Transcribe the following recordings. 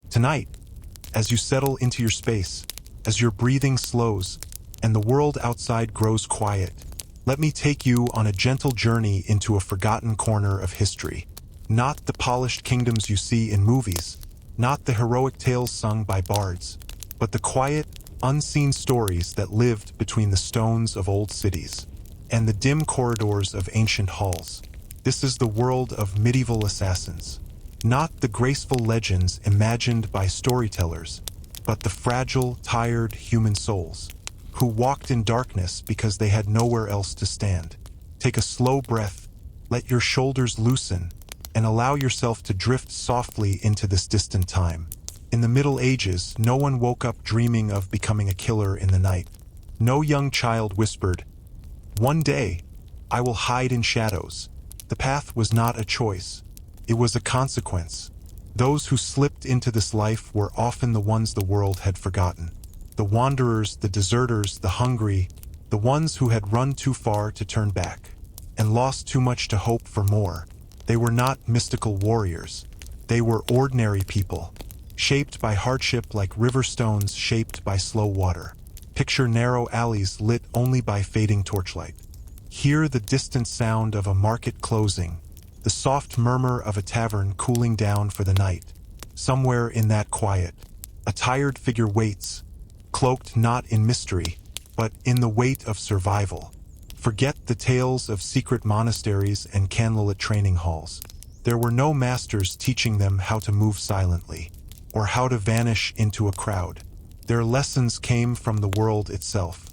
Tonight, as you settle into your space, as your breathing slows, and the world outside grows quiet, let me take you on a gentle journey into a forgotten corner of history. Not the polished kingdoms you see in movies, not the heroic tales sung by bards, but the quiet, unseen stories that lived between the stones of old cities and the dim corridors of ancient halls. This is the world of medieval assassins. Not the graceful legends imagined by storytellers, but the fragile, tired human souls who walked in darkness because they had nowhere else to stand. Take a slow breath, let your shoulders loosen, and allow yourself to drift softly into this distant time. In the Middle Ages, no one woke up dreaming of becoming a killer in the night. No young child whispered, "One day, I will hide in shadows." The path was not a choice. It was a consequence. Those who slipped into this life were often the ones the world had forgotten. The wanderers, the deserters, the hungry, the ones who had run too far to turn back and lost too much to hope for more. They were not mystical warriors. They were ordinary people, shaped by hardship like river stones shaped by slow water. Picture narrow alleys lit only by fading torchlight. Hear the distant sound of a market closing, the soft murmur of a tavern cooling down for the night. Somewhere in that quiet, a tired figure waits, cloaked not in mystery, but in the weight of survival. Forget the tales of secret monasteries and candlelit training halls. There were no masters teaching them how to move silently, or how to vanish into a crowd. Their lessons came from the world itself,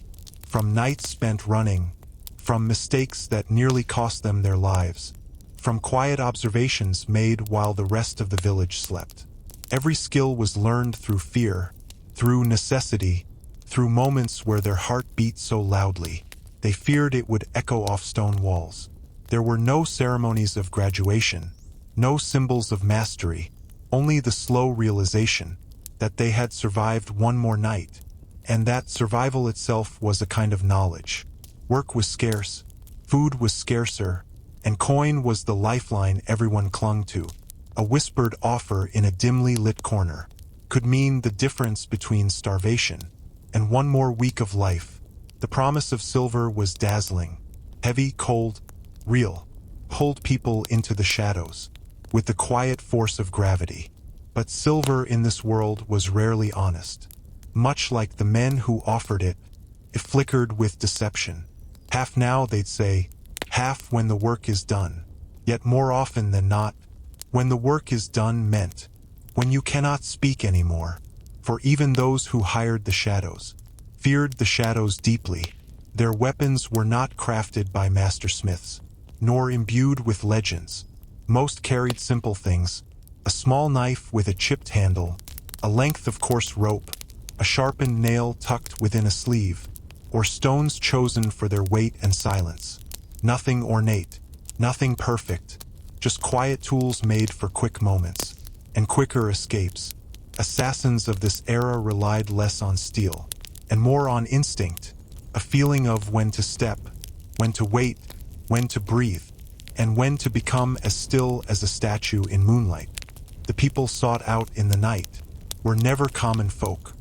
from nights spent running, from mistakes that nearly cost them their lives, from quiet observations made while the rest of the village slept. Every skill was learned through fear, through necessity, through moments where their heart beat so loudly, they feared it would echo off stone walls. There were no ceremonies of graduation, no symbols of mastery, only the slow realization that they had survived one more night, and that survival itself was a kind of knowledge. Work was scarce, food was scarcer, and coin was the lifeline everyone clung to. A whispered offer in a dimly lit corner could mean the difference between starvation and one more week of life. The promise of silver was dazzling, heavy, cold, real, pulled people into the shadows with the quiet force of gravity. But silver in this world was rarely honest. Much like the men who offered it, it flickered with deception. Half now, they'd say, half when the work is done. Yet more often than not, when the work is done meant when you cannot speak anymore. For even those who hired the shadows feared the shadows deeply. Their weapons were not crafted by master smiths, nor imbued with legends. Most carried simple things: a small knife with a chipped handle, a length of coarse rope, a sharpened nail tucked within a sleeve, or stones chosen for their weight and silence. Nothing ornate, nothing perfect, just quiet tools made for quick moments and quicker escapes. Assassins of this era relied less on steel and more on instinct, a feeling of when to step, when to wait, when to breathe, and when to become as still as a statue in moonlight. The people sought out in the night were never common folk.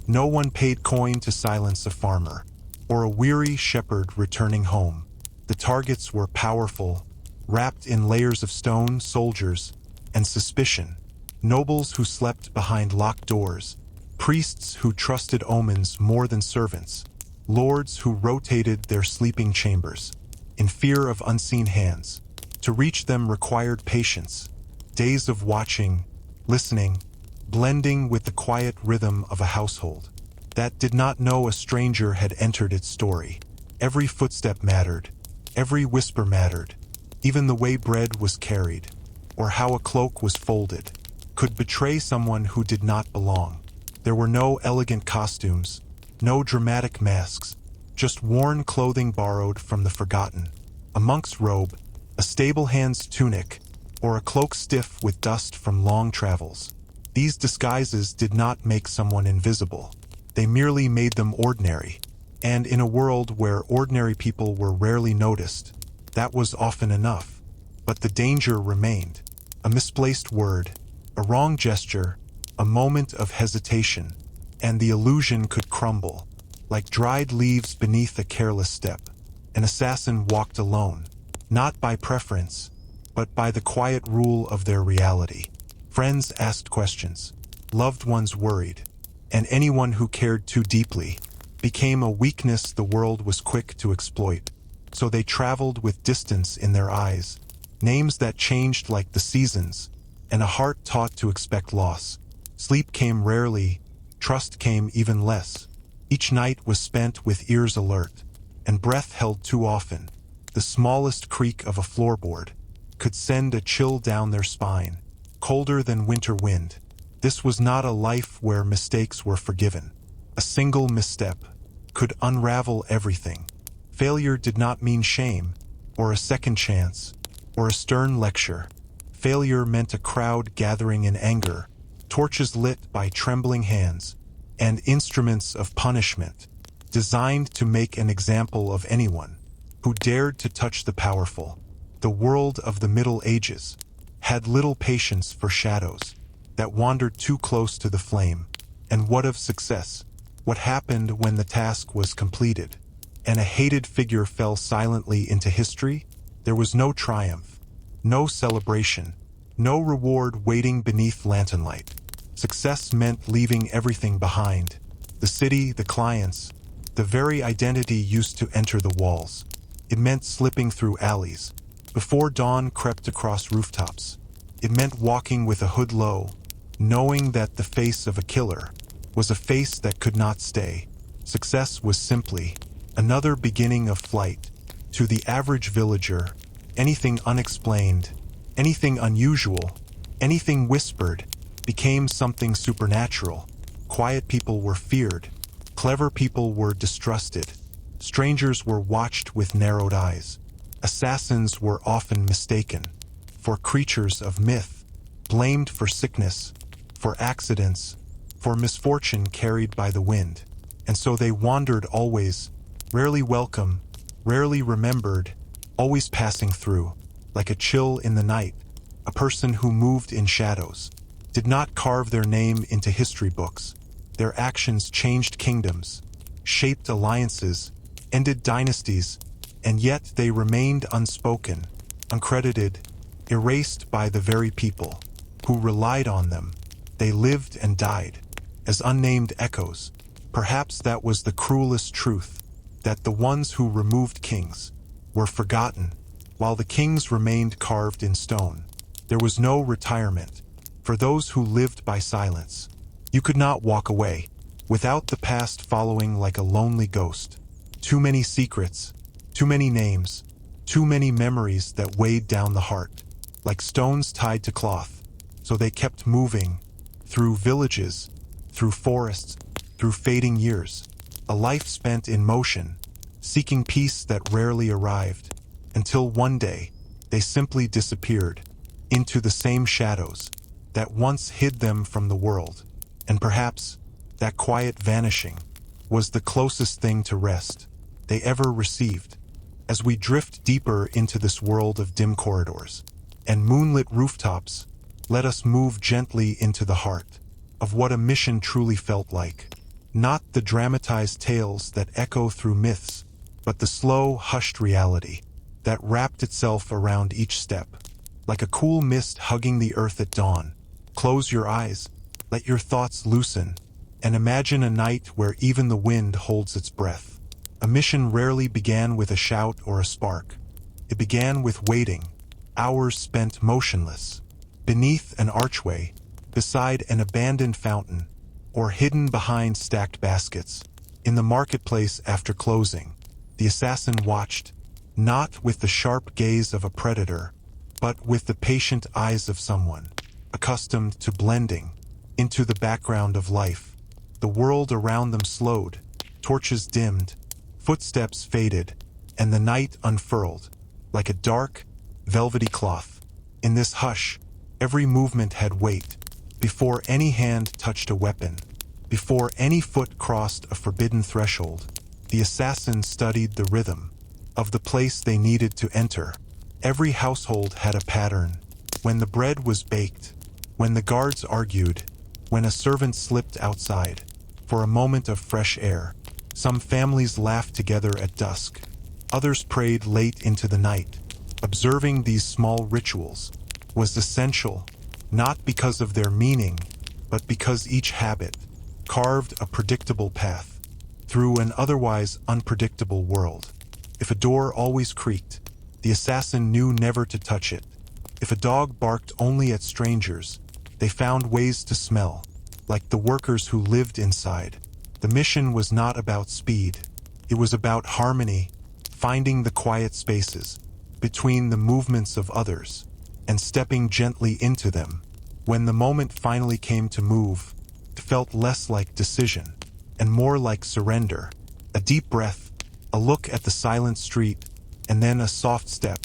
No one paid coin to silence a farmer or a weary shepherd returning home. The targets were powerful, wrapped in layers of stone, soldiers, and suspicion. Nobles who slept behind locked doors, priests who trusted omens more than servants, lords who rotated their sleeping chambers, in fear of unseen hands. To reach them required patience, days of watching, listening, blending with the quiet rhythm of a household that did not know a stranger had entered its story. Every footstep mattered, every whisper mattered, even the way bread was carried, or how a cloak was folded, could betray someone who did not belong. There were no elegant costumes, no dramatic masks, just worn clothing borrowed from the forgotten. A monk's robe, a stable-hand's tunic, or a cloak stiff with dust from long travels. These disguises did not make someone invisible. They merely made them ordinary. And in a world where ordinary people were rarely noticed, that was often enough. But the danger remained. A misplaced word, a wrong gesture, A moment of hesitation, and the illusion could crumble. Like dried leaves beneath a careless step, an assassin walked alone, not by preference, but by the quiet rule of their reality. Friends asked questions, loved ones worried, and anyone who cared too deeply became a weakness the world was quick to exploit. So they traveled with distance in their eyes, names that changed like the seasons, and a heart taught to expect loss. Sleep came rarely, trust came even less. Each night was spent with ears alert, and breath held too often. The smallest creak of a floorboard could send a chill down their spine, colder than winter wind. This was not a life where mistakes were forgiven. A single misstep could unravel everything. Failure did not mean shame, or a second chance, or a stern lecture. Failure meant a crowd gathering in anger, torches lit by trembling hands, and instruments of punishment, designed to make an example of anyone who dared to touch the powerful. The world of the Middle Ages had little patience for shadows that wandered too close to the flame. And what of success? What happened when the task was completed, and a hated figure fell silently into history? There was no triumph, no celebration, no reward waiting beneath lantern light. Success meant leaving everything behind. The city, the clients, the very identity used to enter the walls. It meant slipping through alleys before dawn crept across rooftops. It meant walking with a hood low, knowing that the face of a killer was a face that could not stay. Success was simply another beginning of flight. To the average villager, anything unexplained, anything unusual, anything whispered, became something supernatural. Quiet people were feared, clever people were distrusted, strangers were watched with narrowed eyes. Assassins were often mistaken for creatures of myth, blamed for sickness, for accidents, for misfortune carried by the wind. And so they wandered always, rarely welcome, rarely remembered, always passing through, like a chill in the night, a person who moved in shadows, did not carve their name into history books. Their actions changed kingdoms, shaped alliances, ended dynasties, and yet they remained unspoken, uncredited, erased by the very people who relied on them. They lived and died as unnamed echoes. Perhaps that was the cruelest truth, that the ones who removed kings were forgotten, while the kings remained carved in stone. There was no retirement for those who lived by silence. You could not walk away without the past following like a lonely ghost. Too many secrets, too many names, too many memories that weighed down the heart, like stones tied to cloth. So they kept moving, through villages, through forests, through fading years. A life spent in motion, seeking peace that rarely arrived, until one day, they simply disappeared into the same shadows that once hid them from the world. And perhaps that quiet vanishing was the closest thing to rest they ever received. As we drift deeper into this world of dim corridors and moonlit rooftops, let us move gently into the heart of what a mission truly felt like. Not the dramatized tales that echo through myths, but the slow, hushed reality that wrapped itself around each step, like a cool mist hugging the earth at dawn. Close your eyes, let your thoughts loosen, and imagine a night where even the wind holds its breath. A mission rarely began with a shout or a spark. It began with waiting, hours spent motionless, beneath an archway, beside an abandoned fountain, or hidden behind stacked baskets. In the marketplace after closing, the assassin watched, not with the sharp gaze of a predator, but with the patient eyes of someone accustomed to blending into the background of life. The world around them slowed, torches dimmed, footsteps faded, and the night unfurled, like a dark, velvety cloth. In this hush, every movement had weight. Before any hand touched a weapon, before any foot crossed a forbidden threshold, the assassin studied the rhythm of the place they needed to enter. Every household had a pattern. When the bread was baked, when the guards argued, when a servant slipped outside for a moment of fresh air. Some families laughed together at dusk. Others prayed late into the night. Observing these small rituals was essential, not because of their meaning, but because each habit carved a predictable path through an otherwise unpredictable world. If a door always creaked, the assassin knew never to touch it. If a dog barked only at strangers, they found ways to smell, like the workers who lived inside. The mission was not about speed. It was about harmony, finding the quiet spaces between the movements of others and stepping gently into them. When the moment finally came to move, it felt less like decision and more like surrender. A deep breath, a look at the silent street, and then a soft step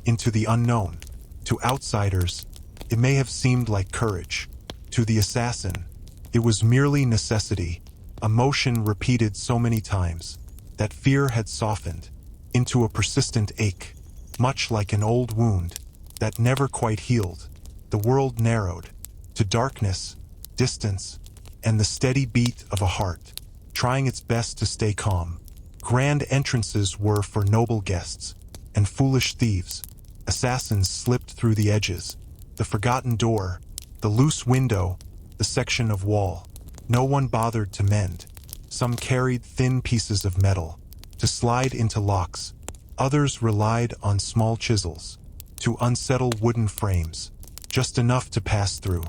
into the unknown. To outsiders, it may have seemed like courage. To the assassin, it was merely necessity, a motion repeated so many times that fear had softened into a persistent ache, much like an old wound that never quite healed. The world narrowed to darkness, distance, and the steady beat of a heart, trying its best to stay calm. Grand entrances were for noble guests and foolish thieves. Assassins slipped through the edges, the forgotten door, the loose window, the section of wall. No one bothered to mend. Some carried thin pieces of metal to slide into locks. Others relied on small chisels to unsettle wooden frames, just enough to pass through.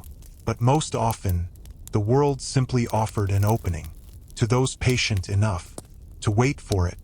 But most often, the world simply offered an opening to those patient enough to wait for it.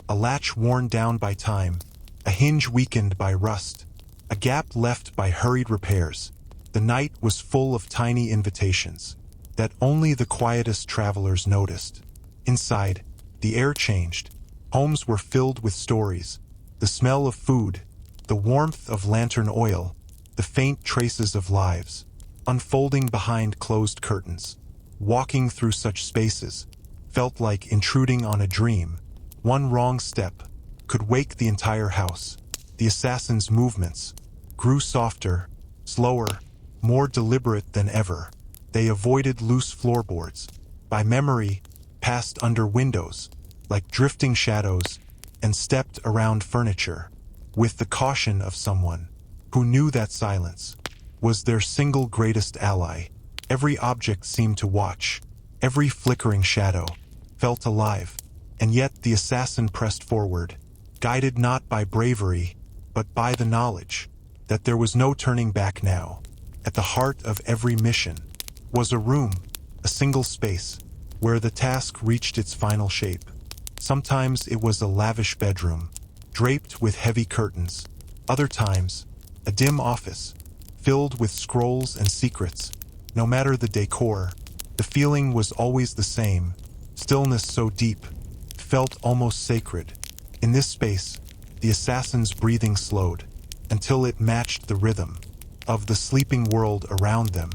A latch worn down by time, a hinge weakened by rust, a gap left by hurried repairs. The night was full of tiny invitations that only the quietest travelers noticed. Inside, the air changed. Homes were filled with stories, the smell of food, the warmth of lantern oil, the faint traces of lives, unfolding behind closed curtains. Walking through such spaces felt like intruding on a dream. One wrong step could wake the entire house. The assassin's movements grew softer, slower, more deliberate than ever. They avoided loose floorboards. By memory, passed under windows, like drifting shadows, and stepped around furniture, with the caution of someone who knew that silence was their single greatest ally. Every object seemed to watch. Every flickering shadow felt alive. And yet the assassin pressed forward, guided not by bravery, but by the knowledge that there was no turning back now. At the heart of every mission was a room, a single space, where the task reached its final shape. Sometimes it was a lavish bedroom, draped with heavy curtains. Other times, a dim office, filled with scrolls and secrets. No matter the decor, the feeling was always the same. Stillness so deep, it felt almost sacred. In this space, the assassin's breathing slowed, until it matched the rhythm of the sleeping world around them.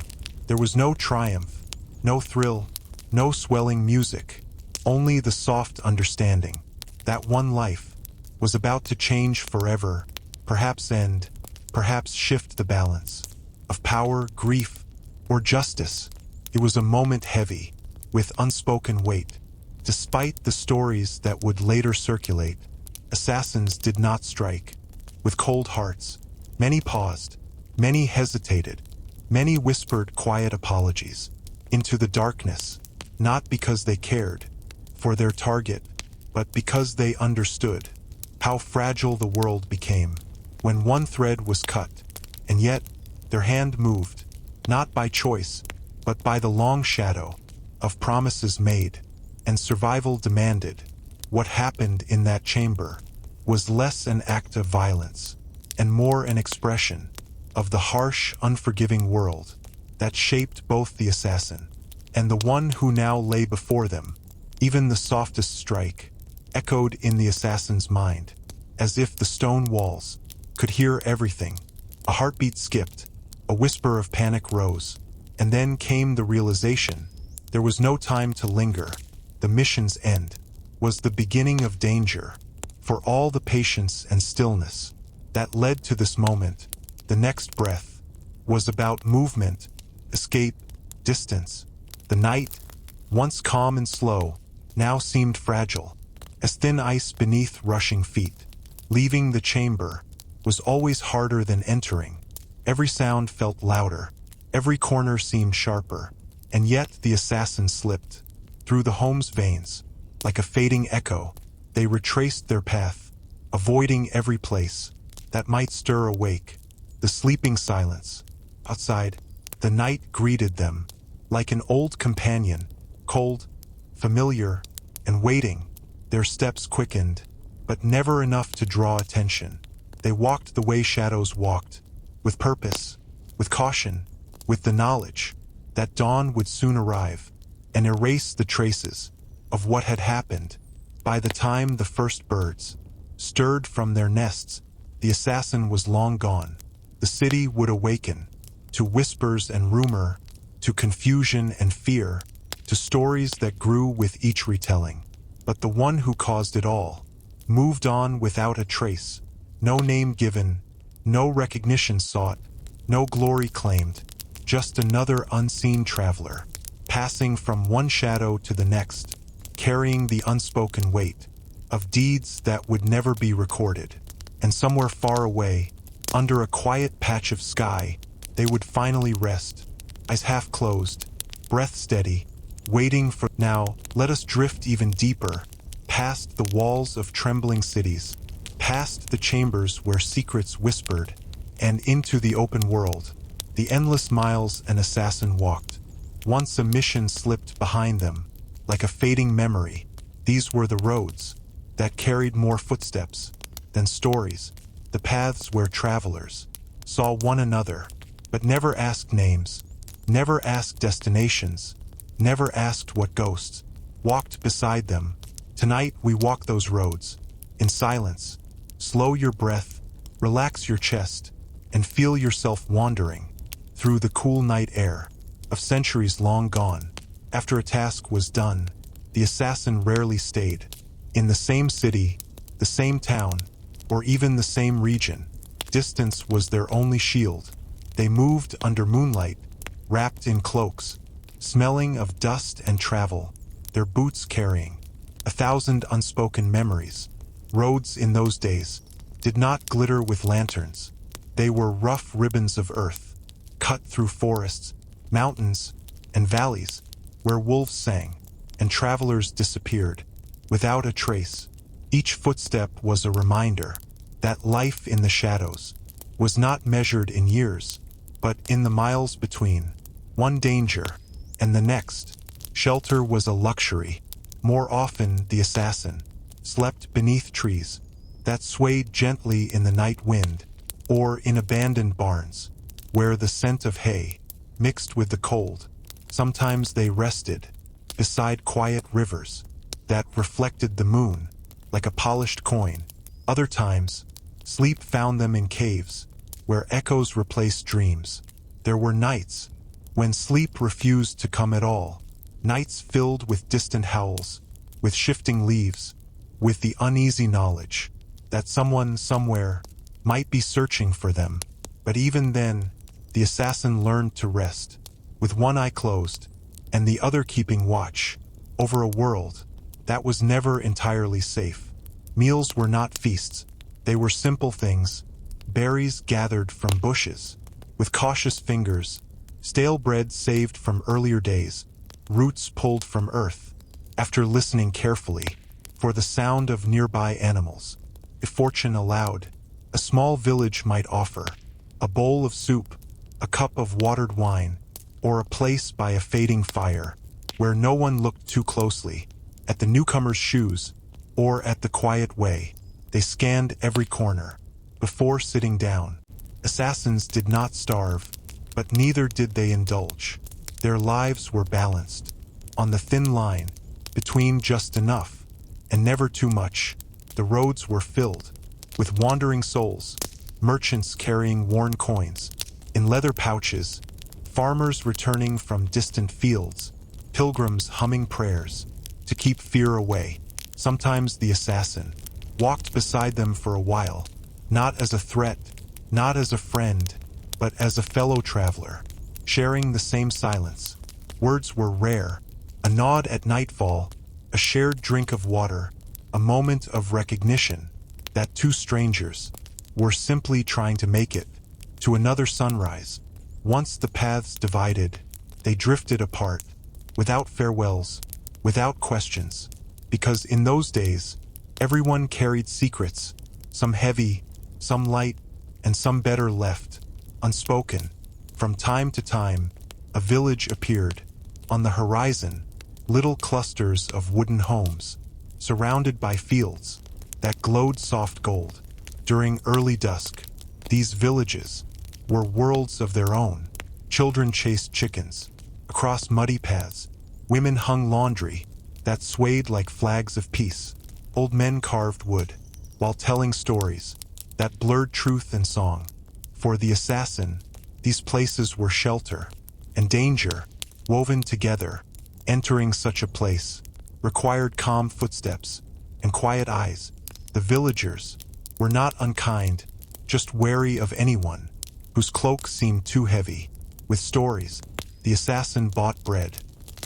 There was no triumph, no thrill, no swelling music, only the soft understanding that one life was about to change forever, perhaps end, perhaps shift the balance of power, grief, or justice. It was a moment heavy with unspoken weight. Despite the stories that would later circulate, assassins did not strike with cold hearts. Many paused, many hesitated, many whispered quiet apologies into the darkness, not because they cared for their target, but because they understood how fragile the world became when one thread was cut. And yet, their hand moved, not by choice, but by the long shadow of promises made and survival demanded. What happened in that chamber was less an act of violence and more an expression of the harsh, unforgiving world that shaped both the assassin and the one who now lay before them. Even the softest strike echoed in the assassin's mind, as if the stone walls could hear everything. A heartbeat skipped, a whisper of panic rose, and then came the realization there was no time to linger. The mission's end was the beginning of danger. For all the patience and stillness that led to this moment, the next breath was about movement, escape, distance. The night, once calm and slow, now seemed fragile, as thin ice beneath rushing feet. Leaving the chamber was always harder than entering. Every sound felt louder, every corner seemed sharper, and yet the assassin slipped. Through the home's veins, like a fading echo, they retraced their path, avoiding every place that might stir awake the sleeping silence. Outside, the night greeted them, like an old companion, cold, familiar, and waiting. Their steps quickened, but never enough to draw attention. They walked the way shadows walked, with purpose, with caution, with the knowledge that dawn would soon arrive and erase the traces of what had happened. By the time the first birds stirred from their nests, the assassin was long gone. The city would awaken to whispers and rumor, to confusion and fear, to stories that grew with each retelling. But the one who caused it all moved on without a trace. No name given, no recognition sought, no glory claimed, just another unseen traveler, passing from one shadow to the next, carrying the unspoken weight of deeds that would never be recorded. And somewhere far away, under a quiet patch of sky, they would finally rest, eyes half closed, breath steady, waiting for. Now, let us drift even deeper, past the walls of trembling cities, past the chambers where secrets whispered, and into the open world, the endless miles an assassin walked. Once a mission slipped behind them, like a fading memory. These were the roads that carried more footsteps than stories, the paths where travelers saw one another, but never asked names, never asked destinations, never asked what ghosts walked beside them. Tonight we walk those roads, in silence. Slow your breath, relax your chest, and feel yourself wandering through the cool night air of centuries long gone. After a task was done, the assassin rarely stayed in the same city, the same town, or even the same region. Distance was their only shield. They moved under moonlight, wrapped in cloaks, smelling of dust and travel, their boots carrying 1,000 unspoken memories. Roads in those days did not glitter with lanterns. They were rough ribbons of earth, cut through forests, mountains, and valleys, where wolves sang and travelers disappeared without a trace. Each footstep was a reminder that life in the shadows was not measured in years, but in the miles between. One danger and the next. Shelter was a luxury. More often, the assassin slept beneath trees that swayed gently in the night wind, or in abandoned barns, where the scent of hay mixed with the cold. Sometimes they rested beside quiet rivers that reflected the moon like a polished coin. Other times, sleep found them in caves where echoes replaced dreams. There were nights when sleep refused to come at all, nights filled with distant howls, with shifting leaves, with the uneasy knowledge that someone somewhere might be searching for them. But even then, the assassin learned to rest, with one eye closed and the other keeping watch over a world that was never entirely safe. Meals were not feasts. They were simple things, berries gathered from bushes, with cautious fingers, stale bread saved from earlier days, roots pulled from earth. After listening carefully for the sound of nearby animals, if fortune allowed, a small village might offer a bowl of soup, a cup of watered wine, or a place by a fading fire where no one looked too closely at the newcomer's shoes or at the quiet way they scanned every corner before sitting down. Assassins did not starve, but neither did they indulge. Their lives were balanced on the thin line between just enough and never too much. The roads were filled with wandering souls, merchants carrying worn coins in leather pouches, farmers returning from distant fields, pilgrims humming prayers to keep fear away. Sometimes the assassin walked beside them for a while, not as a threat, not as a friend, but as a fellow traveler, sharing the same silence, Words were rare. A nod at nightfall, a shared drink of water, a moment of recognition that two strangers were simply trying to make it to another sunrise. Once the paths divided, they drifted apart, without farewells, without questions, because in those days, everyone carried secrets, some heavy, some light, and some better left unspoken. From time to time, a village appeared. On the horizon, little clusters of wooden homes, surrounded by fields that glowed soft gold. During early dusk, these villages were worlds of their own. Children chased chickens across muddy paths. Women hung laundry that swayed like flags of peace. Old men carved wood while telling stories that blurred truth and song. For the assassin, these places were shelter and danger woven together. Entering such a place required calm footsteps and quiet eyes. The villagers were not unkind, just wary of anyone whose cloak seemed too heavy. With stories, the assassin bought bread.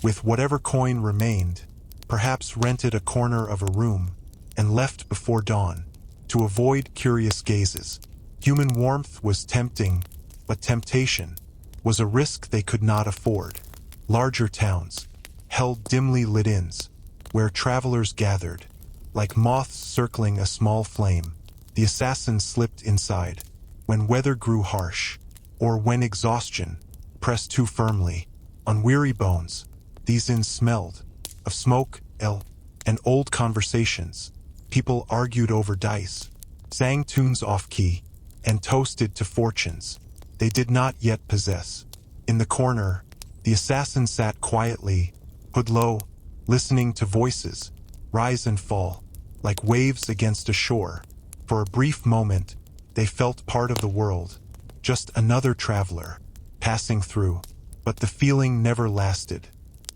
With whatever coin remained, perhaps rented a corner of a room, and left before dawn to avoid curious gazes. Human warmth was tempting, but temptation was a risk they could not afford. Larger towns held dimly lit inns, where travelers gathered, like moths circling a small flame. The assassin slipped inside when weather grew harsh, or when exhaustion pressed too firmly on weary bones. These inns smelled of smoke, ale, and old conversations. People argued over dice, sang tunes off-key, and toasted to fortunes they did not yet possess. In the corner, the assassin sat quietly, hood low, listening to voices rise and fall, like waves against a shore. For a brief moment, they felt part of the world, just another traveler, passing through. But the feeling never lasted.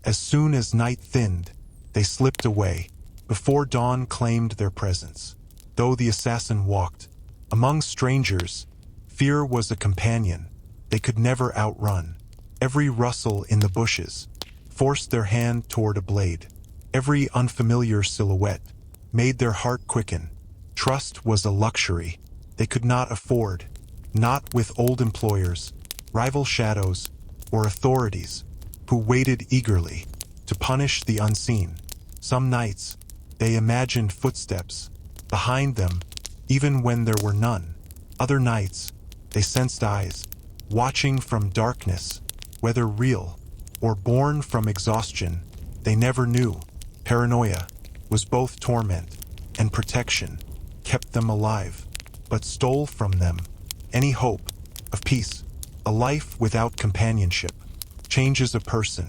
As soon as night thinned, they slipped away, before dawn claimed their presence. Though the assassin walked among strangers, fear was a companion they could never outrun. Every rustle in the bushes forced their hand toward a blade. Every unfamiliar silhouette made their heart quicken. Trust was a luxury they could not afford, not with old employers, rival shadows, or authorities who waited eagerly to punish the unseen. Some nights, they imagined footsteps behind them, even when there were none. Other nights, they sensed eyes watching from darkness, whether real or born from exhaustion, they never knew. Paranoia was both torment and protection, kept them alive, but stole from them any hope of peace. A life without companionship changes a person.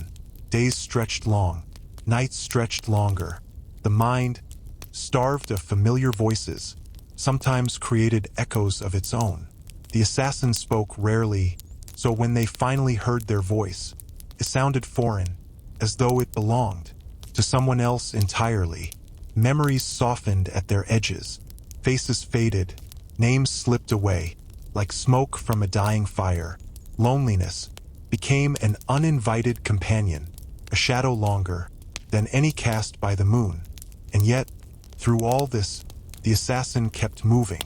Days stretched long, nights stretched longer. The mind, starved of familiar voices, sometimes created echoes of its own. The assassin spoke rarely, so when they finally heard their voice, it sounded foreign, as though it belonged to someone else entirely. Memories softened at their edges, faces faded, names slipped away, like smoke from a dying fire. Loneliness became an uninvited companion, a shadow longer than any cast by the moon. And yet, through all this, the assassin kept moving,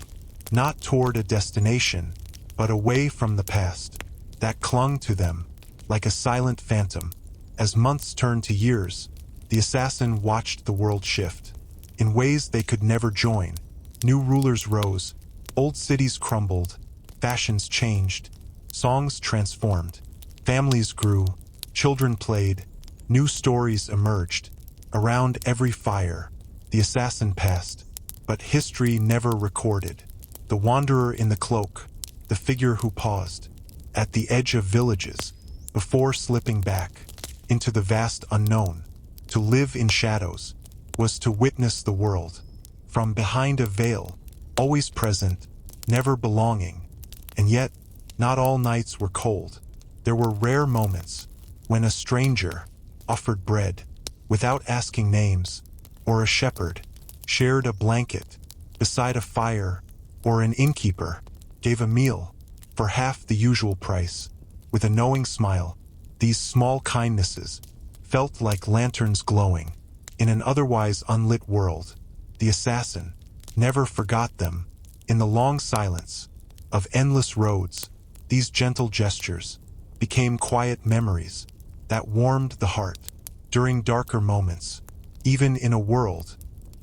not toward a destination, but away from the past that clung to them like a silent phantom. As months turned to years, the assassin watched the world shift in ways they could never join. New rulers rose, old cities crumbled, fashions changed, songs transformed, families grew, children played, new stories emerged. Around every fire, the assassin passed, but history never recorded. The wanderer in the cloak, the figure who paused at the edge of villages before slipping back into the vast unknown. To live in shadows was to witness the world from behind a veil, always present, never belonging. And yet, not all nights were cold. There were rare moments when a stranger offered bread without asking names, or a shepherd shared a blanket beside a fire, or an innkeeper gave a meal for half the usual price. With a knowing smile, These small kindnesses felt like lanterns glowing in an otherwise unlit world. The assassin never forgot them. In the long silence of endless roads, these gentle gestures became quiet memories that warmed the heart during darker moments. Even in a world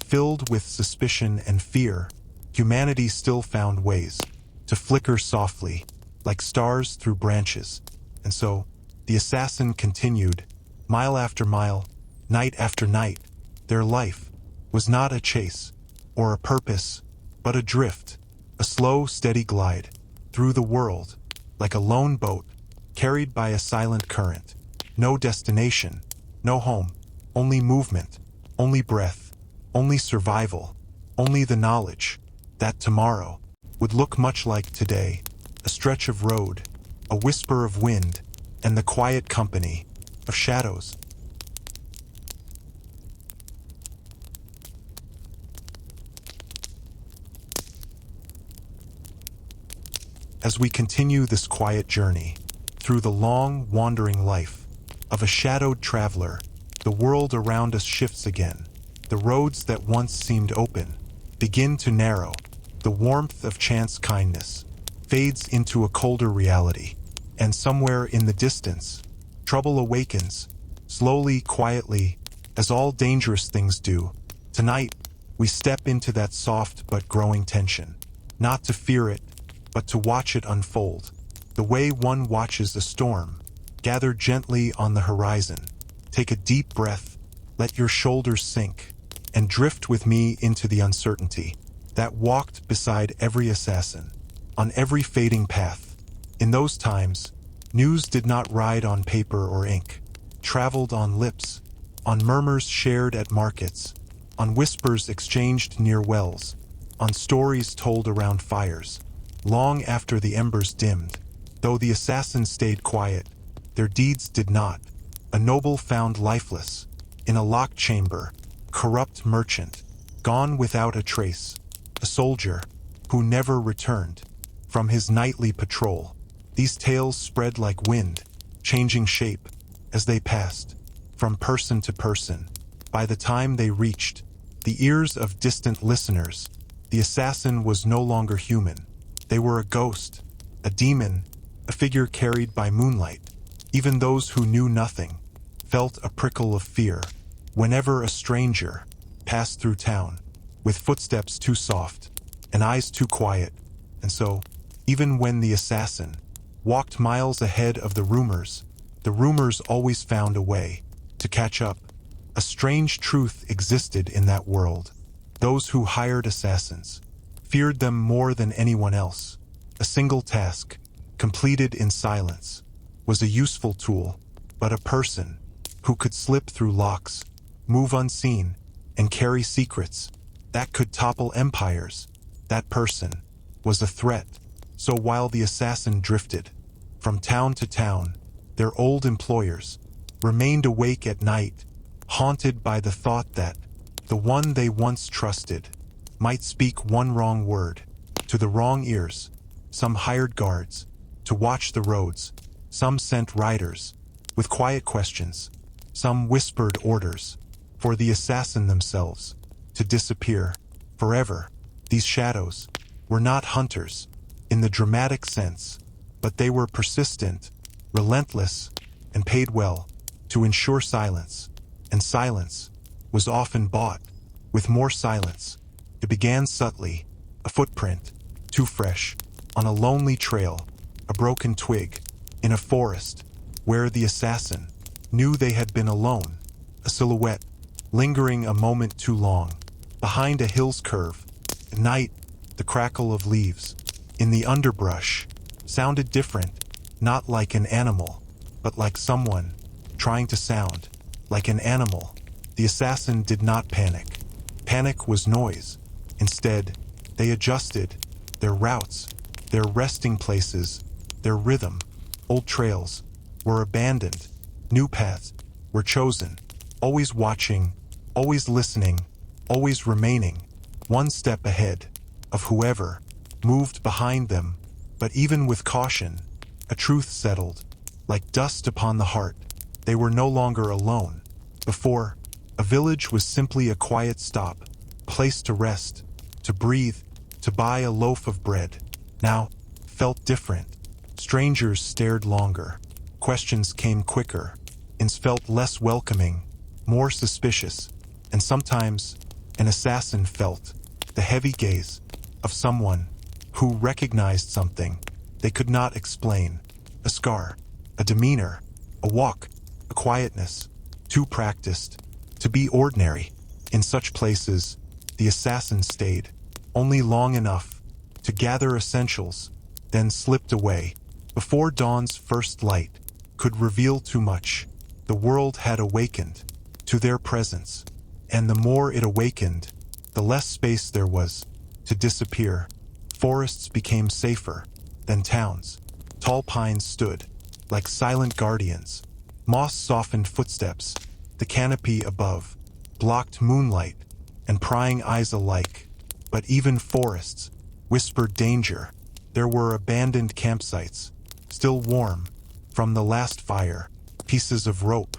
filled with suspicion and fear, humanity still found ways to flicker softly, like stars through branches. And so, the assassin continued, mile after mile, night after night. Their life was not a chase or a purpose, but a drift, a slow, steady glide through the world, like a lone boat carried by a silent current. No destination, no home, only movement, only breath, only survival, only the knowledge that tomorrow would look much like today, a stretch of road, a whisper of wind, and the quiet company of shadows. As we continue this quiet journey through the long, wandering life of a shadowed traveler, the world around us shifts again. The roads that once seemed open begin to narrow. The warmth of chance kindness fades into a colder reality, and somewhere in the distance, trouble awakens, slowly, quietly, as all dangerous things do. Tonight, we step into that soft but growing tension, not to fear it, but to watch it unfold, the way one watches a storm gather gently on the horizon. Take a deep breath, let your shoulders sink, and drift with me into the uncertainty that walked beside every assassin, on every fading path. In those times, news did not ride on paper or ink, traveled on lips, on murmurs shared at markets, on whispers exchanged near wells, on stories told around fires. Long after the embers dimmed, though the assassins stayed quiet, their deeds did not. A noble found lifeless, in a locked chamber, corrupt merchant, gone without a trace, a soldier who never returned from his nightly patrol. These tales spread like wind, changing shape as they passed from person to person. By the time they reached the ears of distant listeners, the assassin was no longer human. They were a ghost, a demon, a figure carried by moonlight. Even those who knew nothing felt a prickle of fear whenever a stranger passed through town, with footsteps too soft and eyes too quiet. And so, even when the assassin walked miles ahead of the rumors always found a way to catch up. A strange truth existed in that world. Those who hired assassins feared them more than anyone else. A single task, completed in silence, was a useful tool, but a person who could slip through locks, move unseen, and carry secrets that could topple empires, that person was a threat. So while the assassin drifted from town to town, their old employers remained awake at night, haunted by the thought that the one they once trusted might speak one wrong word to the wrong ears. Some hired guards to watch the roads, some sent riders with quiet questions, some whispered orders for the assassin themselves to disappear forever. These shadows were not hunters in the dramatic sense, but they were persistent, relentless, and paid well to ensure silence. And silence was often bought with more silence. It began subtly, a footprint, too fresh, on a lonely trail, a broken twig, in a forest, where the assassin knew they had been alone, a silhouette, lingering a moment too long, behind a hill's curve. At night, the crackle of leaves in the underbrush sounded different, not like an animal, but like someone trying to sound like an animal. The assassin did not panic. Panic was noise. Instead, they adjusted their routes, their resting places, their rhythm. Old trails were abandoned. New paths were chosen. Always watching, always listening, always remaining one step ahead of whoever moved behind them. But even with caution, a truth settled. like dust upon the heart. They were no longer alone. Before, a village was simply a quiet stop, a place to rest, to breathe, to buy a loaf of bread. Now, felt different. Strangers stared longer. Questions came quicker. Inns felt less welcoming, more suspicious, and sometimes an assassin felt the heavy gaze of someone who recognized something they could not explain. A scar, a demeanor, a walk, a quietness, too practiced to be ordinary. In such places, the assassin stayed only long enough to gather essentials, then slipped away before dawn's first light could reveal too much. The world had awakened to their presence, and the more it awakened, the less space there was to disappear. Forests became safer than towns. Tall pines stood like silent guardians. Moss softened footsteps. The canopy above blocked moonlight and prying eyes alike. But even forests whispered danger. There were abandoned campsites, still warm from the last fire. Pieces of rope,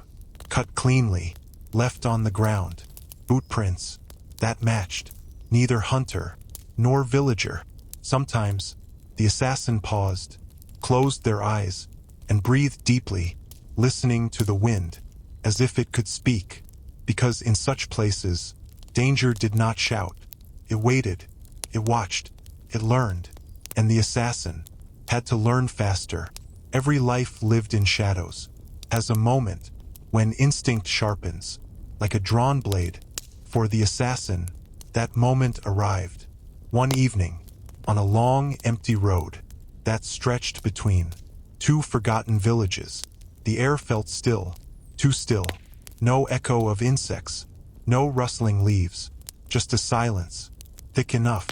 cut cleanly, left on the ground. Boot prints that matched neither hunter nor villager. Sometimes, the assassin paused, closed their eyes, and breathed deeply, listening to the wind, as if it could speak. Because in such places, danger did not shout. It waited, it watched, it learned, and the assassin had to learn faster. Every life lived in shadows, has a moment when instinct sharpens, like a drawn blade. For the assassin, that moment arrived. One evening, on a long, empty road that stretched between two forgotten villages, the air felt still, too still. No echo of insects, no rustling leaves, just a silence, thick enough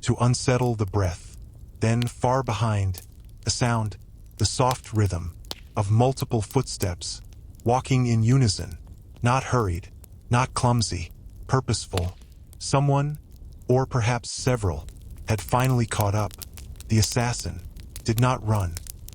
to unsettle the breath. Then, far behind, a sound, the soft rhythm of multiple footsteps, walking in unison, not hurried, not clumsy, purposeful. Someone, or perhaps several, had finally caught up. The assassin did not run.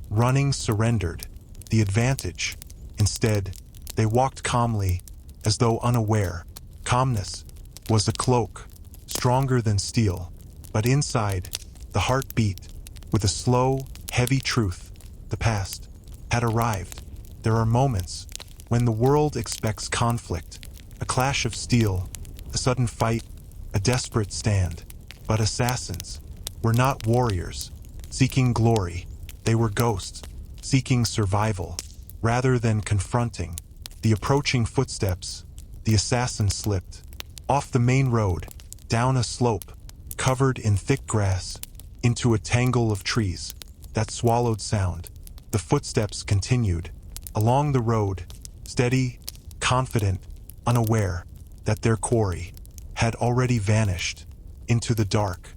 Running surrendered the advantage. Instead, they walked calmly, as though unaware. Calmness was a cloak, stronger than steel. But inside, the heart beat with a slow, heavy truth. The past had arrived. There are moments when the world expects conflict, a clash of steel, a sudden fight, a desperate stand. But assassins were not warriors seeking glory. They were ghosts seeking survival. Rather than confronting the approaching footsteps, the assassin slipped off the main road, down a slope covered in thick grass, into a tangle of trees that swallowed sound. The footsteps continued along the road, steady, confident, unaware that their quarry had already vanished into the dark.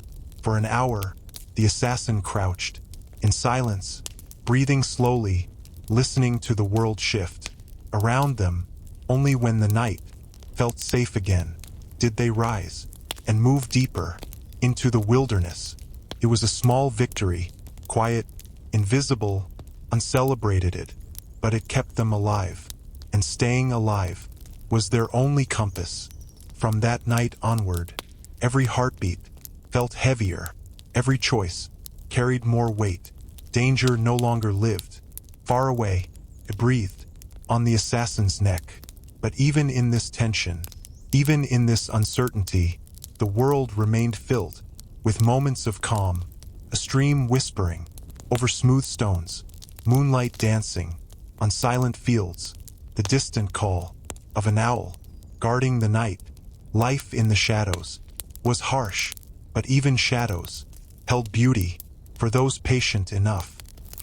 For an hour, the assassin crouched in silence, breathing slowly, listening to the world shift around them. Only when the night felt safe again did they rise and move deeper into the wilderness. It was a small victory, quiet, invisible, uncelebrated, but it kept them alive, and staying alive was their only compass. From that night onward, every heartbeat felt heavier, every choice carried more weight. Danger no longer lived far away. It breathed on the assassin's neck. But even in this tension, even in this uncertainty, the world remained filled with moments of calm, a stream whispering over smooth stones, moonlight dancing on silent fields, the distant call of an owl guarding the night. Life in the shadows was harsh, but even shadows held beauty for those patient enough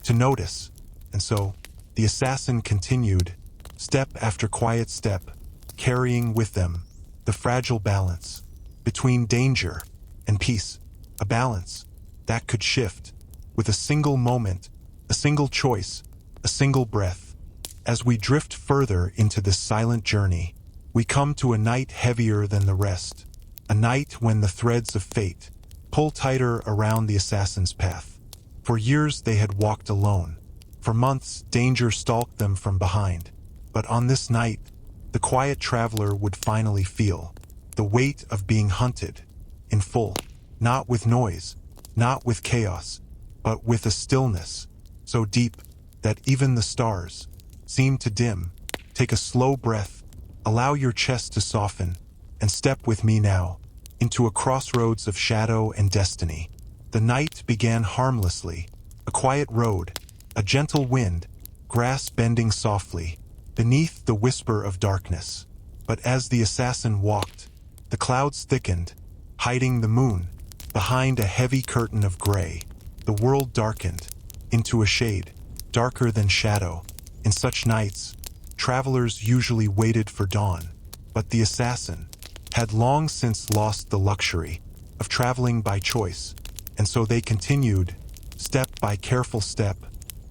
to notice. And so, the assassin continued, step after quiet step, carrying with them the fragile balance between danger and peace, a balance that could shift with a single moment, a single choice, a single breath. As we drift further into this silent journey, we come to a night heavier than the rest, a night when the threads of fate pull tighter around the assassin's path. For years they had walked alone, For months, danger stalked them from behind. But on this night, the quiet traveler would finally feel the weight of being hunted in full, not with noise, not with chaos, but with a stillness so deep that even the stars seemed to dim. Take a slow breath, allow your chest to soften, and step with me now into a crossroads of shadow and destiny. The night began harmlessly, a quiet road, a gentle wind, grass bending softly beneath the whisper of darkness. But as the assassin walked, the clouds thickened, hiding the moon behind a heavy curtain of gray. The world darkened into a shade, darker than shadow. In such nights, travelers usually waited for dawn, but the assassin had long since lost the luxury of traveling by choice, and so they continued, step by careful step,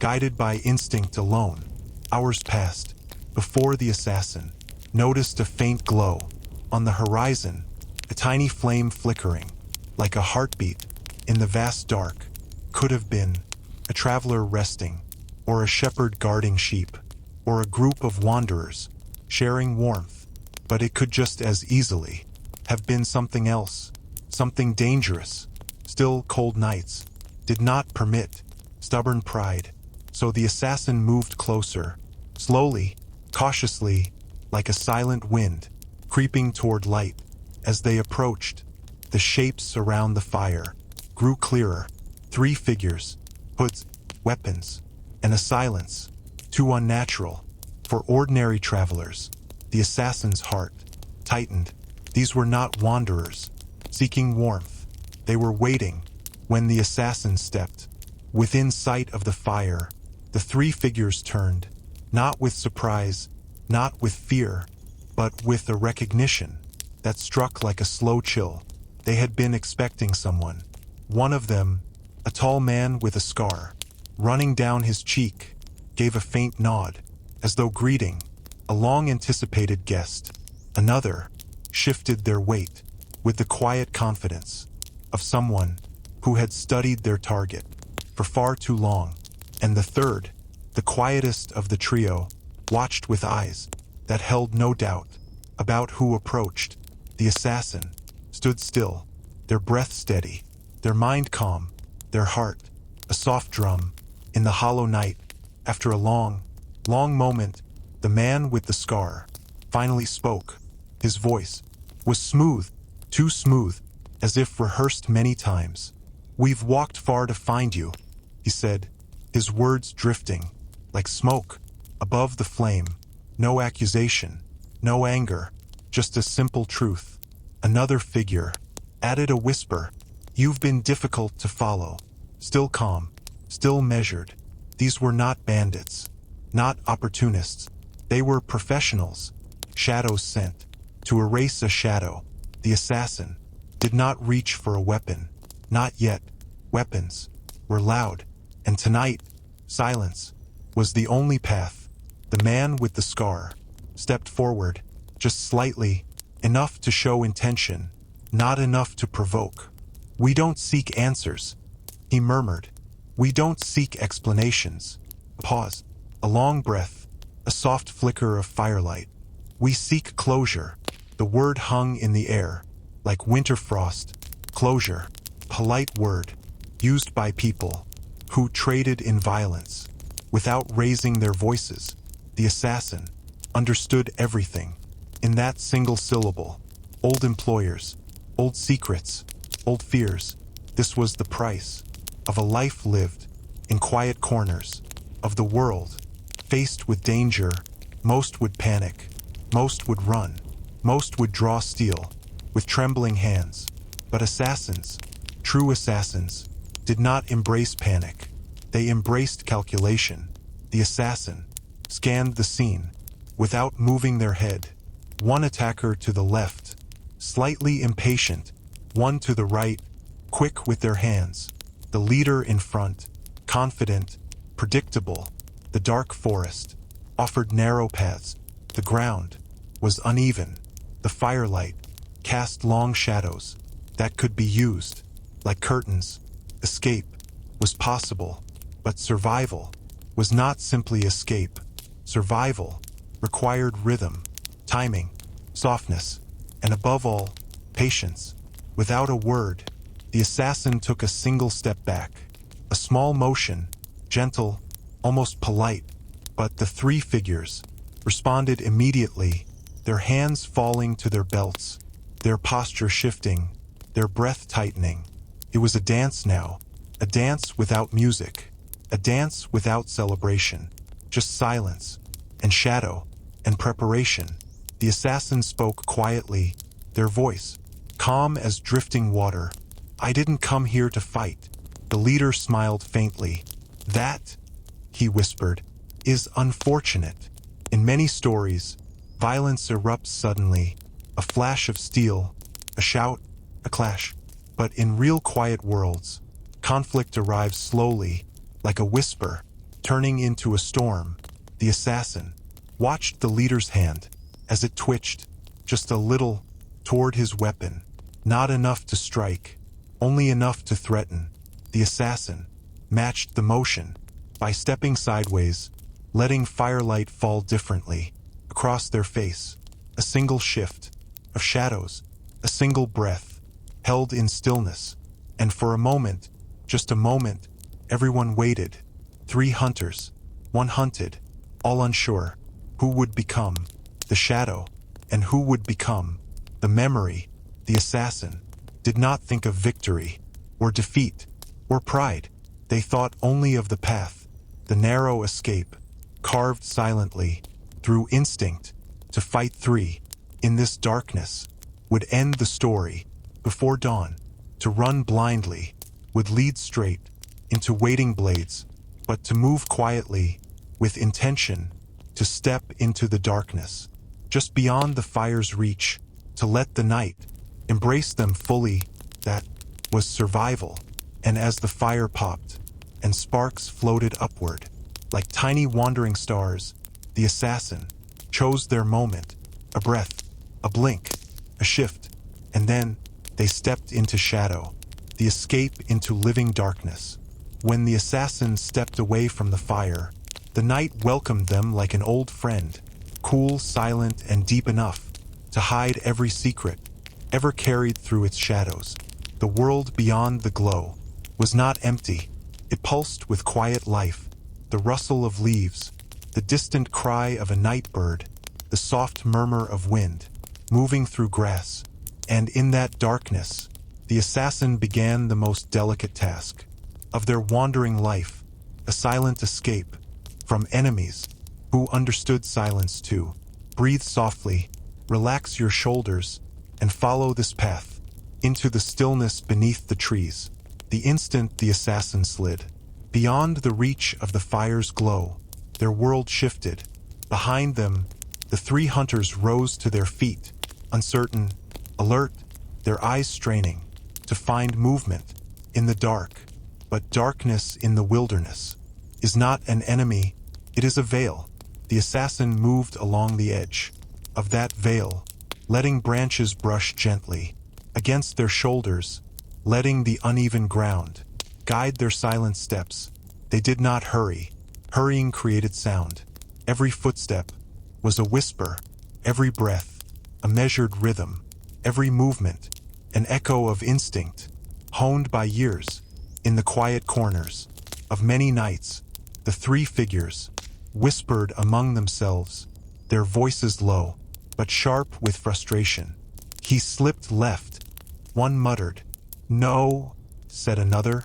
guided by instinct alone. Hours passed before the assassin noticed a faint glow on the horizon, a tiny flame flickering, like a heartbeat in the vast dark. Could have been a traveler resting, or a shepherd guarding sheep, or a group of wanderers sharing warmth. But it could just as easily have been something else, something dangerous. Still, cold nights did not permit stubborn pride, so the assassin moved closer, slowly, cautiously, like a silent wind, creeping toward light. As they approached, the shapes around the fire grew clearer. 3 figures, hoods, weapons, and a silence too unnatural for ordinary travelers. The assassin's heart tightened. These were not wanderers seeking warmth. They were waiting. When the assassin stepped within sight of the fire, the 3 figures turned, not with surprise, not with fear, but with a recognition that struck like a slow chill. They had been expecting someone. One of them, a tall man with a scar running down his cheek, gave a faint nod, as though greeting a long-anticipated guest. Another shifted their weight with the quiet confidence of someone who had studied their target for far too long. And the third, the quietest of the trio, watched with eyes that held no doubt about who approached. The assassin stood still, their breath steady, their mind calm, their heart a soft drum. In the hollow night, after a long moment, the man with the scar finally spoke. His voice was smooth, too smooth, as if rehearsed many times. "We've walked far to find you," he said, his words drifting like smoke above the flame. No accusation, no anger, just a simple truth. Another figure added a whisper, "You've been difficult to follow." Still calm, still measured. These were not bandits, not opportunists. They were professionals, shadows sent to erase a shadow. The assassin did not reach for a weapon. Not yet. Weapons were loud, and tonight, silence was the only path. The man with the scar stepped forward, just slightly, enough to show intention, not enough to provoke. "We don't seek answers," he murmured. "We don't seek explanations." Pause, a long breath, a soft flicker of firelight. "We seek closure." The word hung in the air, like winter frost. Closure, polite word, used by people who traded in violence, without raising their voices. The assassin understood everything in that single syllable. Old employers, old secrets, old fears. This was the price of a life lived in quiet corners of the world. Faced with danger, most would panic, most would run, most would draw steel with trembling hands. But assassins, true assassins, did not embrace panic. They embraced calculation. The assassin scanned the scene without moving their head. One attacker to the left, slightly impatient, one to the right, quick with their hands. The leader in front, confident, predictable. The dark forest offered narrow paths. The ground was uneven. The firelight cast long shadows that could be used like curtains. Escape was possible, but survival was not simply escape. Survival required rhythm, timing, softness, and above all, patience. Without a word, the assassin took a single step back. A small motion, gentle, almost polite, but the three figures responded immediately, their hands falling to their belts, their posture shifting, their breath tightening. It was a dance now, a dance without music, a dance without celebration, just silence, and shadow, and preparation. The assassins spoke quietly, their voice calm as drifting water. "I didn't come here to fight." The leader smiled faintly. "That," he whispered, "is unfortunate. In many stories, violence erupts suddenly, a flash of steel, a shout, a clash. But in real quiet worlds, conflict arrives slowly, like a whisper, turning into a storm." The assassin watched the leader's hand as it twitched, just a little, toward his weapon. Not enough to strike, only enough to threaten. The assassin matched the motion by stepping sideways, letting firelight fall differently across their face. A single shift of shadows, a single breath, held in stillness. And for a moment, just a moment, everyone waited. Three hunters, one hunted, all unsure. Who would become the shadow, and who would become the memory? The assassin did not think of victory, or defeat, or pride. They thought only of the path, the narrow escape, carved silently, through instinct, to fight three, in this darkness, would end the story, before dawn. To run blindly, would lead straight, into waiting blades, but to move quietly, with intention, to step into the darkness, just beyond the fire's reach, to let the night embrace them fully. That was survival. And as the fire popped, and sparks floated upward, like tiny wandering stars, the assassin chose their moment, a breath, a blink, a shift, and then they stepped into shadow, the escape into living darkness. When the assassin stepped away from the fire, the night welcomed them like an old friend, cool, silent, and deep enough to hide every secret ever carried through its shadows. The world beyond the glow was not empty. It pulsed with quiet life, the rustle of leaves, the distant cry of a night bird, the soft murmur of wind moving through grass. And in that darkness, the assassin began the most delicate task of their wandering life, a silent escape from enemies who understood silence too. Breathe softly, relax your shoulders, and follow this path into the stillness beneath the trees. The instant the assassin slid beyond the reach of the fire's glow, their world shifted. Behind them, the three hunters rose to their feet, uncertain, alert, their eyes straining to find movement in the dark. But darkness in the wilderness is not an enemy, it is a veil. The assassin moved along the edge of that veil, letting branches brush gently against their shoulders, letting the uneven ground guide their silent steps. They did not hurry. Hurrying created sound. Every footstep was a whisper, every breath a measured rhythm, every movement an echo of instinct, honed by years. In the quiet corners of many nights, the three figures whispered among themselves, their voices low, but sharp with frustration. "He slipped left," one muttered. "No," said another.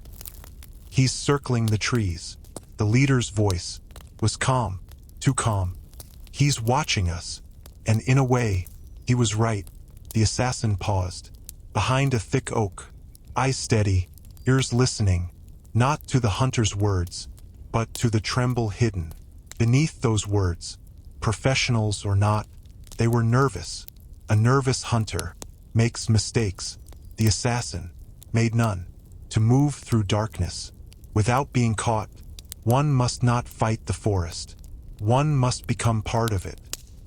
"He's circling the trees." The leader's voice was calm, too calm. "He's watching us." And in a way, he was right. The assassin paused, behind a thick oak, eyes steady, ears listening, not to the hunter's words, but to the tremble hidden beneath those words. Professionals or not, they were nervous. A nervous hunter makes mistakes. The assassin made none. To move through darkness without being caught, one must not fight the forest. One must become part of it.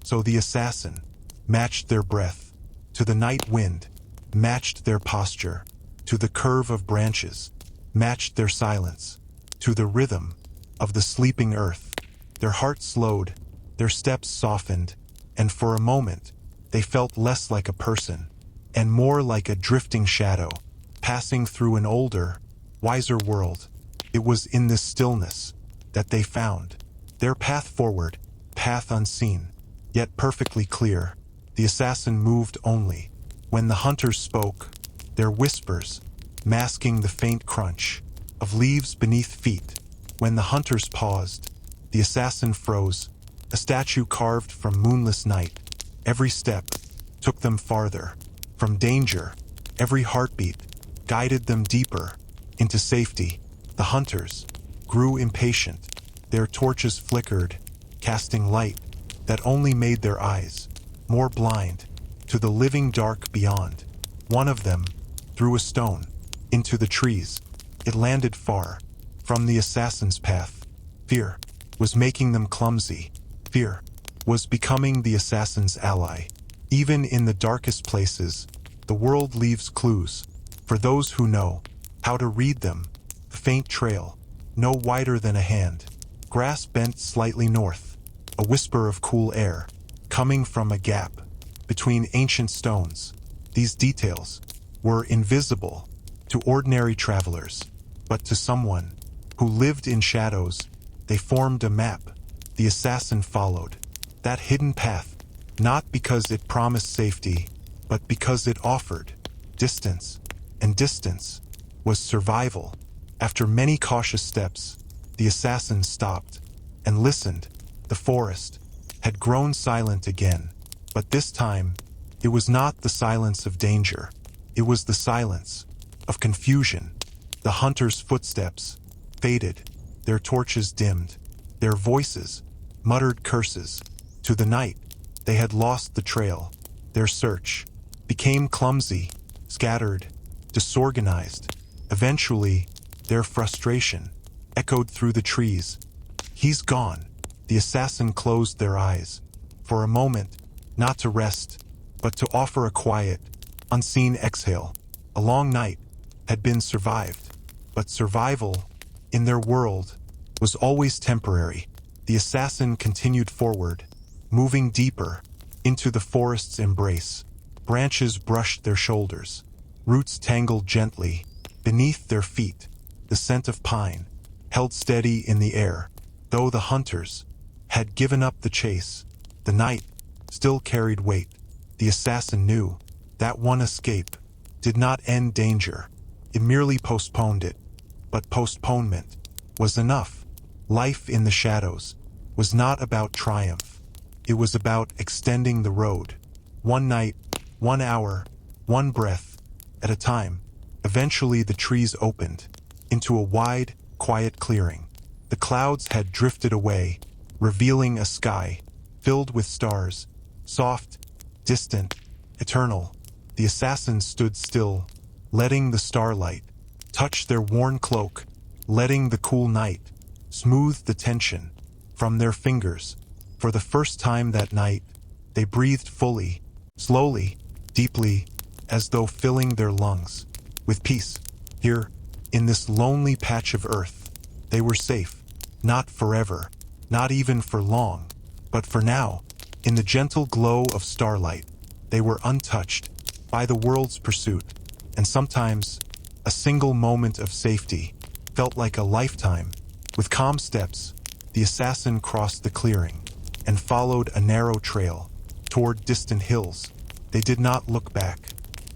So the assassin matched their breath to the night wind, matched their posture to the curve of branches, matched their silence to the rhythm of the sleeping earth. Their hearts slowed, their steps softened, and for a moment, they felt less like a person, and more like a drifting shadow, passing through an older, wiser world. It was in this stillness that they found their path forward, path unseen, yet perfectly clear. The assassin moved only when the hunters spoke, their whispers masking the faint crunch of leaves beneath feet. When the hunters paused, the assassin froze, a statue carved from moonless night. Every step took them farther from danger. Every heartbeat guided them deeper into safety. The hunters grew impatient. Their torches flickered, casting light that only made their eyes more blind to the living dark beyond. One of them threw a stone into the trees. It landed far from the assassin's path. Fear was making them clumsy. Fear was becoming the assassin's ally. Even in the darkest places, the world leaves clues for those who know how to read them. The faint trail, no wider than a hand, grass bent slightly north, a whisper of cool air coming from a gap between ancient stones. These details were invisible to ordinary travelers, but to someone who lived in shadows, they formed a map. The assassin followed that hidden path, not because it promised safety, but because it offered distance, and distance was survival. After many cautious steps, the assassin stopped and listened. The forest had grown silent again, but this time, it was not the silence of danger. It was the silence of confusion. The hunters' footsteps faded, their torches dimmed, their voices muttered curses. To the night, they had lost the trail. Their search became clumsy, scattered, disorganized. Eventually, their frustration echoed through the trees. He's gone. The assassin closed their eyes for a moment, not to rest, but to offer a quiet, unseen exhale. A long night had been survived, but survival, in their world, was always temporary. The assassin continued forward, moving deeper into the forest's embrace. Branches brushed their shoulders, roots tangled gently beneath their feet. The scent of pine held steady in the air. Though the hunters had given up the chase, the night still carried weight. The assassin knew that one escape did not end danger. It merely postponed it. But postponement was enough. Life in the shadows was not about triumph. It was about extending the road. One night, 1 hour, one breath at a time. Eventually the trees opened into a wide, quiet clearing. The clouds had drifted away, revealing a sky filled with stars, soft, distant, eternal. The assassins stood still, letting the starlight touch their worn cloak, letting the cool night smooth the tension from their fingers. For the first time that night, they breathed fully, slowly, deeply, as though filling their lungs with peace. Here, in this lonely patch of earth, they were safe. Not forever, not even for long, but for now. In the gentle glow of starlight, they were untouched by the world's pursuit, and sometimes a single moment of safety felt like a lifetime. With calm steps, the assassin crossed the clearing and followed a narrow trail toward distant hills. They did not look back.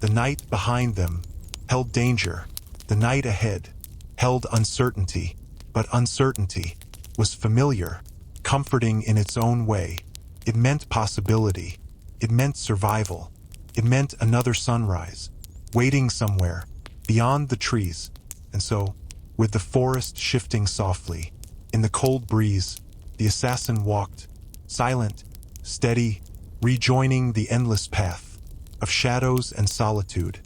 The night behind them held danger. The night ahead held uncertainty, but uncertainty was familiar, comforting in its own way. It meant possibility. It meant survival. It meant another sunrise, waiting somewhere, beyond the trees. And so, with the forest shifting softly, in the cold breeze, the assassin walked, silent, steady, rejoining the endless path of shadows and solitude.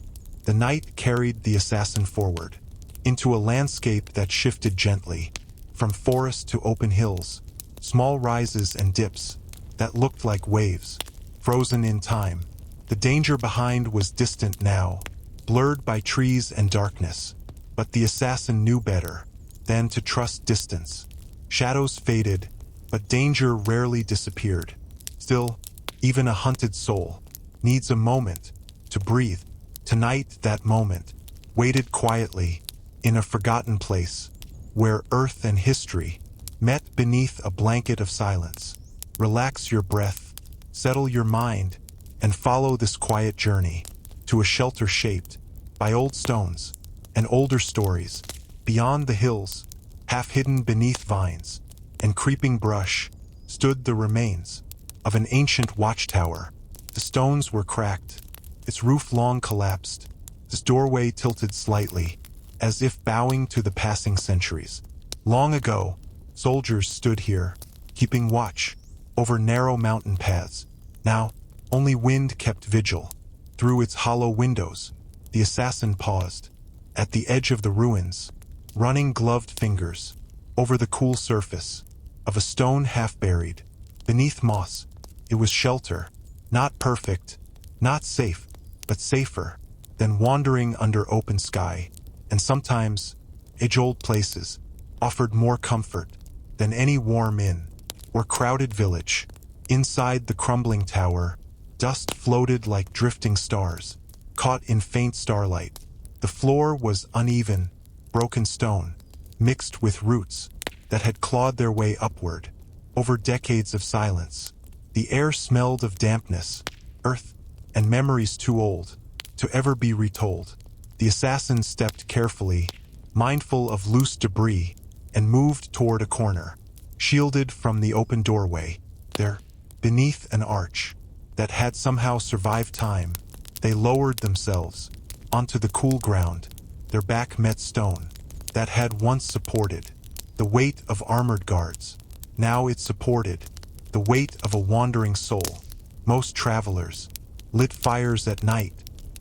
The night carried the assassin forward, into a landscape that shifted gently, from forest to open hills, small rises and dips that looked like waves, frozen in time. The danger behind was distant now, blurred by trees and darkness, but the assassin knew better than to trust distance. Shadows faded, but danger rarely disappeared. Still, even a hunted soul needs a moment to breathe. Tonight, that moment waited quietly in a forgotten place, where earth and history met beneath a blanket of silence. Relax your breath, settle your mind, and follow this quiet journey to a shelter shaped by old stones and older stories. Beyond the hills, half hidden beneath vines and creeping brush, stood the remains of an ancient watchtower. The stones were cracked, its roof long collapsed, its doorway tilted slightly, as if bowing to the passing centuries. Long ago, soldiers stood here, keeping watch over narrow mountain paths. Now, only wind kept vigil. Through its hollow windows, the assassin paused, at the edge of the ruins, running gloved fingers over the cool surface of a stone half buried beneath moss. It was shelter, not perfect, not safe, but safer than wandering under open sky. And sometimes, age-old places offered more comfort than any warm inn or crowded village. Inside the crumbling tower, dust floated like drifting stars, caught in faint starlight. The floor was uneven, broken stone, mixed with roots that had clawed their way upward over decades of silence. The air smelled of dampness, earth, and memories too old to ever be retold. The assassin stepped carefully, mindful of loose debris, and moved toward a corner, shielded from the open doorway. There, beneath an arch that had somehow survived time, they lowered themselves onto the cool ground. Their back met stone that had once supported the weight of armored guards. Now it supported the weight of a wandering soul. Most travelers lit fires at night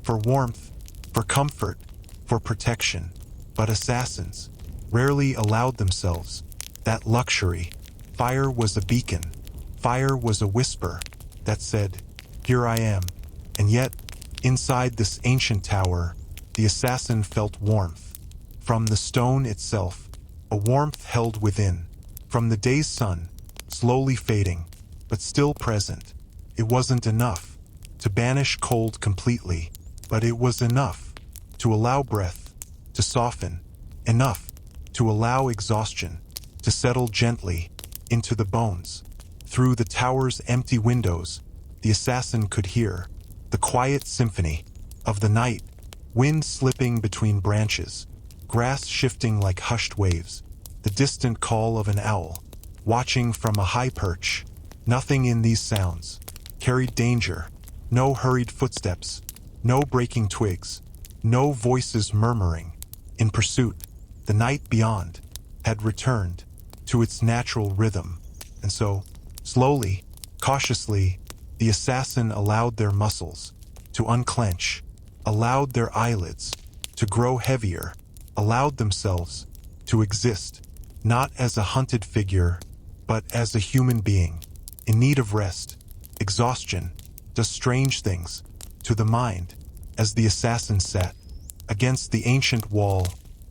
for warmth, for comfort, for protection, but assassins rarely allowed themselves that luxury. Fire was a beacon. Fire was a whisper that said, "Here I am." And yet, inside this ancient tower, the assassin felt warmth. From the stone itself, a warmth held within. From the day's sun, slowly fading, but still present. It wasn't enough to banish cold completely, but it was enough to allow breath to soften, enough to allow exhaustion to settle gently into the bones. Through the tower's empty windows, the assassin could hear the quiet symphony of the night, wind slipping between branches, grass shifting like hushed waves, the distant call of an owl, watching from a high perch. Nothing in these sounds carried danger. No hurried footsteps, no breaking twigs, no voices murmuring in pursuit. The night beyond had returned to its natural rhythm. And so, slowly, cautiously, the assassin allowed their muscles to unclench, allowed their eyelids to grow heavier, allowed themselves to exist, not as a hunted figure, but as a human being, in need of rest. Exhaustion does strange things to the mind. As the assassin sat against the ancient wall,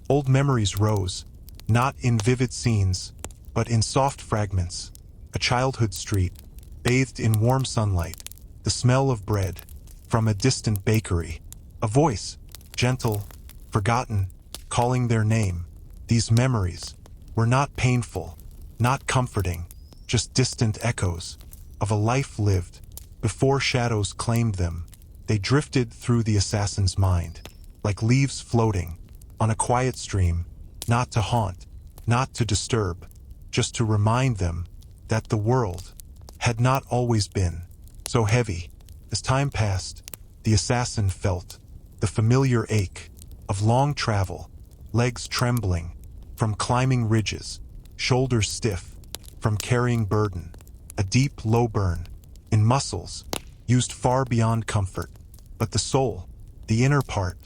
old memories rose, not in vivid scenes, but in soft fragments. A childhood street, bathed in warm sunlight, the smell of bread from a distant bakery, a voice, gentle, forgotten, calling their name. These memories were not painful, not comforting, just distant echoes of a life lived before shadows claimed them. They drifted through the assassin's mind, like leaves floating on a quiet stream, not to haunt, not to disturb, just to remind them that the world had not always been so heavy. As time passed, the assassin felt the familiar ache of long travel, legs trembling from climbing ridges, shoulders stiff from carrying burden, a deep low burn in muscles used far beyond comfort. But the soul, the inner part,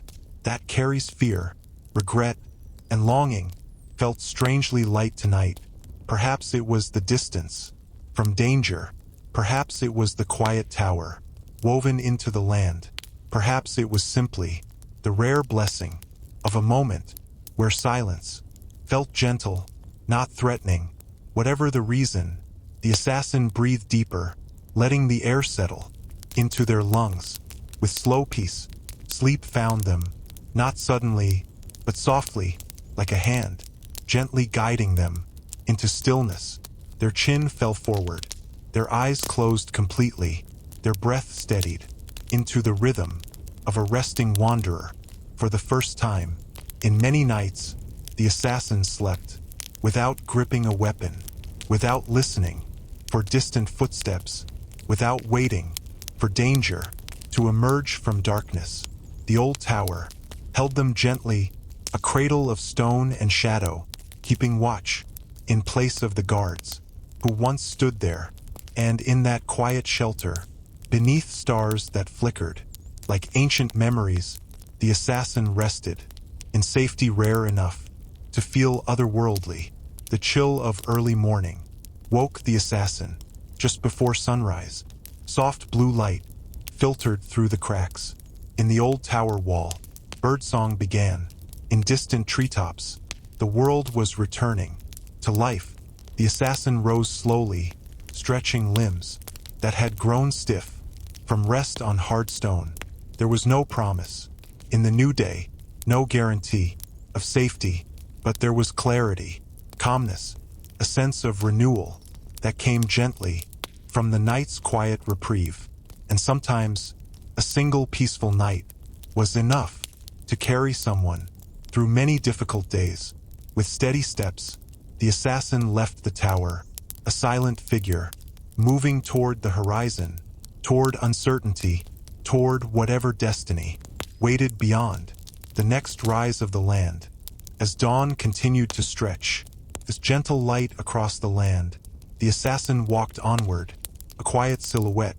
that carries fear, regret, and longing, felt strangely light tonight. Perhaps it was the distance from danger. Perhaps it was the quiet tower, woven into the land. Perhaps it was simply the rare blessing of a moment where silence felt gentle, not threatening. Whatever the reason, the assassin breathed deeper, letting the air settle into their lungs. With slow pace, sleep found them, not suddenly, but softly, like a hand, gently guiding them into stillness. Their chin fell forward, their eyes closed completely, their breath steadied into the rhythm of a resting wanderer. For the first time in many nights, the assassin slept without gripping a weapon, without listening for distant footsteps, without waiting for danger to emerge from darkness. The old tower held them gently, a cradle of stone and shadow, keeping watch in place of the guards who once stood there. And in that quiet shelter, beneath stars that flickered like ancient memories, the assassin rested in safety rare enough to feel otherworldly. The chill of early morning woke the assassin just before sunrise. Soft blue light filtered through the cracks in the old tower wall. Birdsong began in distant treetops. The world was returning to life. The assassin rose slowly, stretching limbs that had grown stiff from rest on hard stone. There was no promise in the new day, no guarantee of safety, but there was clarity, calmness, a sense of renewal that came gently from the night's quiet reprieve. And sometimes a single peaceful night was enough to carry someone through many difficult days. With steady steps, the assassin left the tower, a silent figure, moving toward the horizon, toward uncertainty, toward whatever destiny waited beyond the next rise of the land. As dawn continued to stretch, this gentle light across the land, the assassin walked onward, a quiet silhouette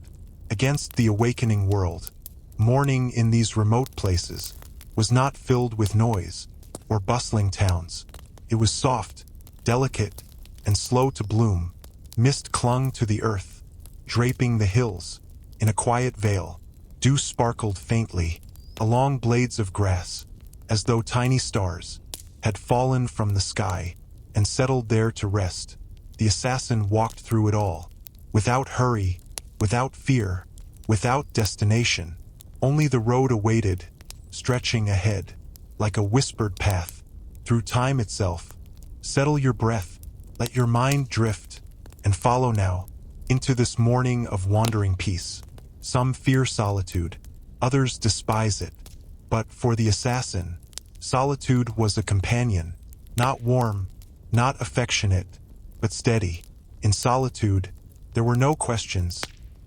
against the awakening world. Morning in these remote places was not filled with noise or bustling towns. It was soft, delicate, and slow to bloom. Mist clung to the earth, draping the hills in a quiet veil. Dew sparkled faintly along blades of grass, as though tiny stars had fallen from the sky and settled there to rest. The assassin walked through it all, without hurry, without fear, without destination. Only the road awaited, stretching ahead, like a whispered path through time itself. Settle your breath, let your mind drift, and follow now into this morning of wandering peace. Some fear solitude, others despise it. But for the assassin, solitude was a companion, not warm, not affectionate, but steady. In solitude, there were no questions,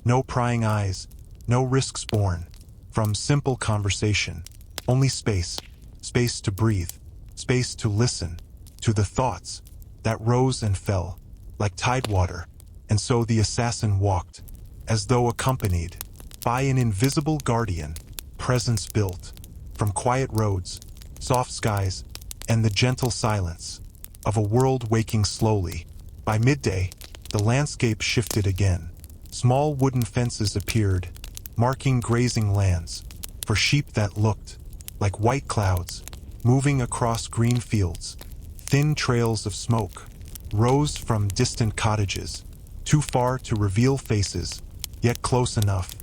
no prying eyes, no risks born from simple conversation. Only space, space to breathe, space to listen to the thoughts that rose and fell like tide water. And so the assassin walked, as though accompanied by an invisible guardian, presence built from quiet roads, soft skies, and the gentle silence of a world waking slowly. By midday, the landscape shifted again. Small wooden fences appeared, marking grazing lands for sheep that looked like white clouds moving across green fields. Thin trails of smoke rose from distant cottages, too far to reveal faces, yet close enough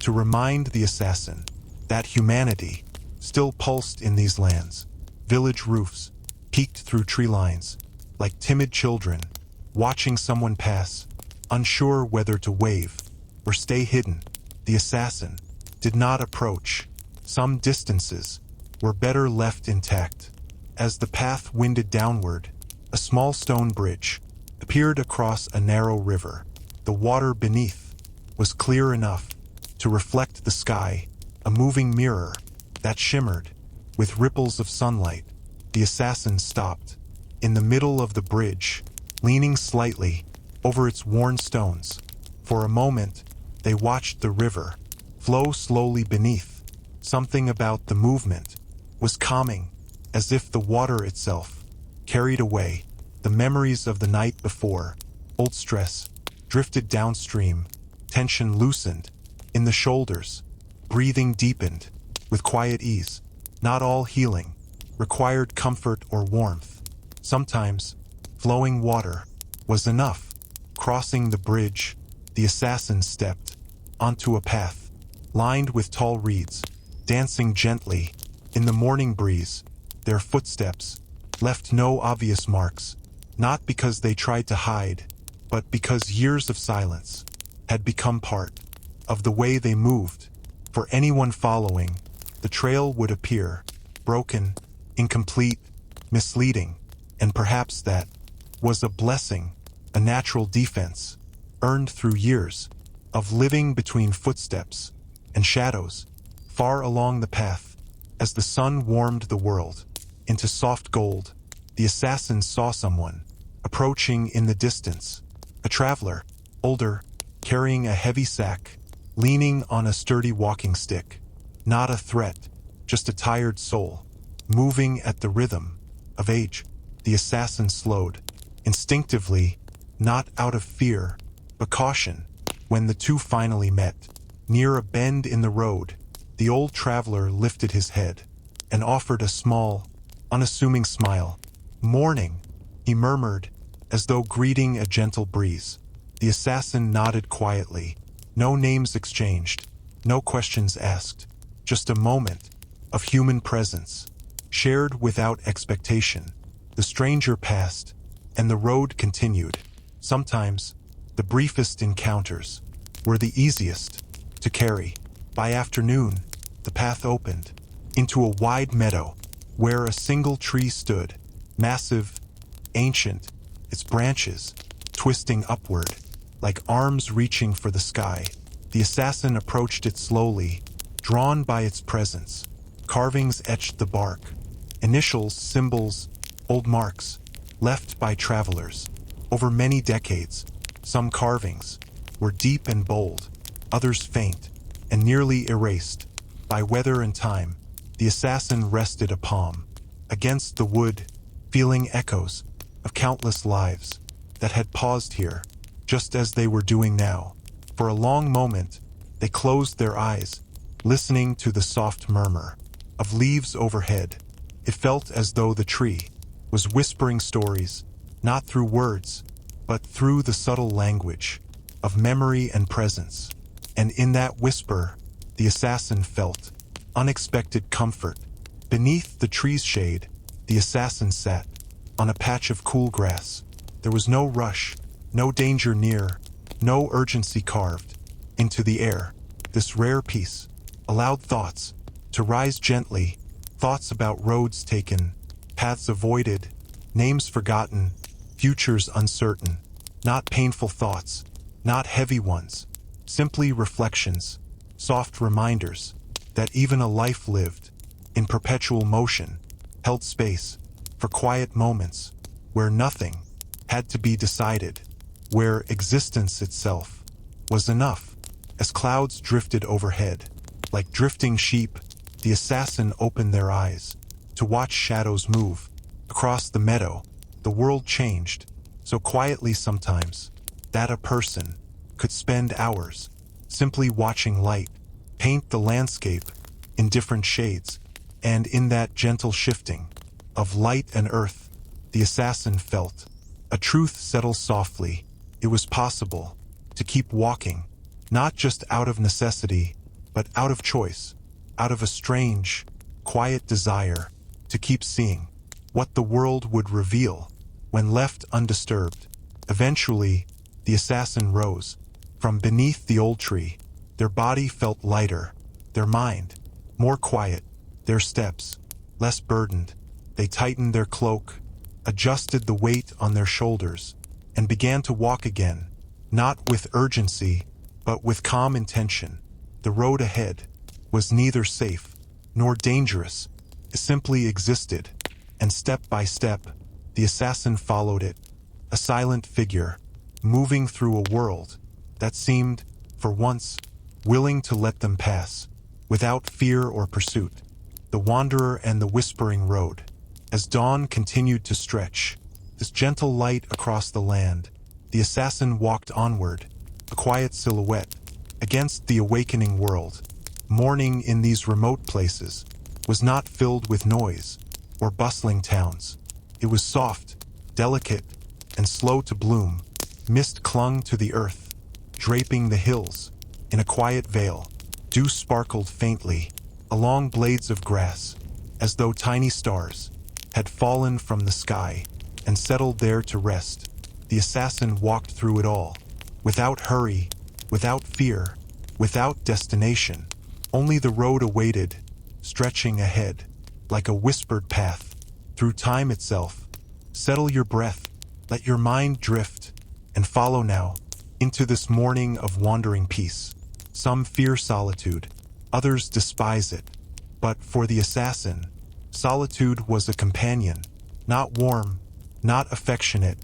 to remind the assassin that humanity still pulsed in these lands. Village roofs peeked through tree lines like timid children watching someone pass, unsure whether to wave or stay hidden. The assassin did not approach. Some distances were better left intact. As the path winded downward, a small stone bridge appeared across a narrow river. The water beneath was clear enough to reflect the sky, a moving mirror that shimmered with ripples of sunlight. The assassin stopped in the middle of the bridge, leaning slightly over its worn stones. For a moment, they watched the river flow slowly beneath. Something about the movement was calming, as if the water itself carried away the memories of the night before. Old stress drifted downstream, tension loosened in the shoulders, breathing deepened with quiet ease. Not all healing required comfort or warmth. Sometimes flowing water was enough. Crossing the bridge, the assassin stepped onto a path lined with tall reeds, dancing gently in the morning breeze. Their footsteps left no obvious marks, not because they tried to hide, but because years of silence had become part of the way they moved. For anyone following, the trail would appear broken, incomplete, misleading, and perhaps that was a blessing, a natural defense, earned through years of living between footsteps and shadows. Far along the path, as the sun warmed the world into soft gold, the assassin saw someone approaching in the distance. A traveler, older, carrying a heavy sack, leaning on a sturdy walking stick. Not a threat, just a tired soul, moving at the rhythm of age. The assassin slowed, instinctively, not out of fear, but caution. When the two finally met, near a bend in the road, the old traveler lifted his head and offered a small, unassuming smile. "Morning," he murmured, as though greeting a gentle breeze. The assassin nodded quietly. No names exchanged, no questions asked, just a moment of human presence, shared without expectation. The stranger passed, and the road continued. Sometimes, the briefest encounters were the easiest to carry. By afternoon, the path opened into a wide meadow where a single tree stood, massive, ancient, its branches twisting upward like arms reaching for the sky. The assassin approached it slowly, drawn by its presence. Carvings etched the bark, initials, symbols, old marks left by travelers over many decades. Some carvings were deep and bold, others faint and nearly erased by weather and time. The assassin rested a palm against the wood, feeling echoes of countless lives that had paused here, just as they were doing now. For a long moment, they closed their eyes, listening to the soft murmur of leaves overhead. It felt as though the tree was whispering stories, not through words, but through the subtle language of memory and presence. And in that whisper, the assassin felt unexpected comfort. Beneath the tree's shade, the assassin sat on a patch of cool grass. There was no rush, no danger near, no urgency carved into the air. This rare peace allowed thoughts to rise gently, thoughts about roads taken, paths avoided, names forgotten, futures uncertain. Not painful thoughts, not heavy ones, simply reflections, soft reminders that even a life lived in perpetual motion held space for quiet moments where nothing had to be decided, where existence itself was enough. As clouds drifted overhead, like drifting sheep, the assassin opened their eyes to watch shadows move across the meadow. The world changed so quietly sometimes that a person could spend hours simply watching light paint the landscape in different shades. And in that gentle shifting of light and earth, the assassin felt a truth settle softly. It was possible to keep walking, not just out of necessity, but out of choice, out of a strange, quiet desire to keep seeing what the world would reveal when left undisturbed. Eventually, the assassin rose from beneath the old tree. Their body felt lighter, their mind more quiet, their steps less burdened. They tightened their cloak, adjusted the weight on their shoulders, and began to walk again, not with urgency, but with calm intention. The road ahead was neither safe nor dangerous. It simply existed, and step by step, the assassin followed it, a silent figure, moving through a world that seemed, for once, willing to let them pass, without fear or pursuit. The wanderer and the whispering road. As dawn continued to stretch, this gentle light across the land, the assassin walked onward, a quiet silhouette, against the awakening world. Morning in these remote places was not filled with noise or bustling towns. It was soft, delicate, and slow to bloom. Mist clung to the earth, draping the hills. In a quiet veil, dew sparkled faintly along blades of grass, as though tiny stars had fallen from the sky and settled there to rest. The assassin walked through it all, without hurry, without fear, without destination. Only the road awaited, stretching ahead, like a whispered path, through time itself. Settle your breath, let your mind drift, and follow now, into this morning of wandering peace. Some fear solitude, others despise it. But for the assassin, solitude was a companion, not warm, not affectionate,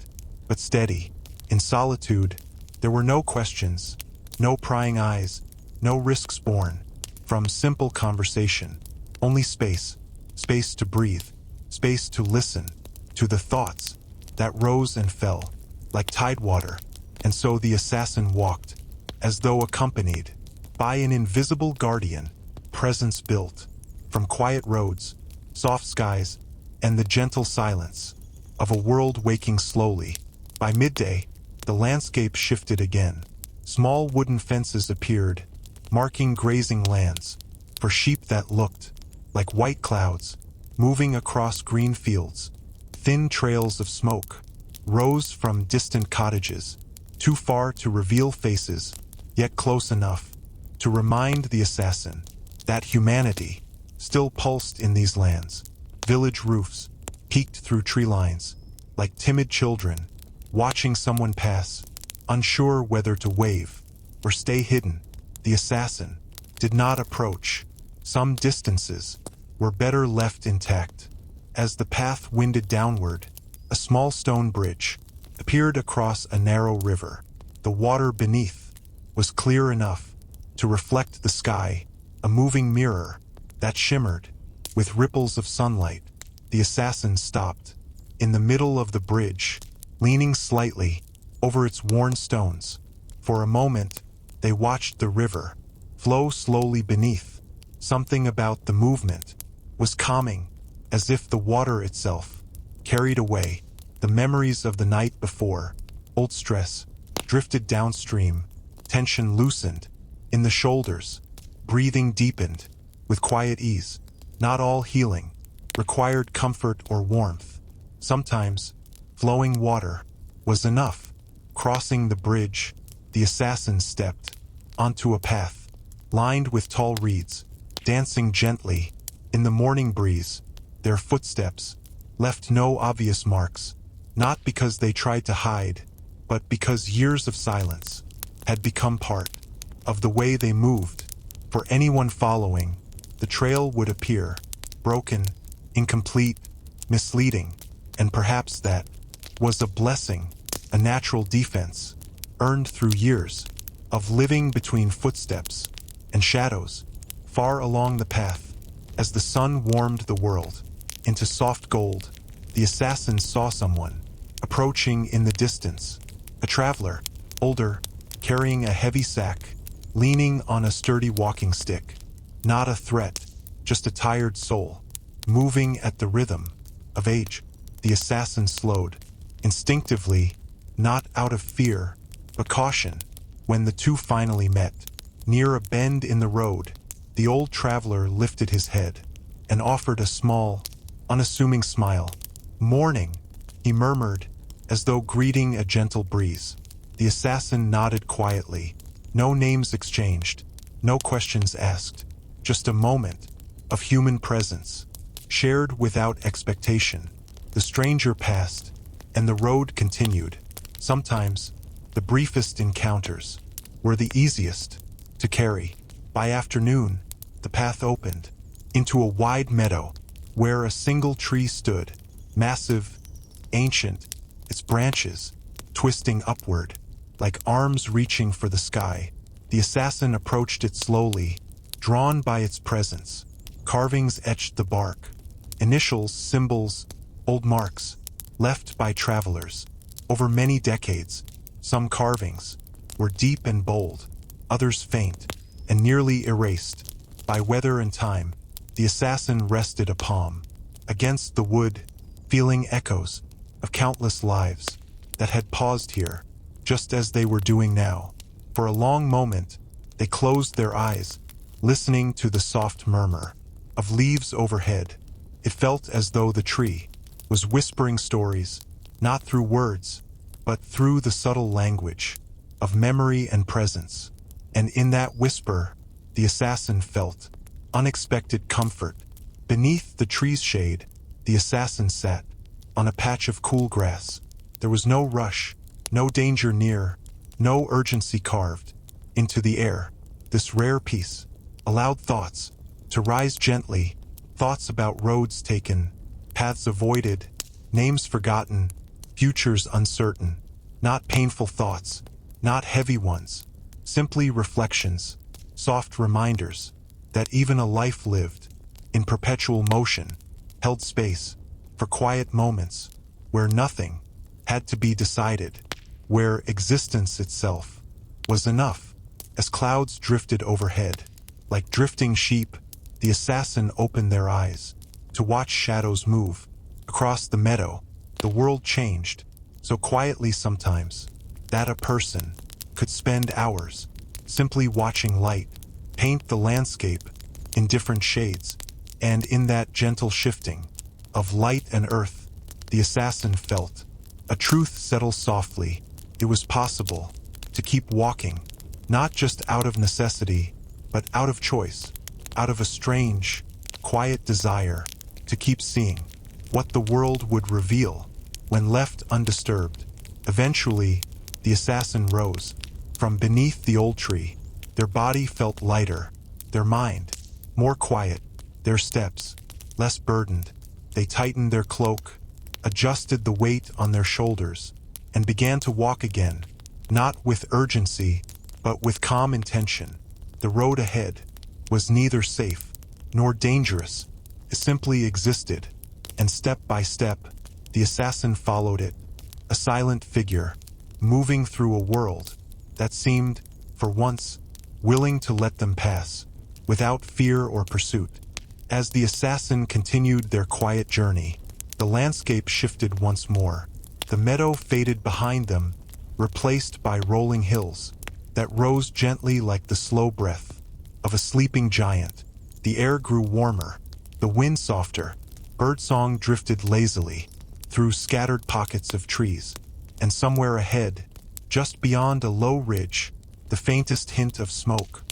but steady. In solitude, there were no questions, no prying eyes, no risks born from simple conversation. Only space, space to breathe, space to listen to the thoughts that rose and fell like tide water. And so the assassin walked, as though accompanied by an invisible guardian, presence built from quiet roads, soft skies, and the gentle silence of a world waking slowly. By midday, the landscape shifted again. Small wooden fences appeared, marking grazing lands for sheep that looked like white clouds moving across green fields. Thin trails of smoke rose from distant cottages, too far to reveal faces, yet close enough to remind the assassin that humanity still pulsed in these lands. Village roofs peeked through tree lines, like timid children watching someone pass, unsure whether to wave or stay hidden. The assassin did not approach. Some distances were better left intact. As the path winded downward, a small stone bridge appeared across a narrow river. The water beneath was clear enough to reflect the sky, a moving mirror that shimmered with ripples of sunlight. The assassin stopped in the middle of the bridge, leaning slightly over its worn stones. For a moment, they watched the river flow slowly beneath. Something about the movement was calming, as if the water itself carried away the memories of the night before. Old stress drifted downstream, tension loosened in the shoulders, breathing deepened with quiet ease. Not all healing required comfort or warmth. Sometimes, flowing water was enough. Crossing the bridge, the assassin stepped onto a path lined with tall reeds, dancing gently in the morning breeze. Their footsteps left no obvious marks, not because they tried to hide, but because years of silence had become part of the way they moved. For anyone following, the trail would appear broken, incomplete, misleading, and perhaps that was a blessing, a natural defense, earned through years of living between footsteps and shadows. Far along the path, as the sun warmed the world into soft gold, the assassin saw someone approaching in the distance. A traveler, older, carrying a heavy sack, leaning on a sturdy walking stick. Not a threat, just a tired soul, moving at the rhythm of age. The assassin slowed, instinctively, not out of fear, but caution. When the two finally met, near a bend in the road, the old traveler lifted his head and offered a small, unassuming smile. "Morning," he murmured, as though greeting a gentle breeze. The assassin nodded quietly. No names exchanged, no questions asked, just a moment of human presence, shared without expectation. The stranger passed, and the road continued. Sometimes, the briefest encounters were the easiest to carry. By afternoon, the path opened into a wide meadow where a single tree stood, massive, ancient, its branches twisting upward like arms reaching for the sky. The assassin approached it slowly, drawn by its presence. Carvings etched the bark, initials, symbols, old marks left by travelers over many decades. Some carvings were deep and bold, others faint and nearly erased by weather and time. The assassin rested a palm against the wood, feeling echoes of countless lives that had paused here, just as they were doing now. For a long moment, they closed their eyes, listening to the soft murmur of leaves overhead. It felt as though the tree was whispering stories, not through words, but through the subtle language of memory and presence. And in that whisper, the assassin felt unexpected comfort. Beneath the tree's shade, the assassin sat on a patch of cool grass. There was no rush, no danger near, no urgency carved into the air. This rare peace allowed thoughts to rise gently, thoughts about roads taken, paths avoided, names forgotten, futures uncertain. Not painful thoughts, not heavy ones, simply reflections, soft reminders that even a life lived in perpetual motion held space for quiet moments where nothing had to be decided, where existence itself was enough. As clouds drifted overhead, like drifting sheep, the assassin opened their eyes to watch shadows move across the meadow. The world changed so quietly sometimes that a person could spend hours simply watching light paint the landscape in different shades. And in that gentle shifting of light and earth, the assassin felt a truth settle softly. It was possible to keep walking, not just out of necessity, but out of choice, out of a strange, quiet desire to keep seeing what the world would reveal when left undisturbed. Eventually, the assassin rose from beneath the old tree. Their body felt lighter, their mind more quiet, their steps less burdened. They tightened their cloak, adjusted the weight on their shoulders, and began to walk again, not with urgency, but with calm intention. The road ahead was neither safe nor dangerous. It simply existed, and step by step, the assassin followed it, a silent figure, moving through a world that seemed, for once, willing to let them pass, without fear or pursuit. As the assassin continued their quiet journey, the landscape shifted once more. The meadow faded behind them, replaced by rolling hills that rose gently like the slow breath of a sleeping giant. The air grew warmer, the wind softer, birdsong drifted lazily through scattered pockets of trees, and somewhere ahead, just beyond a low ridge, the faintest hint of smoke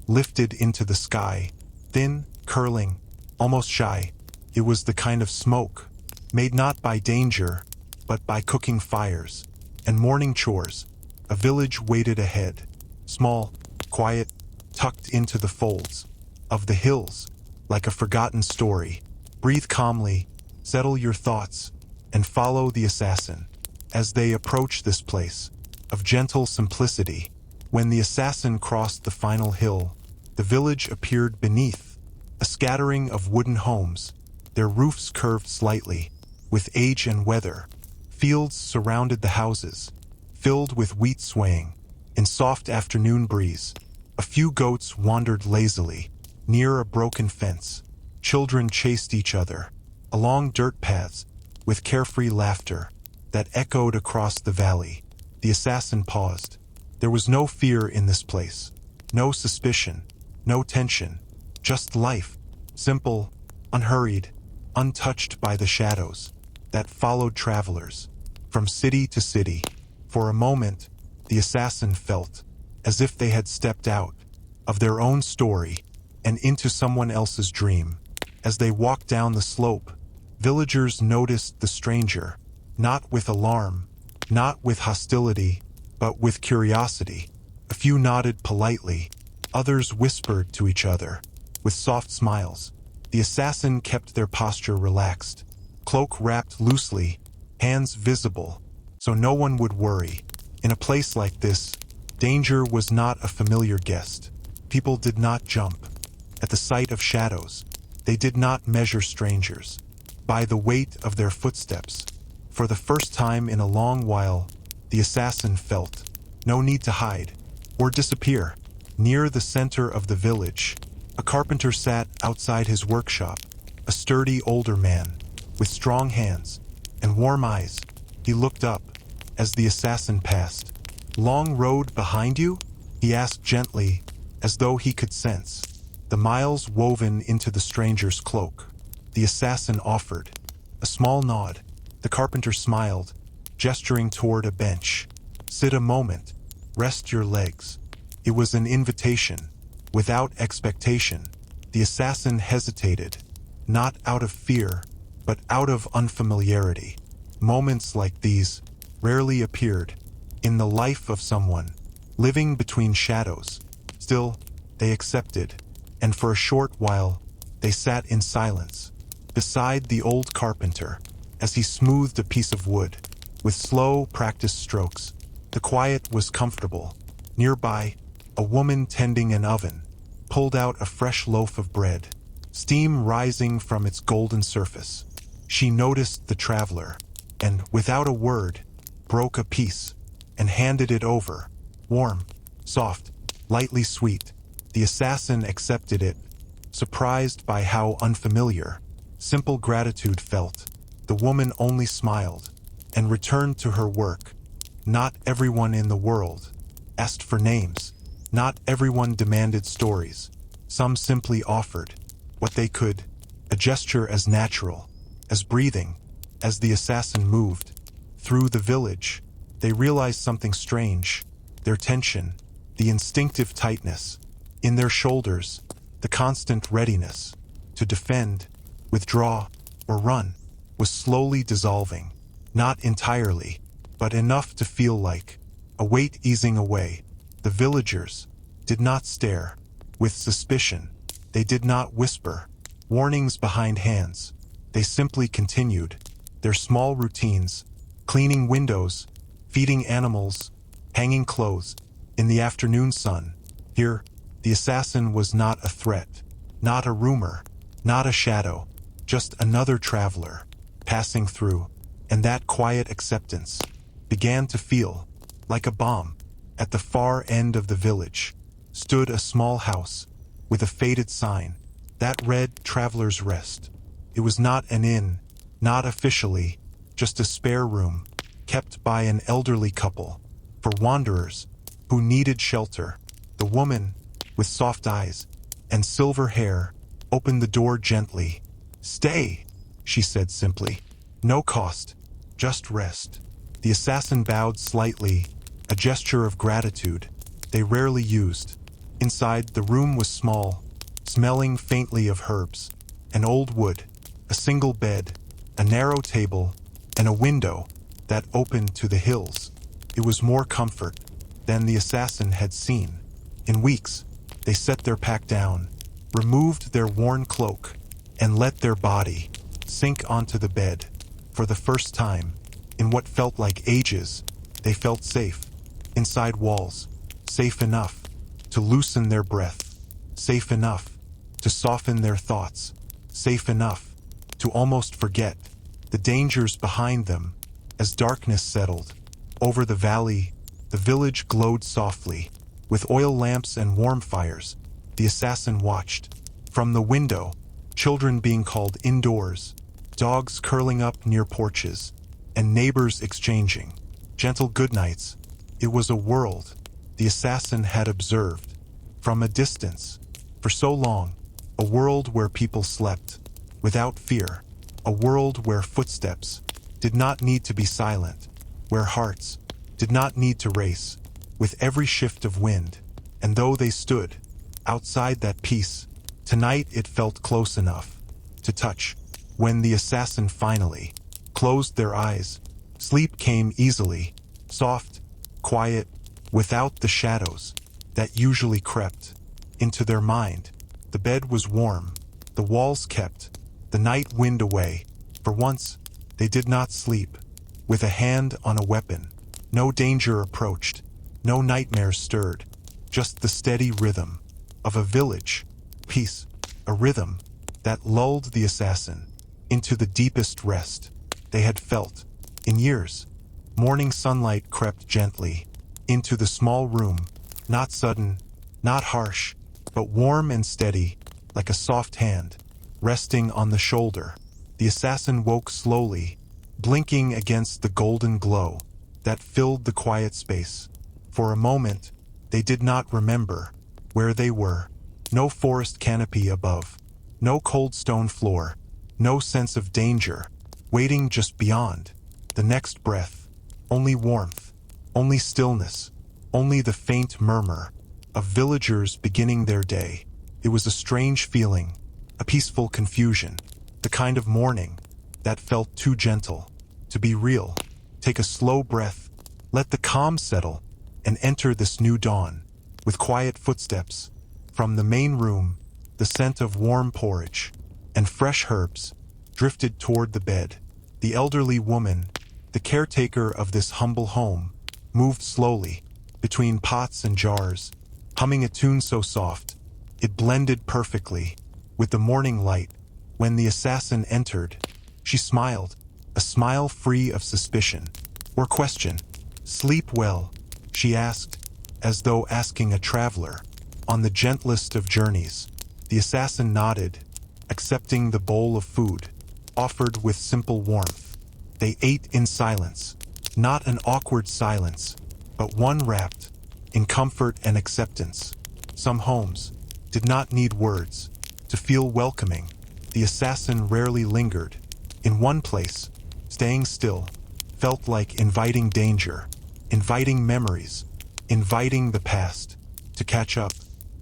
lifted into the sky, thin, curling, almost shy. It was the kind of smoke made not by danger, but by cooking fires and morning chores. A village waited ahead, small, quiet, tucked into the folds of the hills, like a forgotten story. Breathe calmly, settle your thoughts, and follow the assassin as they approach this place of gentle simplicity. When the assassin crossed the final hill, the village appeared beneath, a scattering of wooden homes, their roofs curved slightly with age and weather. Fields surrounded the houses, filled with wheat swaying in soft afternoon breeze. A few goats wandered lazily near a broken fence. Children chased each other along dirt paths with carefree laughter that echoed across the valley. The assassin paused. There was no fear in this place, no suspicion, no tension, just life, simple, unhurried, untouched by the shadows that followed travelers from city to city. For a moment, the assassin felt as if they had stepped out of their own story and into someone else's dream. As they walked down the slope, villagers noticed the stranger, not with alarm, not with hostility, but with curiosity. A few nodded politely, others whispered to each other with soft smiles. The assassin kept their posture relaxed, cloak wrapped loosely, hands visible, so no one would worry. In a place like this, danger was not a familiar guest. People did not jump at the sight of shadows. They did not measure strangers by the weight of their footsteps. For the first time in a long while, the assassin felt no need to hide or disappear. Near the center of the village, a carpenter sat outside his workshop, a sturdy older man with strong hands and warm eyes. He looked up, as the assassin passed. "Long road behind you?" he asked gently, as though he could sense the miles woven into the stranger's cloak. The assassin offered a small nod. The carpenter smiled, gesturing toward a bench. "Sit a moment. Rest your legs." It was an invitation, without expectation. The assassin hesitated, not out of fear, but out of unfamiliarity. Moments like these rarely appeared in the life of someone living between shadows. Still, they accepted, and for a short while, they sat in silence beside the old carpenter as he smoothed a piece of wood with slow, practiced strokes. The quiet was comfortable. Nearby, a woman tending an oven pulled out a fresh loaf of bread, steam rising from its golden surface. She noticed the traveler, and without a word, broke a piece and handed it over. Warm, soft, lightly sweet. The assassin accepted it, surprised by how unfamiliar simple gratitude felt. The woman only smiled and returned to her work. Not everyone in the world asked for names. Not everyone demanded stories. Some simply offered what they could, a gesture as natural, as breathing. As the assassin moved through the village, they realized something strange. Their tension, the instinctive tightness in their shoulders, the constant readiness to defend, withdraw, or run, was slowly dissolving. Not entirely, but enough to feel like a weight easing away. The villagers did not stare with suspicion. They did not whisper warnings behind hands. They simply continued their small routines, cleaning windows, feeding animals, hanging clothes. In the afternoon sun, here, the assassin was not a threat, not a rumor, not a shadow, just another traveler passing through. And that quiet acceptance began to feel like a balm. At the far end of the village stood a small house with a faded sign that read "Traveler's Rest." It was not an inn, not officially, just a spare room kept by an elderly couple for wanderers who needed shelter. The woman, with soft eyes and silver hair, opened the door gently. "Stay," she said simply. "No cost, just rest." The assassin bowed slightly, a gesture of gratitude they rarely used. Inside, the room was small, smelling faintly of herbs, and old wood, a single bed, a narrow table, and a window that opened to the hills. It was more comfort than the assassin had seen. In weeks, they set their pack down, removed their worn cloak, and let their body sink onto the bed. For the first time, in what felt like ages, they felt safe. Inside walls, safe enough to loosen their breath, safe enough to soften their thoughts, safe enough to almost forget the dangers behind them. As darkness settled over the valley, the village glowed softly, with oil lamps and warm fires. The assassin watched from the window, children being called indoors, dogs curling up near porches, and neighbors exchanging gentle goodnights. It was a world the assassin had observed from a distance for so long, a world where people slept without fear, a world where footsteps did not need to be silent, where hearts did not need to race with every shift of wind. And though they stood outside that peace, tonight it felt close enough to touch. When the assassin finally closed their eyes, sleep came easily, soft, quiet, without the shadows that usually crept into their mind. The bed was warm, the walls kept the night wind away. For once, they did not sleep with a hand on a weapon. No danger approached, no nightmares stirred, just the steady rhythm of a village peace, a rhythm that lulled the assassin into the deepest rest they had felt in years. Morning sunlight crept gently into the small room, not sudden, not harsh, but warm and steady, like a soft hand resting on the shoulder. The assassin woke slowly, blinking against the golden glow. that filled the quiet space. For a moment, they did not remember where they were. No forest canopy above, no cold stone floor, no sense of danger, waiting just beyond. The next breath, only warmth, only stillness, only the faint murmur of villagers beginning their day. It was a strange feeling, a peaceful confusion, the kind of morning that felt too gentle to be real. Take a slow breath, let the calm settle, and enter this new dawn with quiet footsteps. From the main room, the scent of warm porridge and fresh herbs drifted toward the bed. The elderly woman, the caretaker of this humble home, moved slowly between pots and jars, humming a tune so soft it blended perfectly with the morning light. When the assassin entered, she smiled, a smile free of suspicion or question. "Sleep well?" she asked, as though asking a traveler on the gentlest of journeys. The assassin nodded, accepting the bowl of food, offered with simple warmth. They ate in silence, not an awkward silence, but one wrapped in comfort and acceptance. Some homes did not need words to feel welcoming. The assassin rarely lingered. In one place, staying still felt like inviting danger, inviting memories, inviting the past to catch up.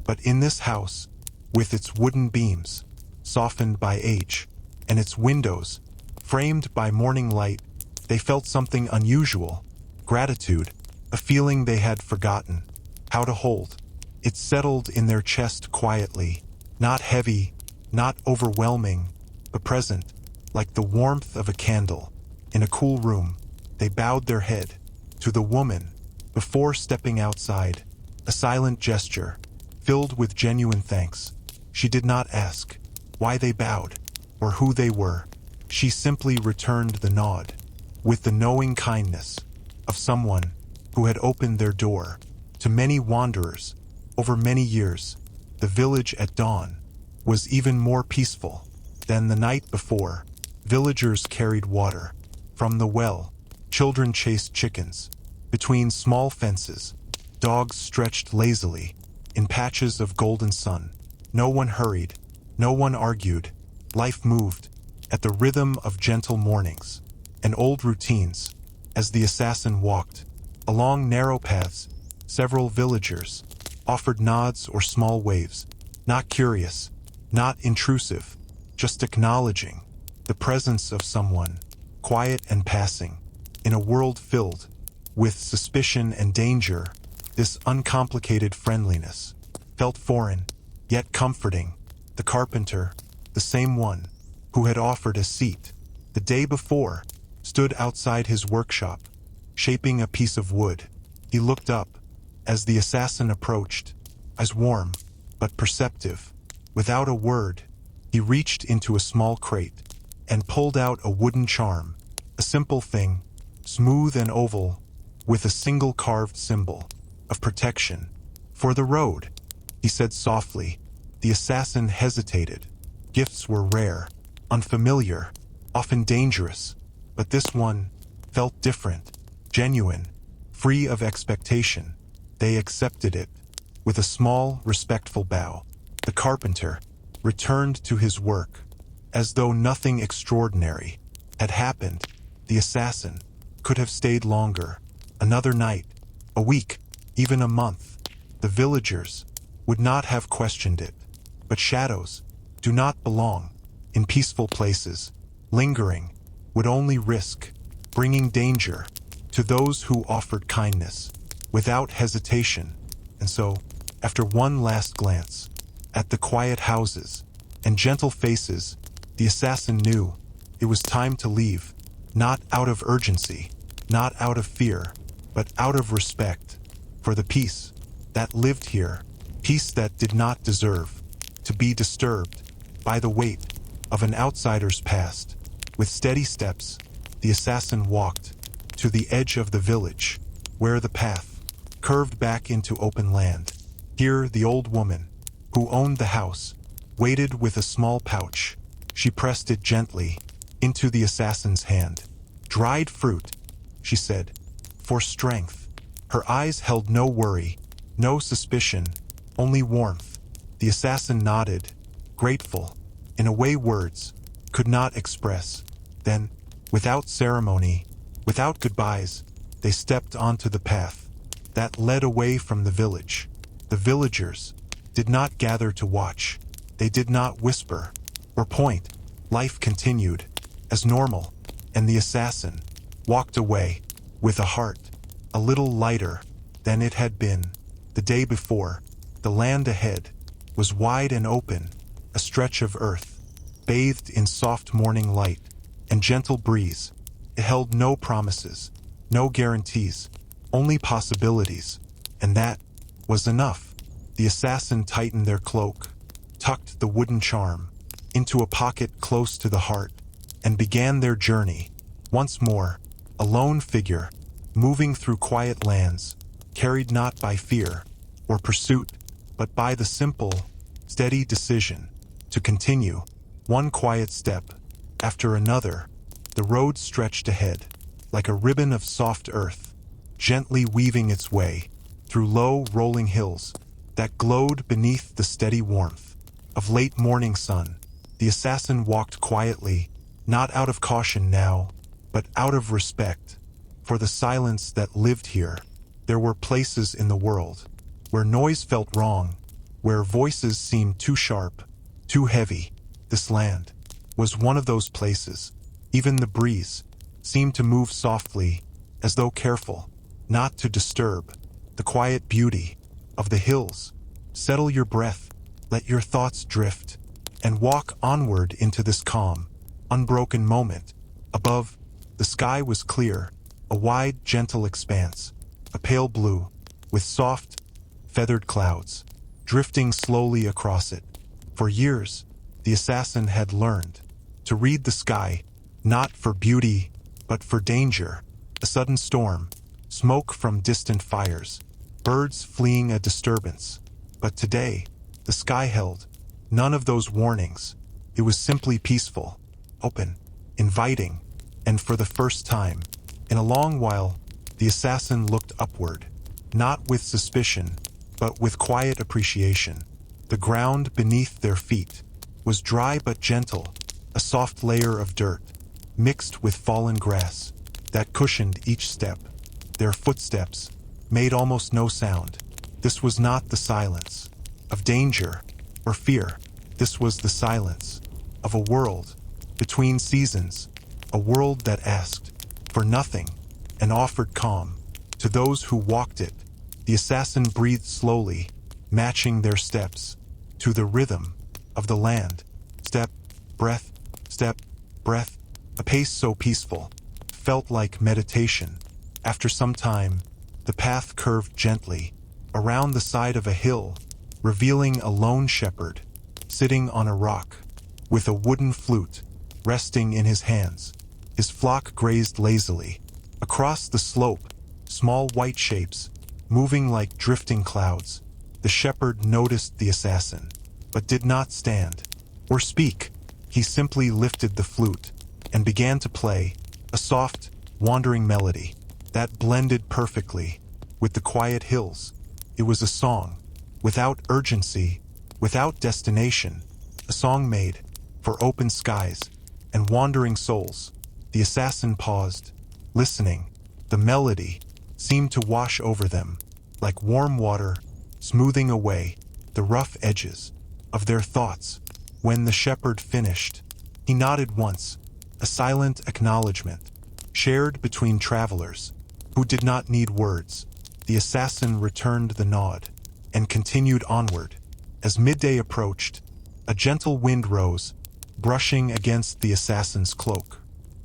But in this house, with its wooden beams, softened by age, and its windows, framed by morning light, they felt something unusual. Gratitude, a feeling they had forgotten how to hold. It settled in their chest quietly, not heavy, not overwhelming, but present, like the warmth of a candle. In a cool room, they bowed their head to the woman before stepping outside, a silent gesture, filled with genuine thanks. She did not ask why they bowed or who they were. She simply returned the nod, with the knowing kindness of someone who had opened their door to many wanderers over many years. The village at dawn was even more peaceful than the night before. Villagers carried water from the well, children chased chickens between small fences, dogs stretched lazily in patches of golden sun. No one hurried, no one argued. Life moved at the rhythm of gentle mornings and old routines. As the assassin walked along narrow paths, several villagers offered nods or small waves, not curious, not intrusive, just acknowledging the presence of someone, quiet and passing. In a world filled with suspicion and danger, this uncomplicated friendliness felt foreign, yet comforting. The carpenter, the same one who had offered a seat the day before, stood outside his workshop, shaping a piece of wood. He looked up as the assassin approached, eyes warm but perceptive. Without a word, he reached into a small crate and pulled out a wooden charm, a simple thing, smooth and oval, with a single carved symbol of protection. "For the road," he said softly. The assassin hesitated. Gifts were rare, unfamiliar, often dangerous, but this one felt different, genuine, free of expectation. They accepted it with a small, respectful bow. The carpenter returned to his work as though nothing extraordinary had happened. The assassin could have stayed longer, another night, a week, even a month. The villagers would not have questioned it. But shadows do not belong in peaceful places. Lingering would only risk bringing danger to those who offered kindness without hesitation. And so, after one last glance at the quiet houses and gentle faces, the assassin knew it was time to leave, not out of urgency, not out of fear, but out of respect for the peace that lived here, peace that did not deserve to be disturbed by the weight of an outsider's past. With steady steps, the assassin walked to the edge of the village, where the path curved back into open land. Here, the old woman, who owned the house, waited with a small pouch. She pressed it gently into the assassin's hand. "Dried fruit," she said, for strength. Her eyes held no worry, no suspicion, only warmth. The assassin nodded, grateful, in a way words could not express. Then, without ceremony, without goodbyes, they stepped onto the path that led away from the village. The villagers did not gather to watch. They did not whisper or point. Life continued as normal, and the assassin walked away with a heart a little lighter than it had been the day before. The land ahead was wide and open, a stretch of earth, bathed in soft morning light and gentle breeze. It held no promises, no guarantees, only possibilities, and that was enough. The assassin tightened their cloak, tucked the wooden charm into a pocket close to the heart, and began their journey. Once more, a lone figure, moving through quiet lands, carried not by fear or pursuit, but by the simple, steady decision to continue. One quiet step after another, the road stretched ahead, like a ribbon of soft earth, gently weaving its way through low, rolling hills that glowed beneath the steady warmth of late morning sun. The assassin walked quietly, not out of caution now, but out of respect for the silence that lived here. There were places in the world where noise felt wrong, where voices seemed too sharp, too heavy. This land was one of those places. Even the breeze seemed to move softly, as though careful not to disturb the quiet beauty of the hills. Settle your breath, let your thoughts drift, and walk onward into this calm, unbroken moment. Above, the sky was clear, a wide, gentle expanse, a pale blue, with soft, feathered clouds drifting slowly across it. For years, the assassin had learned to read the sky, not for beauty, but for danger. A sudden storm, smoke from distant fires, birds fleeing a disturbance. But today, the sky held none of those warnings. It was simply peaceful, open, inviting, and for the first time in a long while, the assassin looked upward, not with suspicion, but with quiet appreciation. The ground beneath their feet was dry but gentle, a soft layer of dirt, mixed with fallen grass, that cushioned each step. Their footsteps made almost no sound. This was not the silence of danger or fear. This was the silence of a world between seasons, a world that asked for nothing and offered calm to those who walked it. The assassin breathed slowly, matching their steps to the rhythm of the land. Step, breath, a pace so peaceful, felt like meditation. After some time, the path curved gently around the side of a hill, revealing a lone shepherd sitting on a rock with a wooden flute resting in his hands. His flock grazed lazily. Across the slope, small white shapes moving like drifting clouds. The shepherd noticed the assassin, but did not stand or speak. He simply lifted the flute and began to play a soft, wandering melody that blended perfectly with the quiet hills. It was a song, without urgency, without destination, a song made for open skies and wandering souls. The assassin paused, listening. The melody seemed to wash over them, like warm water, smoothing away the rough edges of their thoughts. When the shepherd finished, he nodded once, a silent acknowledgement, shared between travelers who did not need words. The assassin returned the nod and continued onward. As midday approached, a gentle wind rose, brushing against the assassin's cloak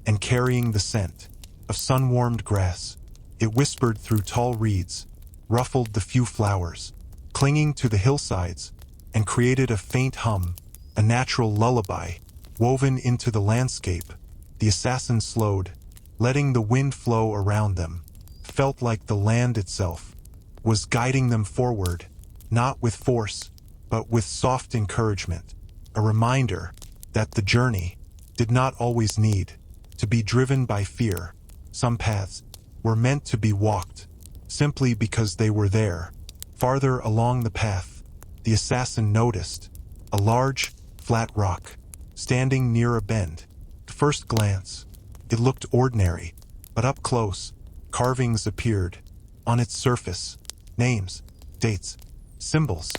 and carrying the scent of sun-warmed grass. It whispered through tall reeds, ruffled the few flowers clinging to the hillsides, and created a faint hum, a natural lullaby woven into the landscape. The assassin slowed, letting the wind flow around them. Felt like the land itself was guiding them forward, not with force, but with soft encouragement, a reminder that the journey did not always need to be driven by fear. Some paths were meant to be walked, simply because they were there. Farther along the path, the assassin noticed a large, flat rock, standing near a bend. At first glance, it looked ordinary, but up close, carvings appeared. On its surface, names, dates, symbols,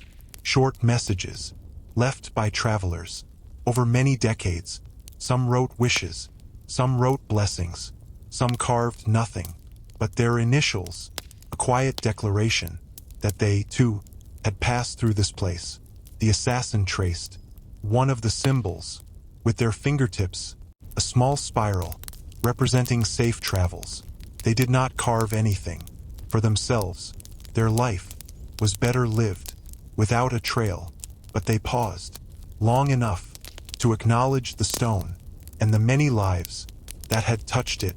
short messages, left by travelers. Over many decades, some wrote wishes, some wrote blessings, some carved nothing, but their initials, a quiet declaration that they, too, had passed through this place. The assassin traced one of the symbols, with their fingertips, a small spiral, representing safe travels. They did not carve anything for themselves. Their life was better lived without a trail, but they paused long enough to acknowledge the stone and the many lives that had touched it.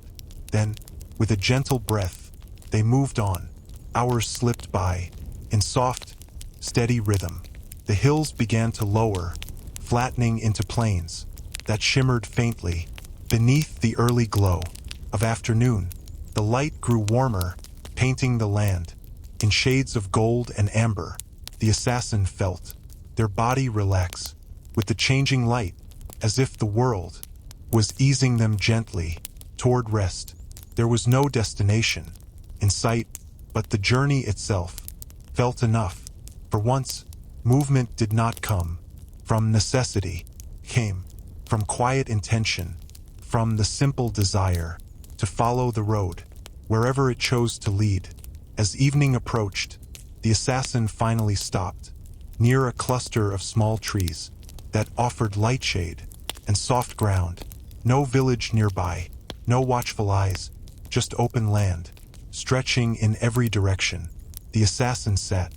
Then, with a gentle breath, they moved on. Hours slipped by in soft, steady rhythm. The hills began to lower, flattening into plains that shimmered faintly beneath the early glow of afternoon. The light grew warmer, painting the land in shades of gold and amber. The assassin felt their body relax with the changing light, as if the world was easing them gently toward rest. There was no destination in sight, but the journey itself felt enough. For once, movement did not come from necessity, came from quiet intention, from the simple desire to follow the road, wherever it chose to lead. As evening approached, the assassin finally stopped, near a cluster of small trees that offered light shade and soft ground. No village nearby, no watchful eyes, just open land, stretching in every direction. The assassin sat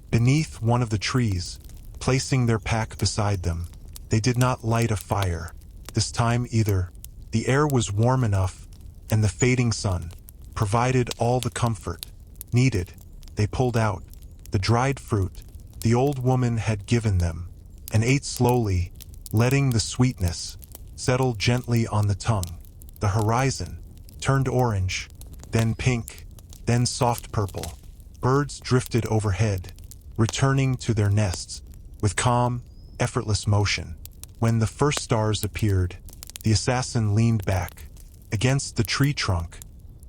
beneath one of the trees, placing their pack beside them. They did not light a fire this time either. The air was warm enough, and the fading sun provided all the comfort needed. They pulled out the dried fruit the old woman had given them and ate slowly, letting the sweetness settle gently on the tongue. The horizon turned orange, then pink, then soft purple. Birds drifted overhead, returning to their nests with calm, effortless motion. When the first stars appeared, the assassin leaned back against the tree trunk.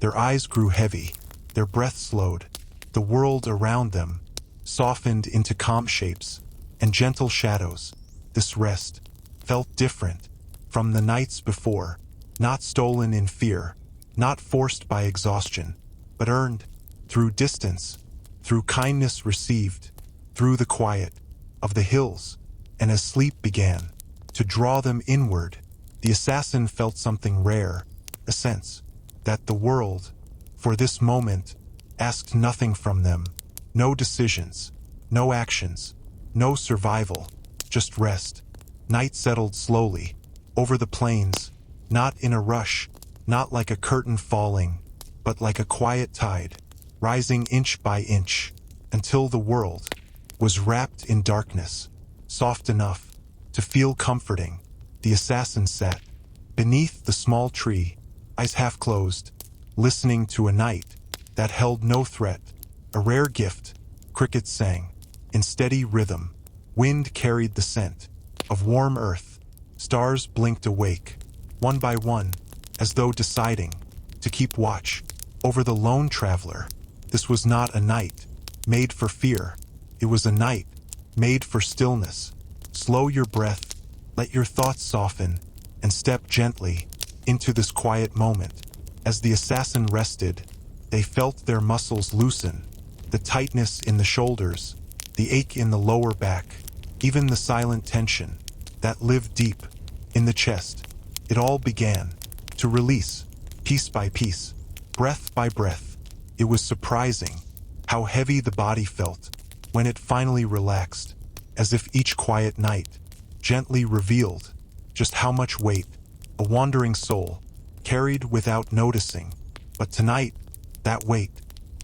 Their eyes grew heavy, their breath slowed. The world around them softened into calm shapes and gentle shadows. This rest felt different from the nights before, not stolen in fear, not forced by exhaustion, but earned through distance, through kindness received, through the quiet of the hills. And as sleep began to draw them inward, the assassin felt something rare, a sense that the world, for this moment, asked nothing from them. No decisions, no actions, no survival, just rest. Night settled slowly over the plains, not in a rush, not like a curtain falling, but like a quiet tide, rising inch by inch, until the world was wrapped in darkness, soft enough to feel comforting. The assassin sat beneath the small tree, eyes half closed, listening to a night that held no threat. A rare gift. Crickets sang in steady rhythm. Wind carried the scent of warm earth. Stars blinked awake, one by one, as though deciding to keep watch over the lone traveler. This was not a night made for fear. It was a night made for stillness. Slow your breath, let your thoughts soften, and step gently into this quiet moment. As the assassin rested, they felt their muscles loosen, the tightness in the shoulders, the ache in the lower back, even the silent tension that lived deep in the chest. It all began to release, piece by piece, breath by breath. It was surprising how heavy the body felt when it finally relaxed, as if each quiet night gently revealed just how much weight a wandering soul carried without noticing. But tonight, that weight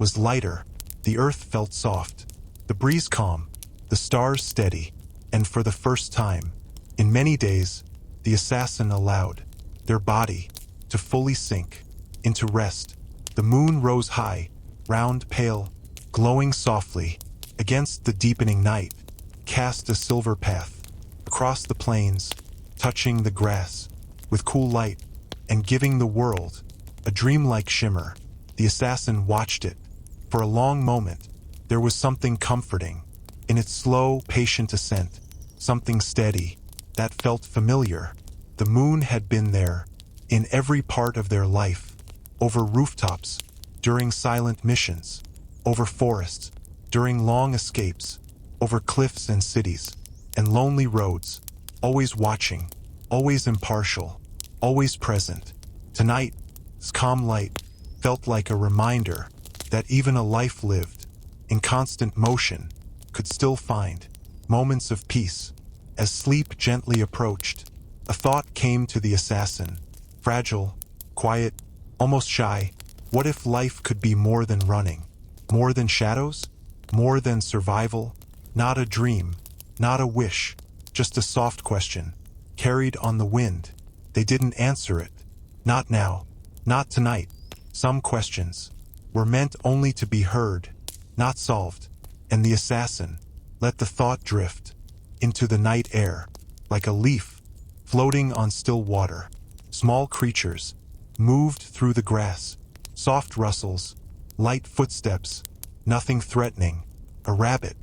was lighter. The earth felt soft, the breeze calm, the stars steady, and for the first time in many days, the assassin allowed their body to fully sink into rest. The moon rose high, round, pale, glowing softly, against the deepening night, cast a silver path across the plains, touching the grass with cool light and giving the world a dreamlike shimmer. The assassin watched it. For a long moment, there was something comforting in its slow, patient ascent, something steady that felt familiar. The moon had been there in every part of their life, over rooftops, during silent missions, over forests, during long escapes, over cliffs and cities, and lonely roads, always watching, always impartial, always present. Tonight, its calm light felt like a reminder that even a life lived in constant motion could still find moments of peace. As sleep gently approached, a thought came to the assassin, fragile, quiet, almost shy. What if life could be more than running, more than shadows, more than survival? Not a dream, not a wish, just a soft question, carried on the wind. They didn't answer it. Not now, not tonight. Some questions were meant only to be heard, not solved, and the assassin let the thought drift into the night air, like a leaf floating on still water. Small creatures moved through the grass, soft rustles, light footsteps, nothing threatening. A rabbit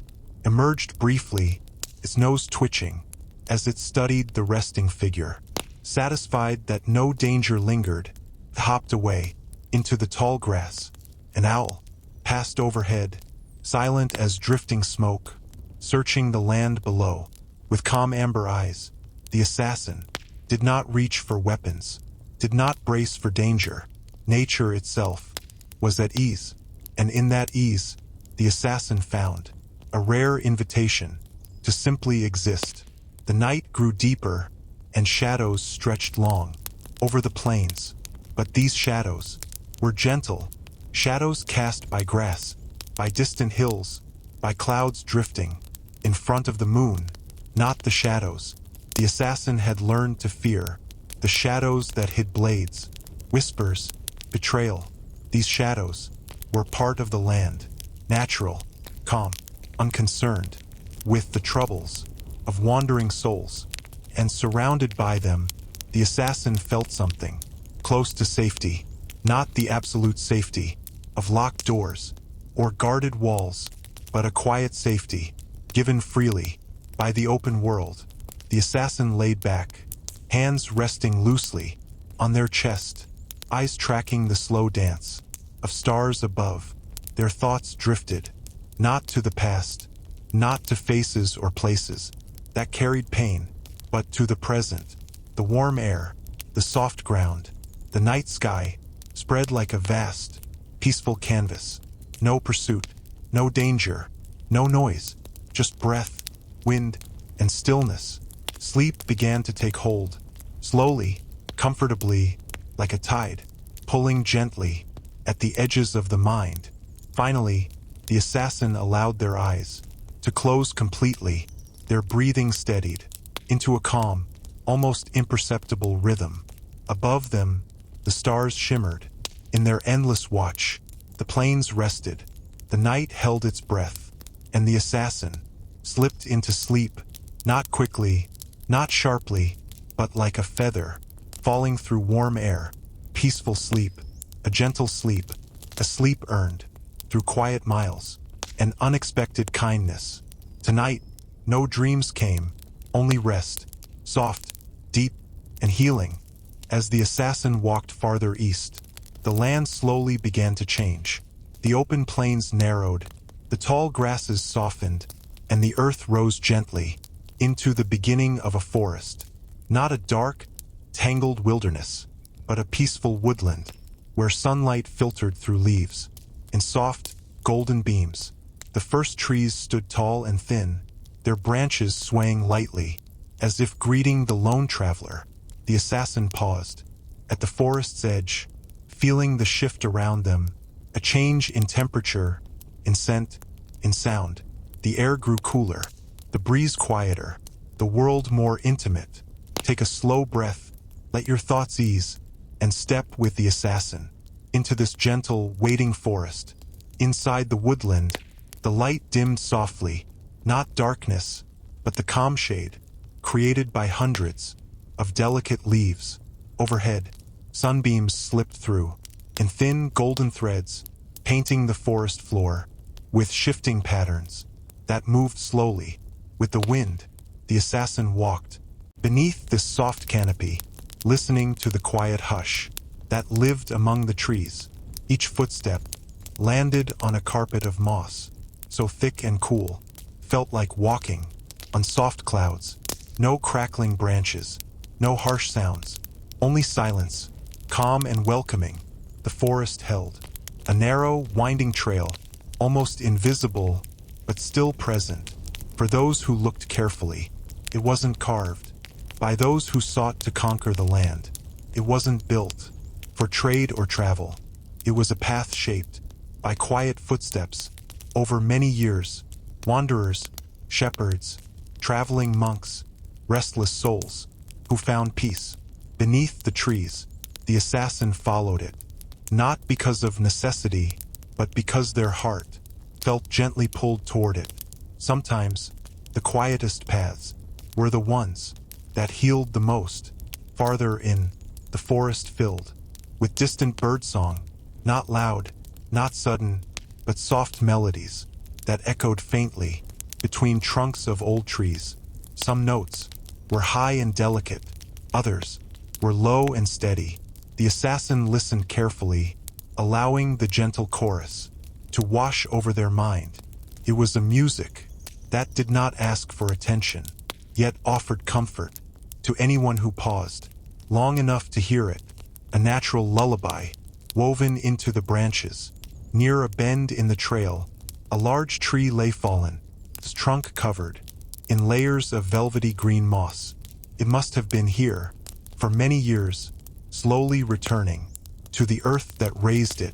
emerged briefly, its nose twitching, as it studied the resting figure. Satisfied that no danger lingered, it hopped away into the tall grass. An owl passed overhead, silent as drifting smoke, searching the land below with calm amber eyes. The assassin did not reach for weapons, did not brace for danger. Nature itself was at ease, and in that ease, the assassin found a rare invitation to simply exist. The night grew deeper, and shadows stretched long over the plains. But these shadows were gentle, shadows cast by grass, by distant hills, by clouds drifting in front of the moon. Not the shadows the assassin had learned to fear, the shadows that hid blades, whispers, betrayal. These shadows were part of the land, natural, calm, unconcerned with the troubles of wandering souls. And surrounded by them, the assassin felt something close to safety, not the absolute safety of locked doors or guarded walls, but a quiet safety given freely by the open world. The assassin laid back, hands resting loosely on their chest, eyes tracking the slow dance of stars above. Their thoughts drifted, not to the past, not to faces or places that carried pain, but to the present. The warm air, the soft ground, the night sky spread like a vast, peaceful canvas. No pursuit, no danger, no noise, just breath, wind, and stillness. Sleep began to take hold, slowly, comfortably, like a tide, pulling gently at the edges of the mind. Finally, the assassin allowed their eyes to close completely. Their breathing steadied into a calm, almost imperceptible rhythm. Above them, the stars shimmered in their endless watch. The plains rested, the night held its breath, and the assassin slipped into sleep, not quickly, not sharply, but like a feather falling through warm air. Peaceful sleep, a gentle sleep, a sleep earned through quiet miles and unexpected kindness. Tonight, no dreams came, only rest, soft, deep, and healing. As the assassin walked farther east, the land slowly began to change. The open plains narrowed, the tall grasses softened, and the earth rose gently into the beginning of a forest. Not a dark, tangled wilderness, but a peaceful woodland, where sunlight filtered through leaves in soft, golden beams. The first trees stood tall and thin, their branches swaying lightly, as if greeting the lone traveler. The assassin paused at the forest's edge, feeling the shift around them, a change in temperature, in scent, in sound. The air grew cooler, the breeze quieter, the world more intimate. Take a slow breath, let your thoughts ease, and step with the assassin into this gentle, waiting forest. Inside the woodland, the light dimmed softly, not darkness, but the calm shade, created by hundreds of delicate leaves. Overhead, sunbeams slipped through, in thin golden threads, painting the forest floor, with shifting patterns that moved slowly. With the wind, the assassin walked beneath this soft canopy, listening to the quiet hush that lived among the trees. Each footstep landed on a carpet of moss, so thick and cool, felt like walking on soft clouds. No crackling branches, no harsh sounds, only silence, calm and welcoming. The forest held a narrow, winding trail, almost invisible, but still present. For those who looked carefully, it wasn't carved. By those who sought to conquer the land, it wasn't built for trade or travel. It was a path shaped by quiet footsteps over many years. Wanderers, shepherds, traveling monks, restless souls who found peace beneath the trees. The assassin followed it, not because of necessity, but because their heart felt gently pulled toward it. Sometimes, the quietest paths were the ones that healed the most. Farther in, the forest filled with distant birdsong, not loud, not sudden, but soft melodies that echoed faintly between trunks of old trees. Some notes were high and delicate, others were low and steady. The assassin listened carefully, allowing the gentle chorus to wash over their mind. It was a music that did not ask for attention, yet offered comfort to anyone who paused long enough to hear it. A natural lullaby woven into the branches. Near a bend in the trail, a large tree lay fallen, its trunk covered in layers of velvety green moss. It must have been here for many years, slowly returning to the earth that raised it.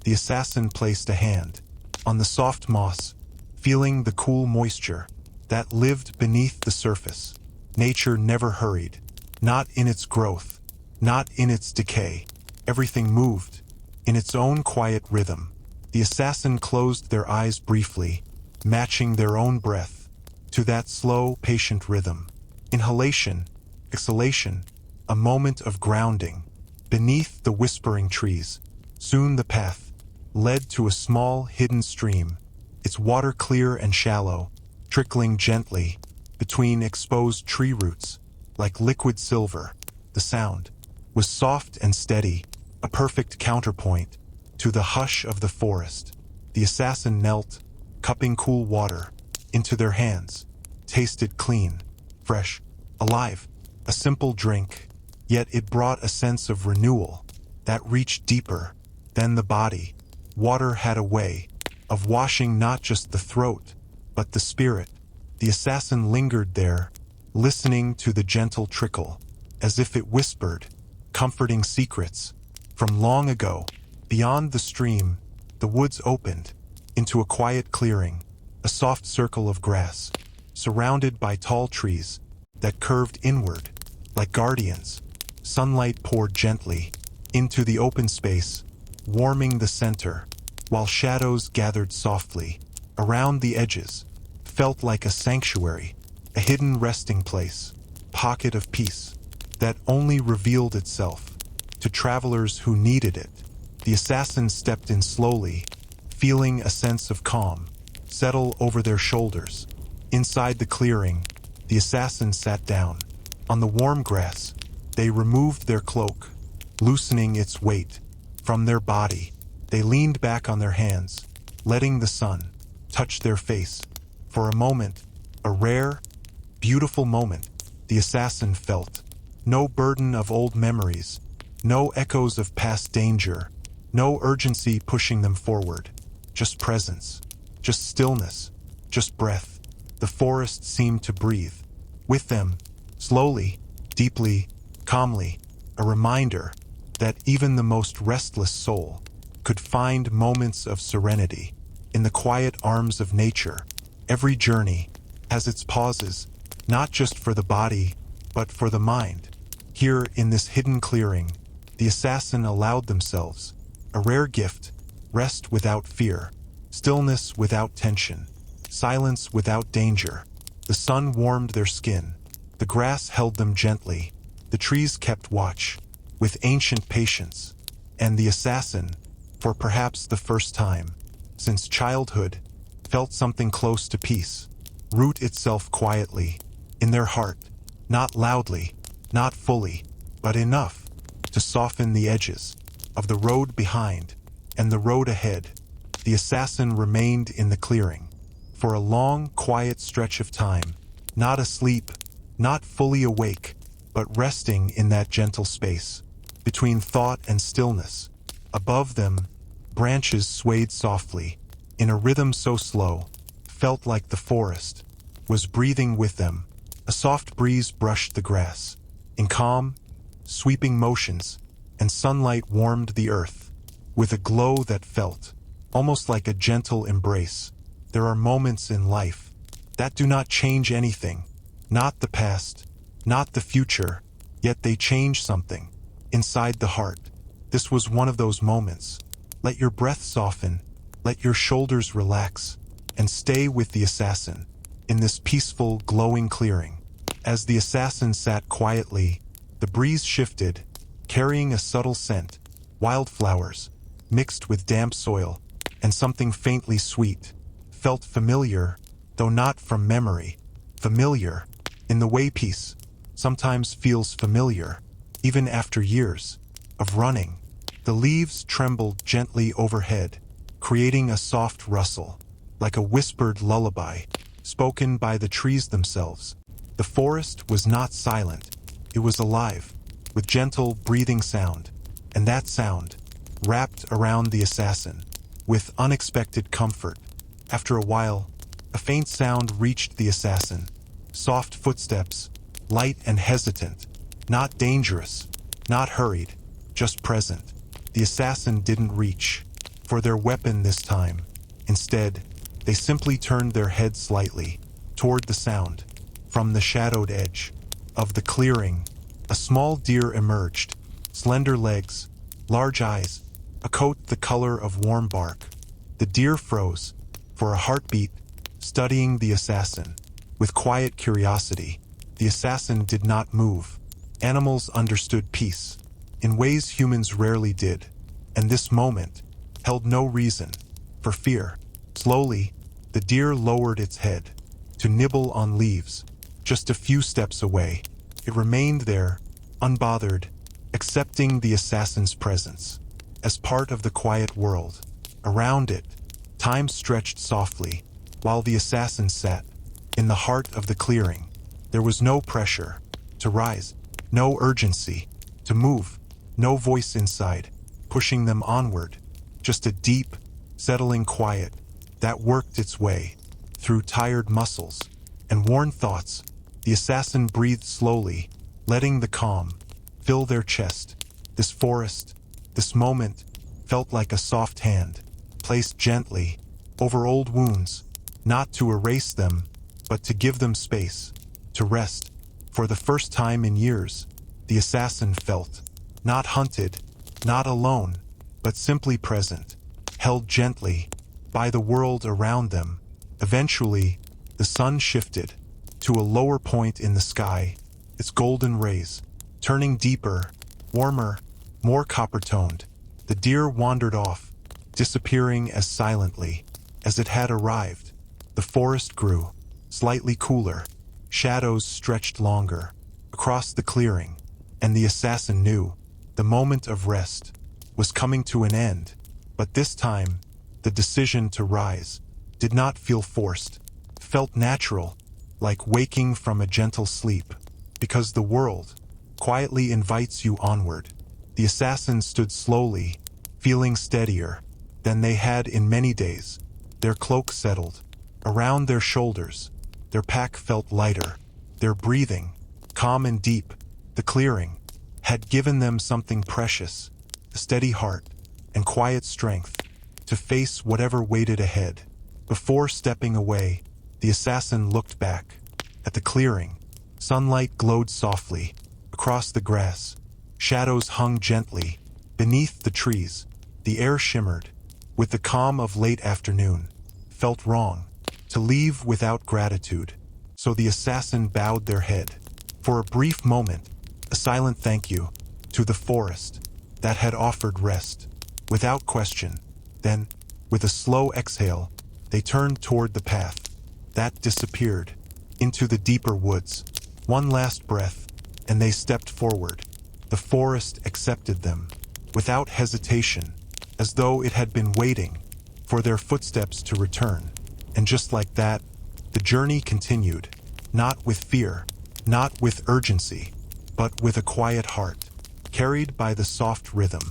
The assassin placed a hand on the soft moss, feeling the cool moisture that lived beneath the surface. Nature never hurried, not in its growth, not in its decay. Everything moved in its own quiet rhythm. The assassin closed their eyes briefly, matching their own breath to that slow, patient rhythm. Inhalation, exhalation, a moment of grounding beneath the whispering trees. Soon the path led to a small, hidden stream, its water clear and shallow, trickling gently between exposed tree roots like liquid silver. The sound was soft and steady, a perfect counterpoint to the hush of the forest. The assassin knelt, cupping cool water into their hands. Tasted clean, fresh, alive, a simple drink, yet it brought a sense of renewal that reached deeper than the body. Water had a way of washing not just the throat, but the spirit. The assassin lingered there, listening to the gentle trickle, as if it whispered comforting secrets from long ago. Beyond the stream, the woods opened into a quiet clearing, a soft circle of grass, surrounded by tall trees that curved inward like guardians. Sunlight poured gently into the open space, warming the center, while shadows gathered softly around the edges. Felt like a sanctuary, a hidden resting place, pocket of peace that only revealed itself to travelers who needed it. The assassin stepped in slowly, feeling a sense of calm settle over their shoulders. Inside the clearing, the assassin sat down on the warm grass. They removed their cloak, loosening its weight from their body. They leaned back on their hands, letting the sun touch their face. For a moment, a rare, beautiful moment, the assassin felt no burden of old memories, no echoes of past danger, no urgency pushing them forward. Just presence, just stillness, just breath. The forest seemed to breathe with them, slowly, deeply, calmly, a reminder that even the most restless soul could find moments of serenity in the quiet arms of nature. Every journey has its pauses, not just for the body, but for the mind. Here in this hidden clearing, the assassin allowed themselves A rare gift, rest without fear, stillness without tension, silence without danger. The sun warmed their skin, the grass held them gently, the trees kept watch, with ancient patience. And the assassin, for perhaps the first time since childhood, felt something close to peace root itself quietly in their heart, not loudly, not fully, but enough to soften the edges of the road behind and the road ahead. The assassin remained in the clearing for a long, quiet stretch of time, not asleep, not fully awake, but resting in that gentle space between thought and stillness. Above them, branches swayed softly, in a rhythm so slow, felt like the forest was breathing with them. A soft breeze brushed the grass, in calm, sweeping motions, and sunlight warmed the earth with a glow that felt almost like a gentle embrace. There are moments in life that do not change anything, not the past, not the future, yet they change something inside the heart. This was one of those moments. Let your breath soften, let your shoulders relax, and stay with the assassin in this peaceful, glowing clearing. As the assassin sat quietly, the breeze shifted, carrying a subtle scent, wildflowers, mixed with damp soil, and something faintly sweet. Felt familiar, though not from memory. Familiar, in the way peace sometimes feels familiar, even after years of running. The leaves trembled gently overhead, creating a soft rustle, like a whispered lullaby, spoken by the trees themselves. The forest was not silent, it was alive, with gentle, breathing sound, and that sound wrapped around the assassin with unexpected comfort. After a while, a faint sound reached the assassin. Soft footsteps, light and hesitant, not dangerous, not hurried, just present. The assassin didn't reach for their weapon this time. Instead, they simply turned their head slightly toward the sound. From the shadowed edge of the clearing, a small deer emerged, slender legs, large eyes, a coat the color of warm bark. The deer froze for a heartbeat, studying the assassin with quiet curiosity. The assassin did not move. Animals understood peace in ways humans rarely did, and this moment held no reason for fear. Slowly, the deer lowered its head to nibble on leaves. Just a few steps away, it remained there, unbothered, accepting the assassin's presence as part of the quiet world. Around it, time stretched softly, while the assassin sat in the heart of the clearing. There was no pressure to rise, no urgency to move, no voice inside pushing them onward, just a deep, settling quiet that worked its way through tired muscles and worn thoughts. The assassin breathed slowly, letting the calm fill their chest. This forest, this moment, felt like a soft hand placed gently over old wounds, not to erase them, but to give them space to rest. For the first time in years, the assassin felt not hunted, not alone, but simply present, held gently by the world around them. Eventually, the sun shifted to a lower point in the sky, its golden rays turning deeper, warmer, more copper-toned. The deer wandered off, disappearing as silently as it had arrived. The forest grew slightly cooler, shadows stretched longer across the clearing, and the assassin knew the moment of rest was coming to an end. But this time, the decision to rise did not feel forced, felt natural, like waking from a gentle sleep, because the world quietly invites you onward. The assassin stood slowly, feeling steadier than they had in many days. Their cloak settled around their shoulders, their pack felt lighter, their breathing calm and deep. The clearing had given them something precious, a steady heart and quiet strength to face whatever waited ahead. Before stepping away, the assassin looked back at the clearing. Sunlight glowed softly across the grass. Shadows hung gently beneath the trees. The air shimmered, with the calm of late afternoon. Felt wrong to leave without gratitude, so the assassin bowed their head. For a brief moment, a silent thank you to the forest that had offered rest. Without question, then, with a slow exhale, they turned toward the path that disappeared into the deeper woods. One last breath, and they stepped forward. The forest accepted them, without hesitation, as though it had been waiting for their footsteps to return. And just like that, the journey continued, not with fear, not with urgency, but with a quiet heart, carried by the soft rhythm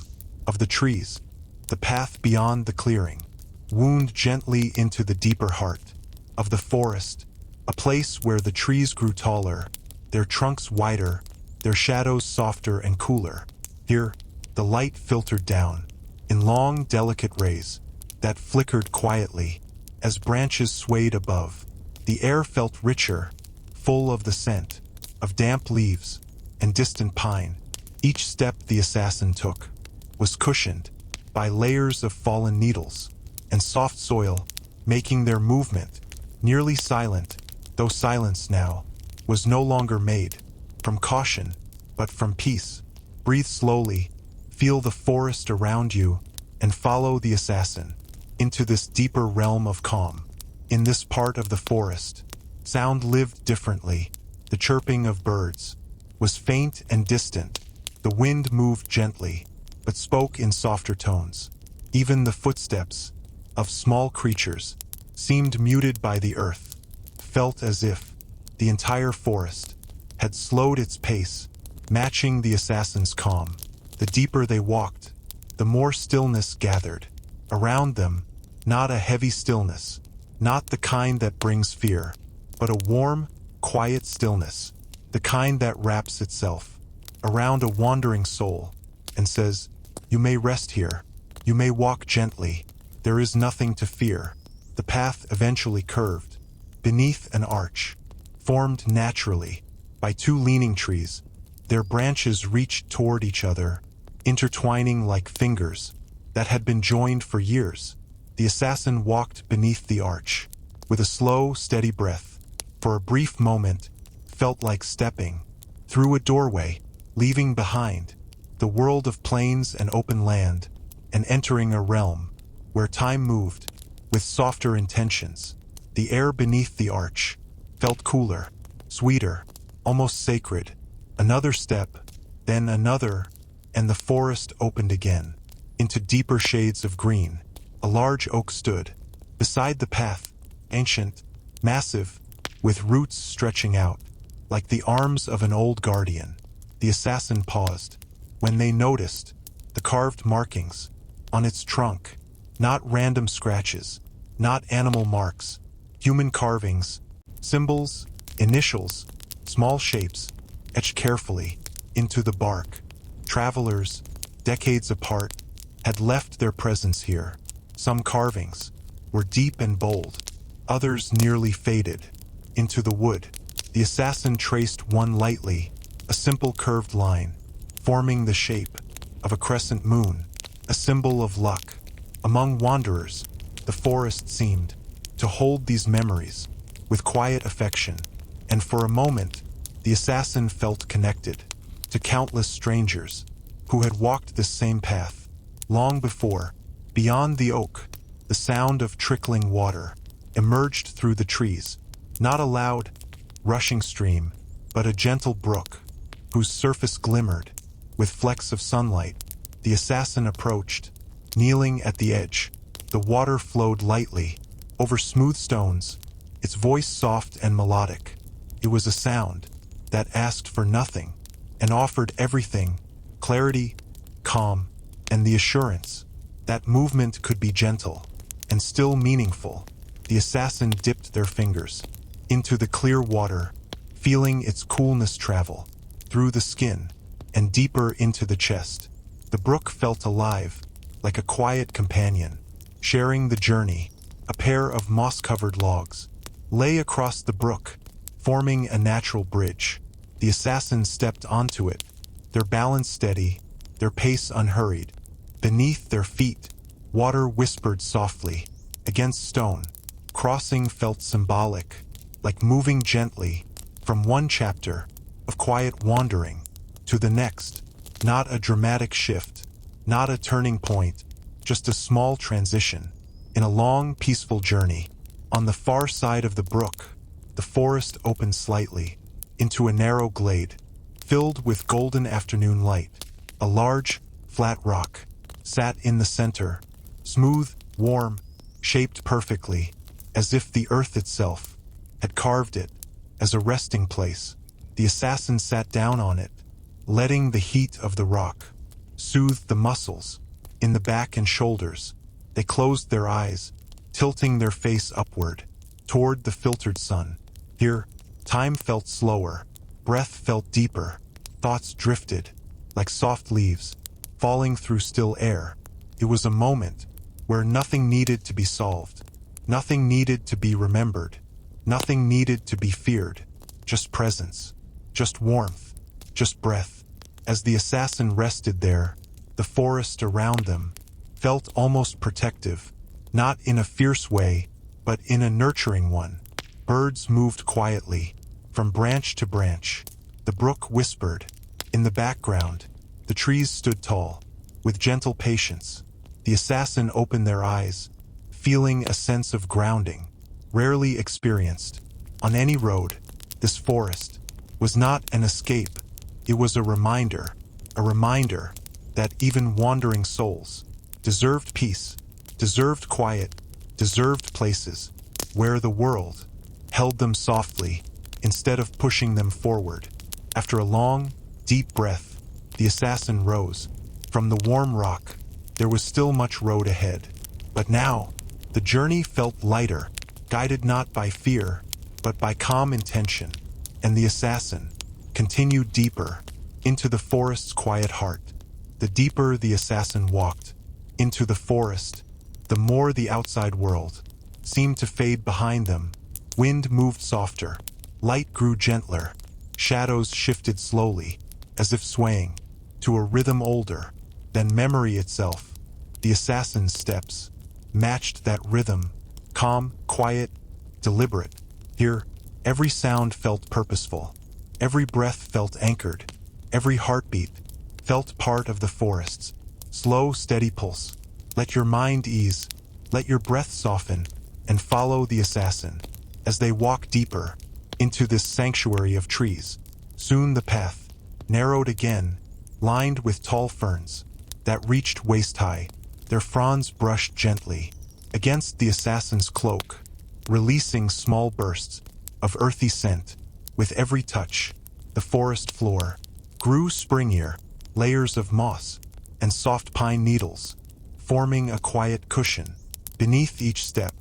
of the trees. The path beyond the clearing wound gently into the deeper heart of the forest, a place where the trees grew taller, their trunks wider, their shadows softer and cooler. Here, the light filtered down in long, delicate rays that flickered quietly as branches swayed above. The air felt richer, full of the scent of damp leaves and distant pine. Each step the assassin took was cushioned by layers of fallen needles and soft soil, making their movement nearly silent, though silence now was no longer made from caution, but from peace. Breathe slowly, feel the forest around you, and follow the assassin into this deeper realm of calm. In this part of the forest, sound lived differently. The chirping of birds was faint and distant. The wind moved gently, but spoke in softer tones. Even the footsteps of small creatures seemed muted by the earth, felt as if the entire forest had slowed its pace, matching the assassin's calm. The deeper they walked, the more stillness gathered around them, not a heavy stillness, not the kind that brings fear, but a warm, quiet stillness, the kind that wraps itself around a wandering soul and says, "You may rest here, you may walk gently, there is nothing to fear." The path eventually curved beneath an arch, formed naturally by two leaning trees. Their branches reached toward each other, intertwining like fingers that had been joined for years. The assassin walked beneath the arch with a slow, steady breath. For a brief moment, felt like stepping through a doorway, leaving behind the world of plains and open land, and entering a realm where time moved with softer intentions. The air beneath the arch felt cooler, sweeter, almost sacred. Another step, then another, and the forest opened again into deeper shades of green. A large oak stood beside the path, ancient, massive, with roots stretching out like the arms of an old guardian. The assassin paused when they noticed the carved markings on its trunk, not random scratches, not animal marks, human carvings, symbols, initials, small shapes, etched carefully into the bark. Travelers, decades apart, had left their presence here. Some carvings were deep and bold, others nearly faded into the wood. The assassin traced one lightly, a simple curved line, forming the shape of a crescent moon, a symbol of luck. Among wanderers, the forest seemed to hold these memories with quiet affection, and for a moment, the assassin felt connected to countless strangers who had walked this same path long before. Beyond the oak, the sound of trickling water emerged through the trees, not a loud, rushing stream, but a gentle brook whose surface glimmered with flecks of sunlight. The assassin approached, kneeling at the edge. The water flowed lightly over smooth stones, its voice soft and melodic. It was a sound that asked for nothing and offered everything: clarity, calm, and the assurance that movement could be gentle and still meaningful. The assassin dipped their fingers into the clear water, feeling its coolness travel through the skin and deeper into the chest. The brook felt alive, like a quiet companion, sharing the journey. A pair of moss-covered logs lay across the brook, forming a natural bridge. The assassins stepped onto it, their balance steady, their pace unhurried. Beneath their feet, water whispered softly against stone. Crossing felt symbolic, like moving gently from one chapter of quiet wandering to the next. Not a dramatic shift, not a turning point, just a small transition in a long, peaceful journey. On the far side of the brook, the forest opened slightly into a narrow glade filled with golden afternoon light. A large, flat rock sat in the center, smooth, warm, shaped perfectly, as if the earth itself had carved it as a resting place. The assassin sat down on it, letting the heat of the rock soothe the muscles in the back and shoulders. They closed their eyes, tilting their face upward toward the filtered sun. Here, time felt slower, breath felt deeper, thoughts drifted like soft leaves falling through still air. It was a moment where nothing needed to be solved, nothing needed to be remembered, nothing needed to be feared, just presence, just warmth, just breath. As the assassin rested there, the forest around them felt almost protective, not in a fierce way, but in a nurturing one. Birds moved quietly from branch to branch. The brook whispered. In the background, the trees stood tall, with gentle patience. The assassin opened their eyes, feeling a sense of grounding, rarely experienced. On any road, this forest was not an escape. It was a reminder that even wandering souls deserved peace, deserved quiet, deserved places where the world held them softly instead of pushing them forward. After a long, deep breath, the assassin rose. From the warm rock, there was still much road ahead. But now, the journey felt lighter, guided not by fear, but by calm intention. And the assassin continued deeper into the forest's quiet heart. The deeper the assassin walked into the forest, the more the outside world seemed to fade behind them. Wind moved softer, light grew gentler, shadows shifted slowly, as if swaying to a rhythm older than memory itself. The assassin's steps matched that rhythm, calm, quiet, deliberate. Here, every sound felt purposeful, every breath felt anchored, every heartbeat felt part of the forest's slow, steady pulse. Let your mind ease, let your breath soften, and follow the assassin as they walk deeper into this sanctuary of trees. Soon the path narrowed again, lined with tall ferns that reached waist-high. Their fronds brushed gently against the assassin's cloak, releasing small bursts of earthy scent. With every touch, the forest floor grew springier, layers of moss and soft pine needles forming a quiet cushion beneath each step.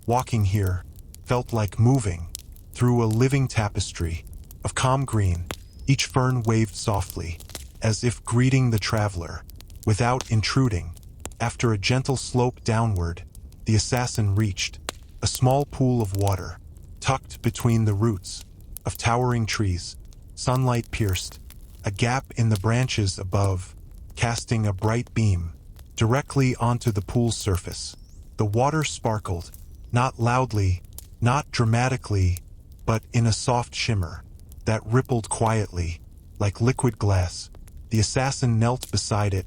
Walking here felt like moving through a living tapestry of calm green. Each fern waved softly, as if greeting the traveler without intruding. After a gentle slope downward, the assassin reached a small pool of water, tucked between the roots of towering trees. Sunlight pierced a gap in the branches above, casting a bright beam directly onto the pool's surface. The water sparkled, not loudly, not dramatically, but in a soft shimmer that rippled quietly, like liquid glass. The assassin knelt beside it,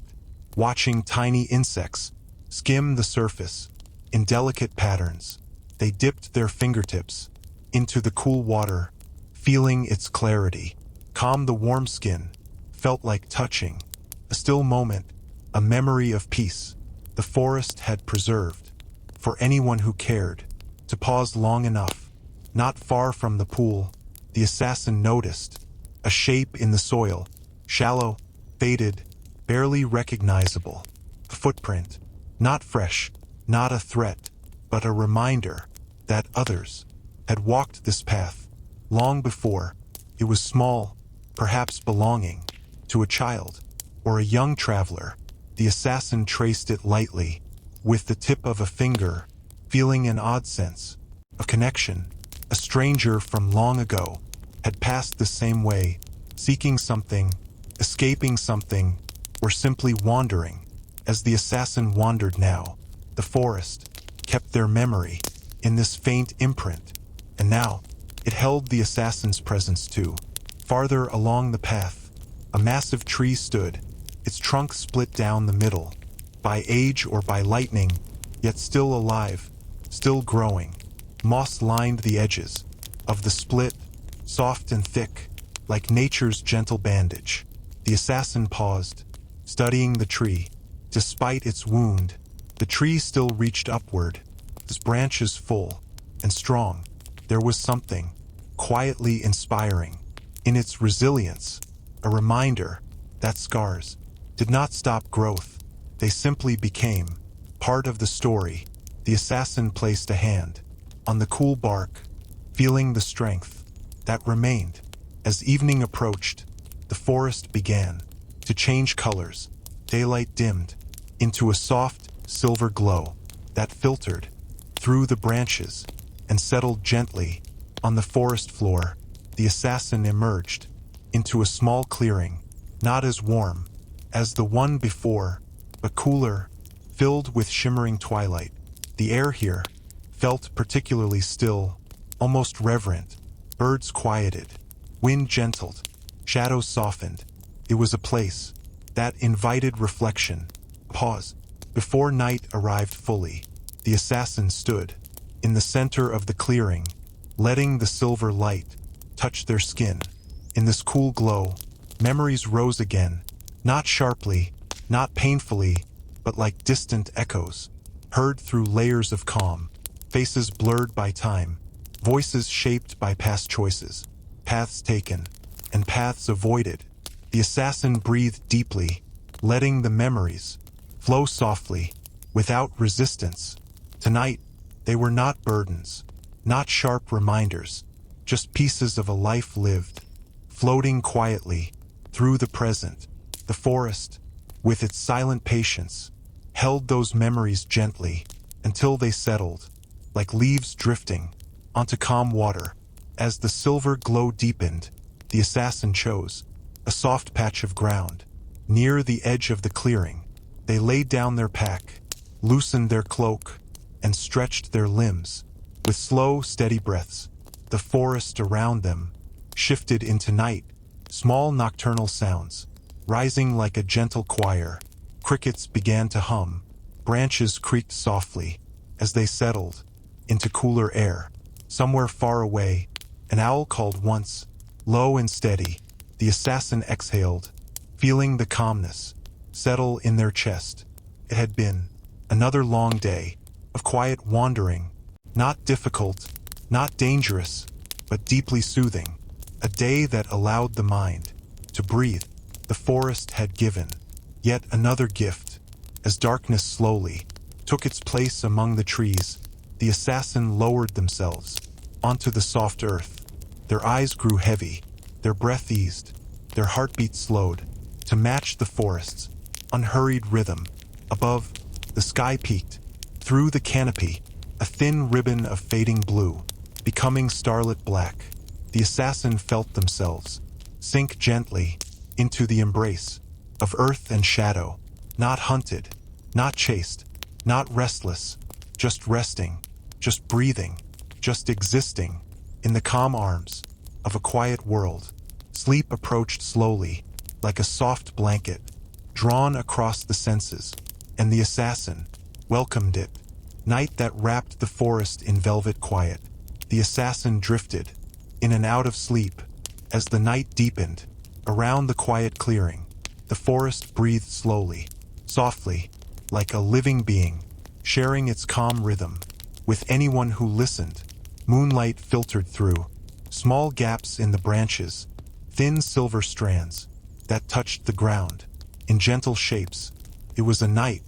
watching tiny insects skim the surface in delicate patterns. They dipped their fingertips into the cool water, feeling its clarity. Calm. The warm skin felt like touching a still moment, a memory of peace the forest had preserved for anyone who cared to pause long enough. Not far from the pool, the assassin noticed a shape in the soil, shallow, faded, barely recognizable. A footprint, not fresh, not a threat, but a reminder that others had walked this path long before. It was small, perhaps belonging to a child or a young traveler. The assassin traced it lightly with the tip of a finger, feeling an odd sense of connection. A stranger from long ago had passed the same way, seeking something, escaping something, or simply wandering As the assassin wandered now, the forest kept their memory in this faint imprint, and now it held the assassin's presence too. Farther along the path, a massive tree stood, its trunk split down the middle, by age or by lightning, yet still alive, still growing. Moss lined the edges of the split, soft and thick, like nature's gentle bandage. The assassin paused, studying the tree. Despite its wound, the tree still reached upward, its branches full and strong. There was something quietly inspiring in its resilience, a reminder that scars did not stop growth. They simply became part of the story. The assassin placed a hand on the cool bark, feeling the strength that remained. As evening approached, the forest began to change colors. Daylight dimmed into a soft silver glow that filtered through the branches and settled gently on the forest floor. The assassin emerged into a small clearing, not as warm as the one before, but cooler, filled with shimmering twilight. The air here felt particularly still, almost reverent. Birds quieted, wind gentled, shadows softened. It was a place that invited reflection. Pause. Before night arrived fully, the assassin stood in the center of the clearing, letting the silver light touch their skin. In this cool glow, memories rose again, not sharply, not painfully, but like distant echoes, heard through layers of calm, faces blurred by time, voices shaped by past choices, paths taken, and paths avoided. The assassin breathed deeply, letting the memories flow softly, without resistance. Tonight, they were not burdens, not sharp reminders, just pieces of a life lived, floating quietly through the present. The forest, with its silent patience, held those memories gently until they settled, like leaves drifting onto calm water. As the silver glow deepened, the assassin chose a soft patch of ground near the edge of the clearing. They laid down their pack, loosened their cloak, and stretched their limbs. With slow, steady breaths, the forest around them shifted into night. Small nocturnal sounds, rising like a gentle choir. Crickets began to hum, branches creaked softly as they settled into cooler air. Somewhere far away, an owl called once, low and steady. The assassin exhaled, feeling the calmness settle in their chest. It had been another long day of quiet wandering, not difficult, not dangerous, but deeply soothing. A day that allowed the mind to breathe. The forest had given yet another gift. As darkness slowly took its place among the trees, the assassin lowered themselves onto the soft earth. Their eyes grew heavy, their breath eased, their heartbeat slowed to match the forest's unhurried rhythm. Above, the sky peaked through the canopy, a thin ribbon of fading blue, becoming starlit black. The assassin felt themselves sink gently into the embrace of earth and shadow, not hunted, not chased, not restless, just resting, just breathing, just existing in the calm arms of a quiet world. Sleep approached slowly, like a soft blanket, drawn across the senses, and the assassin welcomed it. Night that wrapped the forest in velvet quiet. The assassin drifted in and out of sleep. As the night deepened, around the quiet clearing, the forest breathed slowly, softly, like a living being, sharing its calm rhythm with anyone who listened. Moonlight filtered through small gaps in the branches, thin silver strands that touched the ground in gentle shapes. It was a night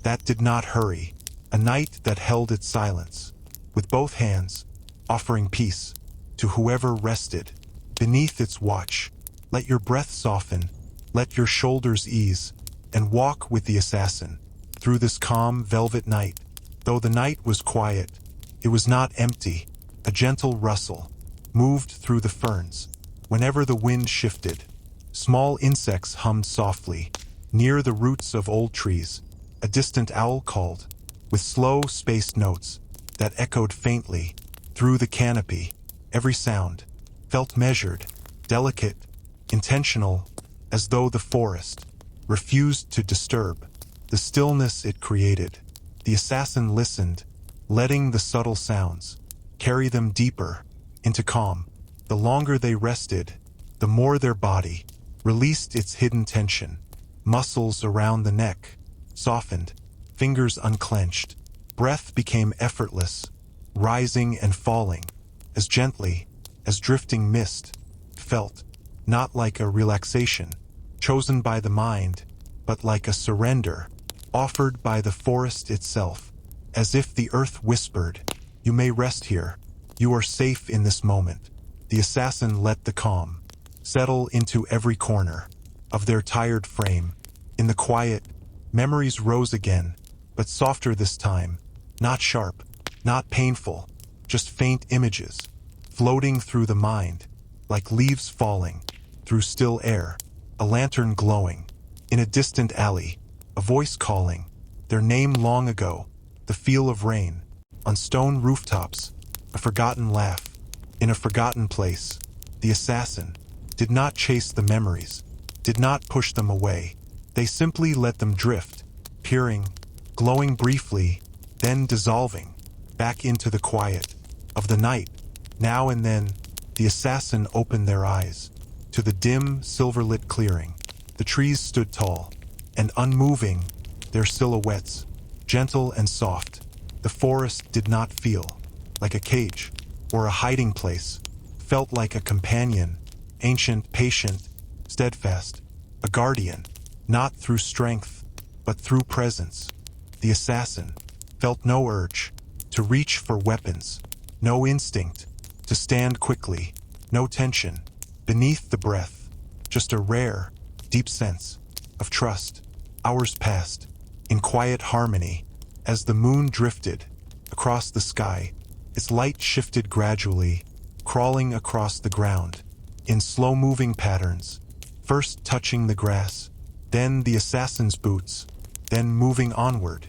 that did not hurry, a night that held its silence, with both hands offering peace to whoever rested beneath its watch. Let your breath soften, let your shoulders ease, and walk with the assassin through this calm velvet night. Though the night was quiet, it was not empty. A gentle rustle moved through the ferns. Whenever the wind shifted, small insects hummed softly near the roots of old trees. a distant owl called, with slow, spaced notes that echoed faintly through the canopy. Every sound felt measured, delicate, intentional, as though the forest refused to disturb the stillness it created. The assassin listened, letting the subtle sounds carry them deeper into calm. The longer they rested, the more their body released its hidden tension. Muscles around the neck softened, fingers unclenched. Breath became effortless, rising and falling, as gently as drifting mist. Felt not like a relaxation chosen by the mind, but like a surrender offered by the forest itself, as if the earth whispered, "You may rest here. You are safe in this moment." The assassin let the calm settle into every corner of their tired frame. In the quiet, memories rose again, but softer this time, not sharp, not painful, just faint images, floating through the mind, like leaves falling through still air. A lantern glowing in a distant alley, a voice calling their name long ago, the feel of rain on stone rooftops, a forgotten laugh in a forgotten place. The assassin did not chase the memories, did not push them away. They simply let them drift, peering, glowing briefly, then dissolving back into the quiet of the night. Now and then, the assassin opened their eyes to the dim, silver-lit clearing. The trees stood tall and unmoving, their silhouettes gentle and soft. The forest did not feel like a cage or a hiding place, felt like a companion, ancient, patient, steadfast, a guardian, not through strength, but through presence. The assassin felt no urge to reach for weapons, no instinct to stand quickly, no tension beneath the breath, just a rare, deep sense of trust. Hours passed in quiet harmony as the moon drifted across the sky. Its light shifted gradually, crawling across the ground in slow-moving patterns, first touching the grass, then the assassin's boots, then moving onward.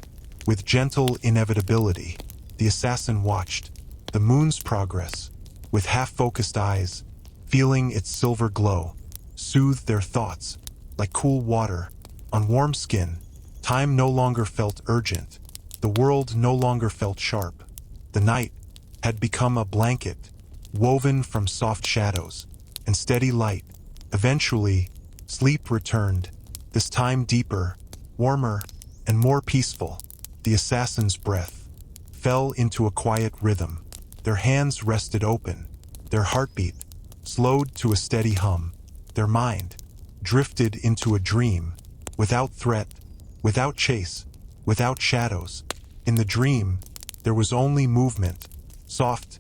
With gentle inevitability, the assassin watched the moon's progress with half-focused eyes, feeling its silver glow soothe their thoughts like cool water on warm skin. Time no longer felt urgent. The world no longer felt sharp. The night had become a blanket, woven from soft shadows and steady light. Eventually, sleep returned, this time deeper, warmer, and more peaceful. The assassin's breath fell into a quiet rhythm. Their hands rested open, their heartbeat slowed to a steady hum. Their mind drifted into a dream, without threat, without chase, without shadows. In the dream, there was only movement, soft,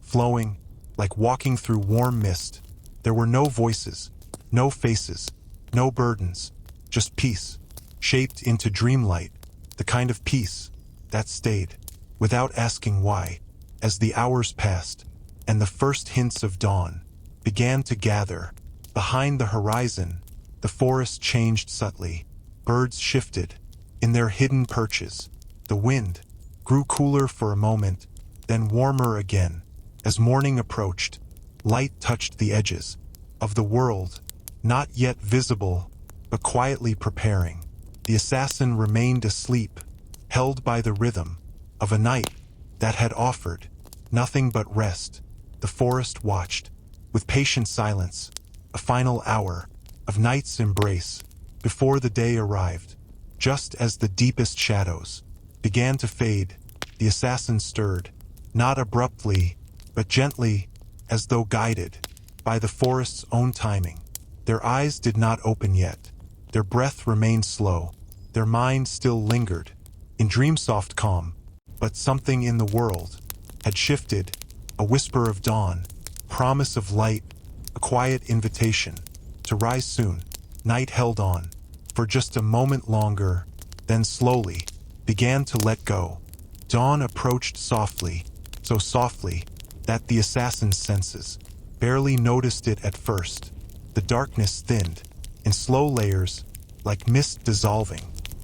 flowing, like walking through warm mist. There were no voices, no faces, no burdens, just peace, shaped into dreamlight, the kind of peace that stayed, without asking why. As the hours passed, and the first hints of dawn began to gather behind the horizon, the forest changed subtly. Birds shifted in their hidden perches. The wind grew cooler for a moment, then warmer again. As morning approached, light touched the edges of the world, not yet visible, but quietly preparing. The assassin remained asleep, held by the rhythm of a night that had offered nothing but rest. The forest watched, with patient silence, a final hour of night's embrace before the day arrived. Just as the deepest shadows began to fade, the assassin stirred, not abruptly, but gently, as though guided by the forest's own timing. Their eyes did not open yet. Their breath remained slow. Their mind still lingered in dream-soft calm. But something in the world had shifted, a whisper of dawn, promise of light, a quiet invitation to rise soon. Night held on for just a moment longer, then slowly began to let go. Dawn approached softly, so softly that the assassin's senses barely noticed it at first. The darkness thinned in slow layers, like mist dissolving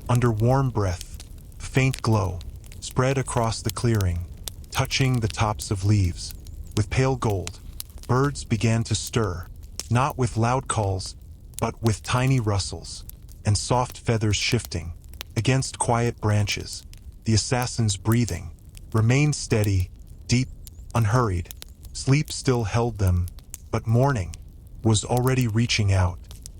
under warm breath. A faint glow spread across the clearing, touching the tops of leaves. With pale gold, birds began to stir, not with loud calls, but with tiny rustles, and soft feathers shifting against quiet branches. The assassin's breathing remained steady, deep, unhurried. Sleep still held them, but morning was already reaching out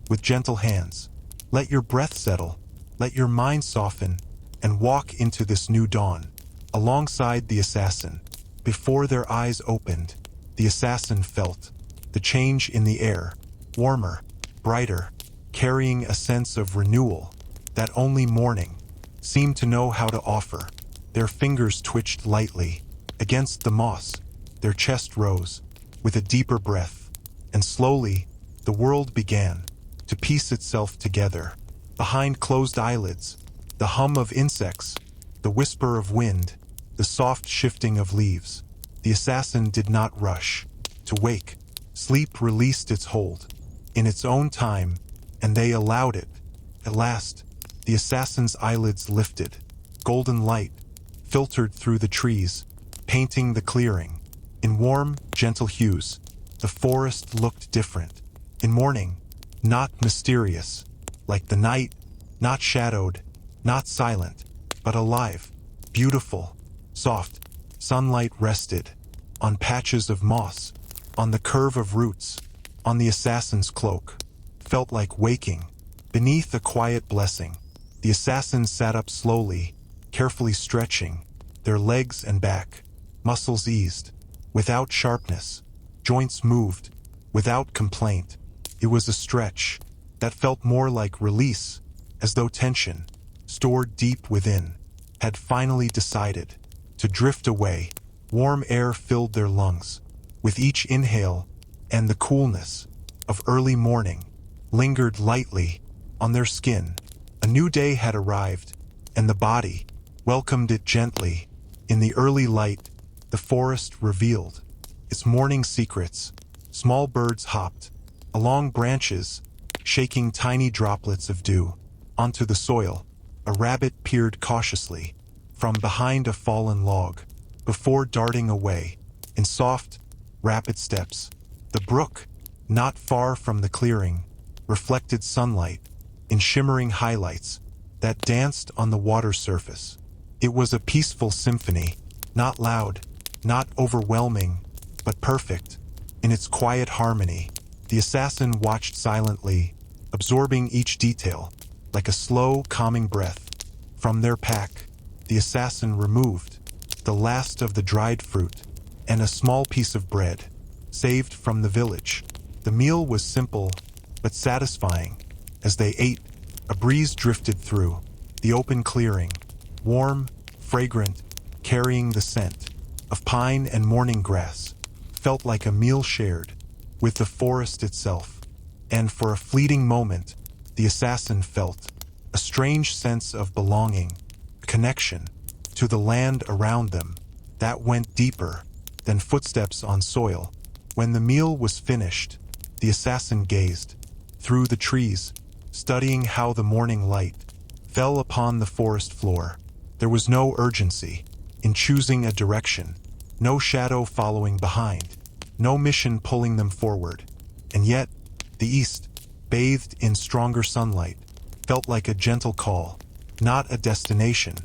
with gentle hands. Let your breath settle, let your mind soften, and walk into this new dawn. Alongside the assassin, before their eyes opened, the assassin felt the change in the air, warmer, brighter, carrying a sense of renewal that only morning seemed to know how to offer. Their fingers twitched lightly against the moss, their chest rose with a deeper breath, and slowly the world began to piece itself together. Behind closed eyelids, the hum of insects, the whisper of wind, the soft shifting of leaves. The assassin did not rush to wake. Sleep released its hold in its own time, and they allowed it. At last, the assassin's eyelids lifted. Golden light filtered through the trees, painting the clearing. In warm, gentle hues, the forest looked different. In morning, not mysterious, like the night, not shadowed, not silent, but alive, beautiful, soft. Sunlight rested on patches of moss, on the curve of roots, on the assassin's cloak. Felt like waking beneath a quiet blessing. The assassin sat up slowly, carefully stretching their legs and back. Muscles eased without sharpness, joints moved without complaint. It was a stretch that felt more like release, as though tension, stored deep within, had finally decided to drift away. Warm air filled their lungs with each inhale, and the coolness of early morning lingered lightly on their skin. A new day had arrived, and the body welcomed it gently. In the early light, the forest revealed its morning secrets. Small birds hopped along branches, shaking tiny droplets of dew onto the soil. A rabbit peered cautiously from behind a fallen log before darting away in soft, rapid steps. The brook, not far from the clearing, reflected sunlight in shimmering highlights that danced on the water surface. It was a peaceful symphony, not loud, not overwhelming, but perfect in its quiet harmony. The assassin watched silently, absorbing each detail like a slow, calming breath. From their pack, the assassin removed the last of the dried fruit and a small piece of bread, saved from the village. The meal was simple, but satisfying. As they ate, a breeze drifted through the open clearing, warm, fragrant, carrying the scent of pine and morning grass. Felt like a meal shared with the forest itself. And for a fleeting moment, the assassin felt a strange sense of belonging, a connection to the land around them that went deeper than footsteps on soil. When the meal was finished, the assassin gazed through the trees, studying how the morning light fell upon the forest floor. There was no urgency in choosing a direction, no shadow following behind, no mission pulling them forward. And yet, the east, bathed in stronger sunlight, felt like a gentle call, not a destination,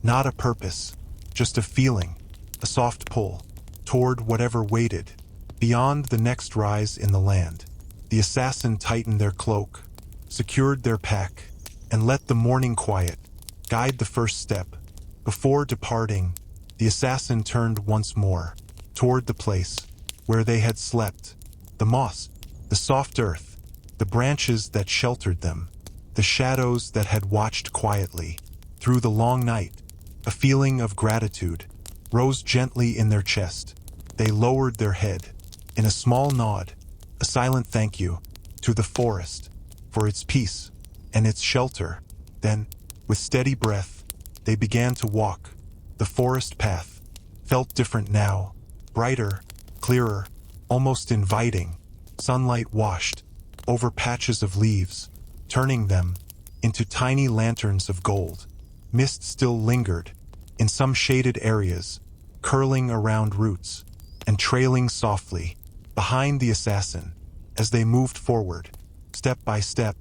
not a purpose, just a feeling, a soft pull toward whatever waited beyond the next rise in the land. The assassin tightened their cloak, secured their pack, and let the morning quiet guide the first step. Before departing, the assassin turned once more toward the place where they had slept. The moss, the soft earth, the branches that sheltered them, the shadows that had watched quietly through the long night. A feeling of gratitude rose gently in their chest. They lowered their head in a small nod, a silent thank you to the forest for its peace and its shelter. Then, with steady breath, they began to walk. The forest path felt different now, brighter, clearer, almost inviting. Sunlight washed over patches of leaves, turning them into tiny lanterns of gold. Mist still lingered, in some shaded areas, curling around roots, and trailing softly, behind the assassin. As they moved forward, step by step,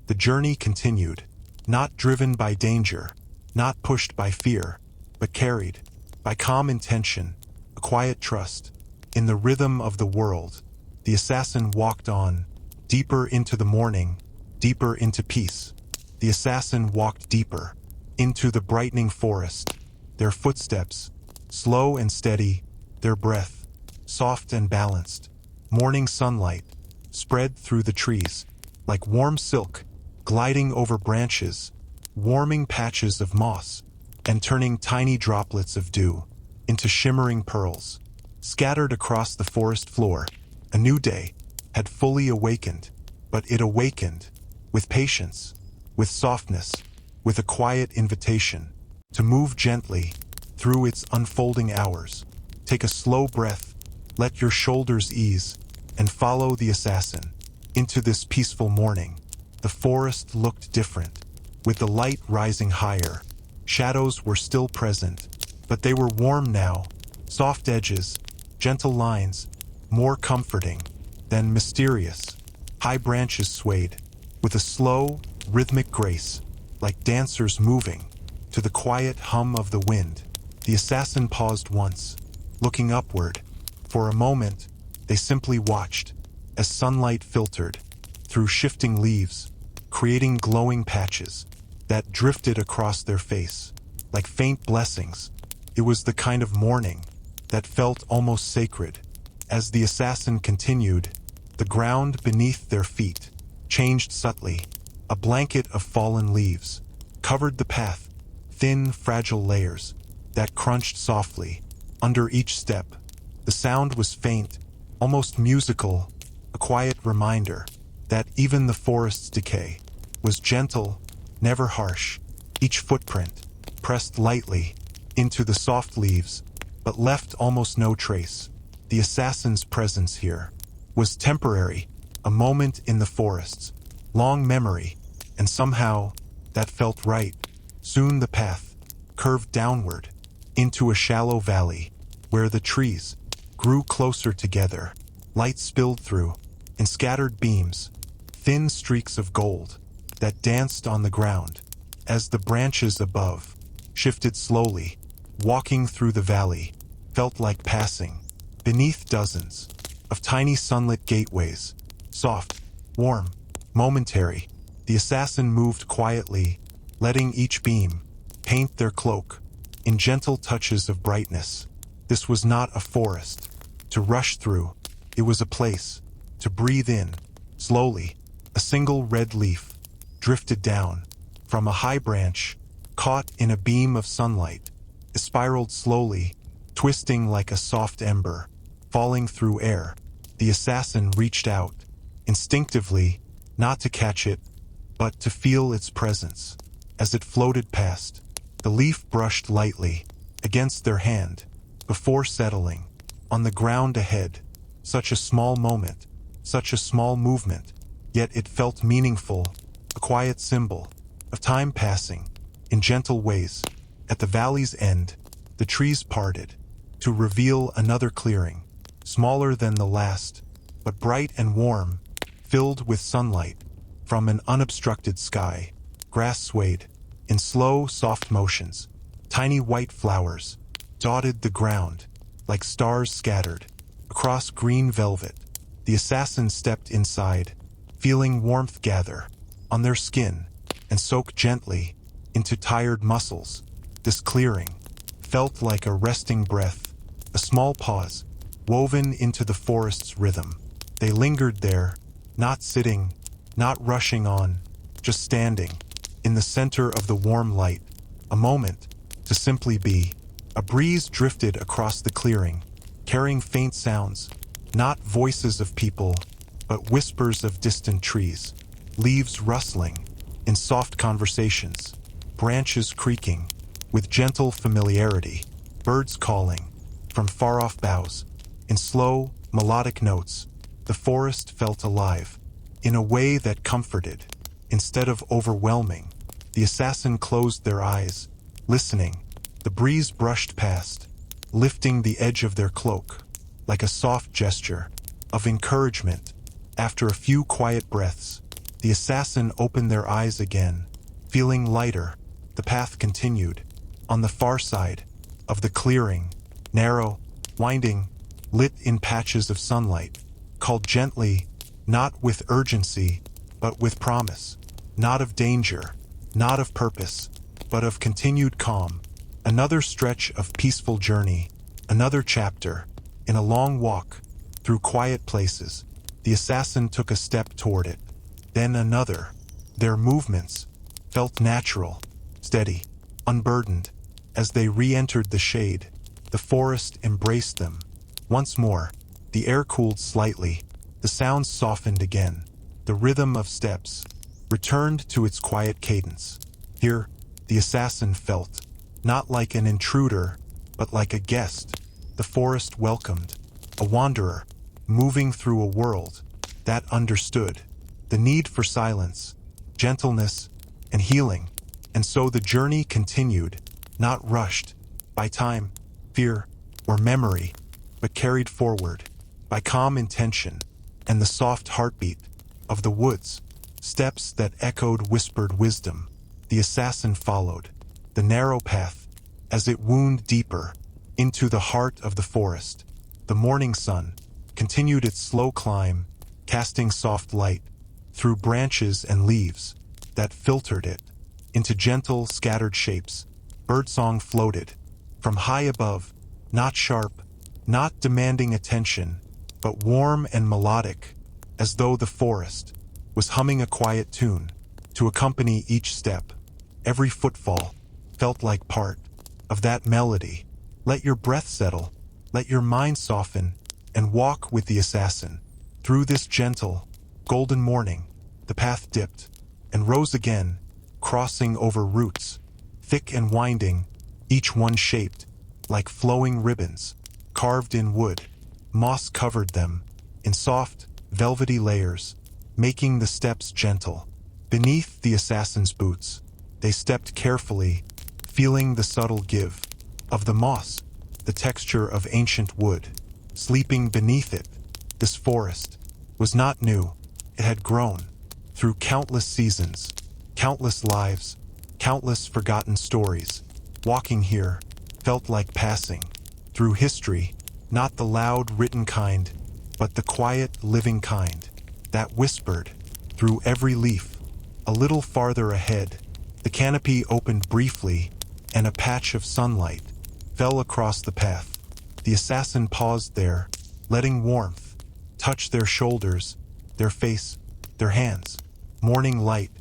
the journey continued, not driven by danger, not pushed by fear, but carried by calm intention, a quiet trust. In the rhythm of the world, the assassin walked on, deeper into the morning, deeper into peace. The assassin walked deeper, into the brightening forest, their footsteps, slow and steady, their breath, soft and balanced. Morning sunlight spread through the trees, like warm silk, gliding over branches, warming patches of moss, and turning tiny droplets of dew into shimmering pearls. Scattered across the forest floor, a new day had fully awakened, but it awakened with patience, with softness, with a quiet invitation to move gently through its unfolding hours. Take a slow breath, let your shoulders ease, and follow the assassin into this peaceful morning. The forest looked different, with the light rising higher. Shadows were still present, but they were warm now, soft edges, gentle lines, more comforting than mysterious. High branches swayed, with a slow, rhythmic grace, like dancers moving to the quiet hum of the wind. The assassin paused once, looking upward. For a moment, they simply watched, as sunlight filtered through shifting leaves, creating glowing patches that drifted across their face, like faint blessings. It was the kind of morning that felt almost sacred. As the assassin continued, the ground beneath their feet changed subtly. A blanket of fallen leaves covered the path, thin, fragile layers that crunched softly under each step. The sound was faint, almost musical, a quiet reminder that even the forest's decay was gentle, never harsh. Each footprint pressed lightly into the soft leaves, but left almost no trace. The assassin's presence here was temporary, a moment in the forest's long memory, and somehow that felt right. Soon the path curved downward into a shallow valley where the trees grew closer together. Light spilled through in scattered beams, thin streaks of gold that danced on the ground as the branches above shifted slowly. Walking through the valley felt like passing beneath dozens of tiny sunlit gateways, soft, warm, momentary. The assassin moved quietly, letting each beam paint their cloak in gentle touches of brightness. This was not a forest to rush through. It was a place to breathe in. Slowly, a single red leaf drifted down from a high branch, caught in a beam of sunlight. It spiraled slowly, twisting like a soft ember, falling through air. The assassin reached out, instinctively, not to catch it, but to feel its presence. As it floated past, the leaf brushed lightly against their hand before settling on the ground ahead. Such a small moment, such a small movement, yet it felt meaningful, a quiet symbol of time passing in gentle ways. At the valley's end, the trees parted to reveal another clearing, smaller than the last, but bright and warm, filled with sunlight from an unobstructed sky. Grass swayed in slow, soft motions. Tiny white flowers dotted the ground like stars scattered across green velvet. The assassin stepped inside, feeling warmth gather on their skin and soak gently into tired muscles. This clearing felt like a resting breath, a small pause woven into the forest's rhythm. They lingered there, not sitting, not rushing on, just standing in the center of the warm light, a moment to simply be. A breeze drifted across the clearing, carrying faint sounds, not voices of people, but whispers of distant trees, leaves rustling in soft conversations, branches creaking with gentle familiarity, birds calling from far-off boughs. In slow, melodic notes, the forest felt alive, in a way that comforted, instead of overwhelming. The assassin closed their eyes, listening. The breeze brushed past, lifting the edge of their cloak, like a soft gesture of encouragement. After a few quiet breaths, the assassin opened their eyes again. Feeling lighter, the path continued. On the far side of the clearing, narrow, winding, lit in patches of sunlight, called gently, not with urgency, but with promise. Not of danger, not of purpose, but of continued calm. Another stretch of peaceful journey, another chapter. In a long walk, through quiet places, the assassin took a step toward it. Then another. Their movements felt natural, steady, unburdened. As they re-entered the shade, the forest embraced them. Once more, the air cooled slightly, the sounds softened again. The rhythm of steps returned to its quiet cadence. Here, the assassin felt, not like an intruder, but like a guest. The forest welcomed, a wanderer, moving through a world that understood the need for silence, gentleness, and healing. And so the journey continued, not rushed by time, fear, or memory, but carried forward by calm intention and the soft heartbeat of the woods. Steps that echoed whispered wisdom. The assassin followed the narrow path as it wound deeper into the heart of the forest. The morning sun continued its slow climb, casting soft light through branches and leaves that filtered it into gentle, scattered shapes. Birdsong floated from high above, not sharp, not demanding attention, but warm and melodic, as though the forest was humming a quiet tune to accompany each step. Every footfall felt like part of that melody. Let your breath settle, let your mind soften, and walk with the assassin. Through this gentle, golden morning, the path dipped and rose again, crossing over roots, thick and winding, each one shaped like flowing ribbons, carved in wood. Moss covered them in soft, velvety layers, making the steps gentle. Beneath the assassin's boots, they stepped carefully, feeling the subtle give of the moss, the texture of ancient wood. Sleeping beneath it, this forest was not new. It had grown through countless seasons, countless lives, countless forgotten stories. Walking here felt like passing through history, not the loud written kind, but the quiet living kind that whispered through every leaf. A little farther ahead, the canopy opened briefly, and a patch of sunlight fell across the path. The assassin paused there, letting warmth touch their shoulders, their face, their hands. Morning light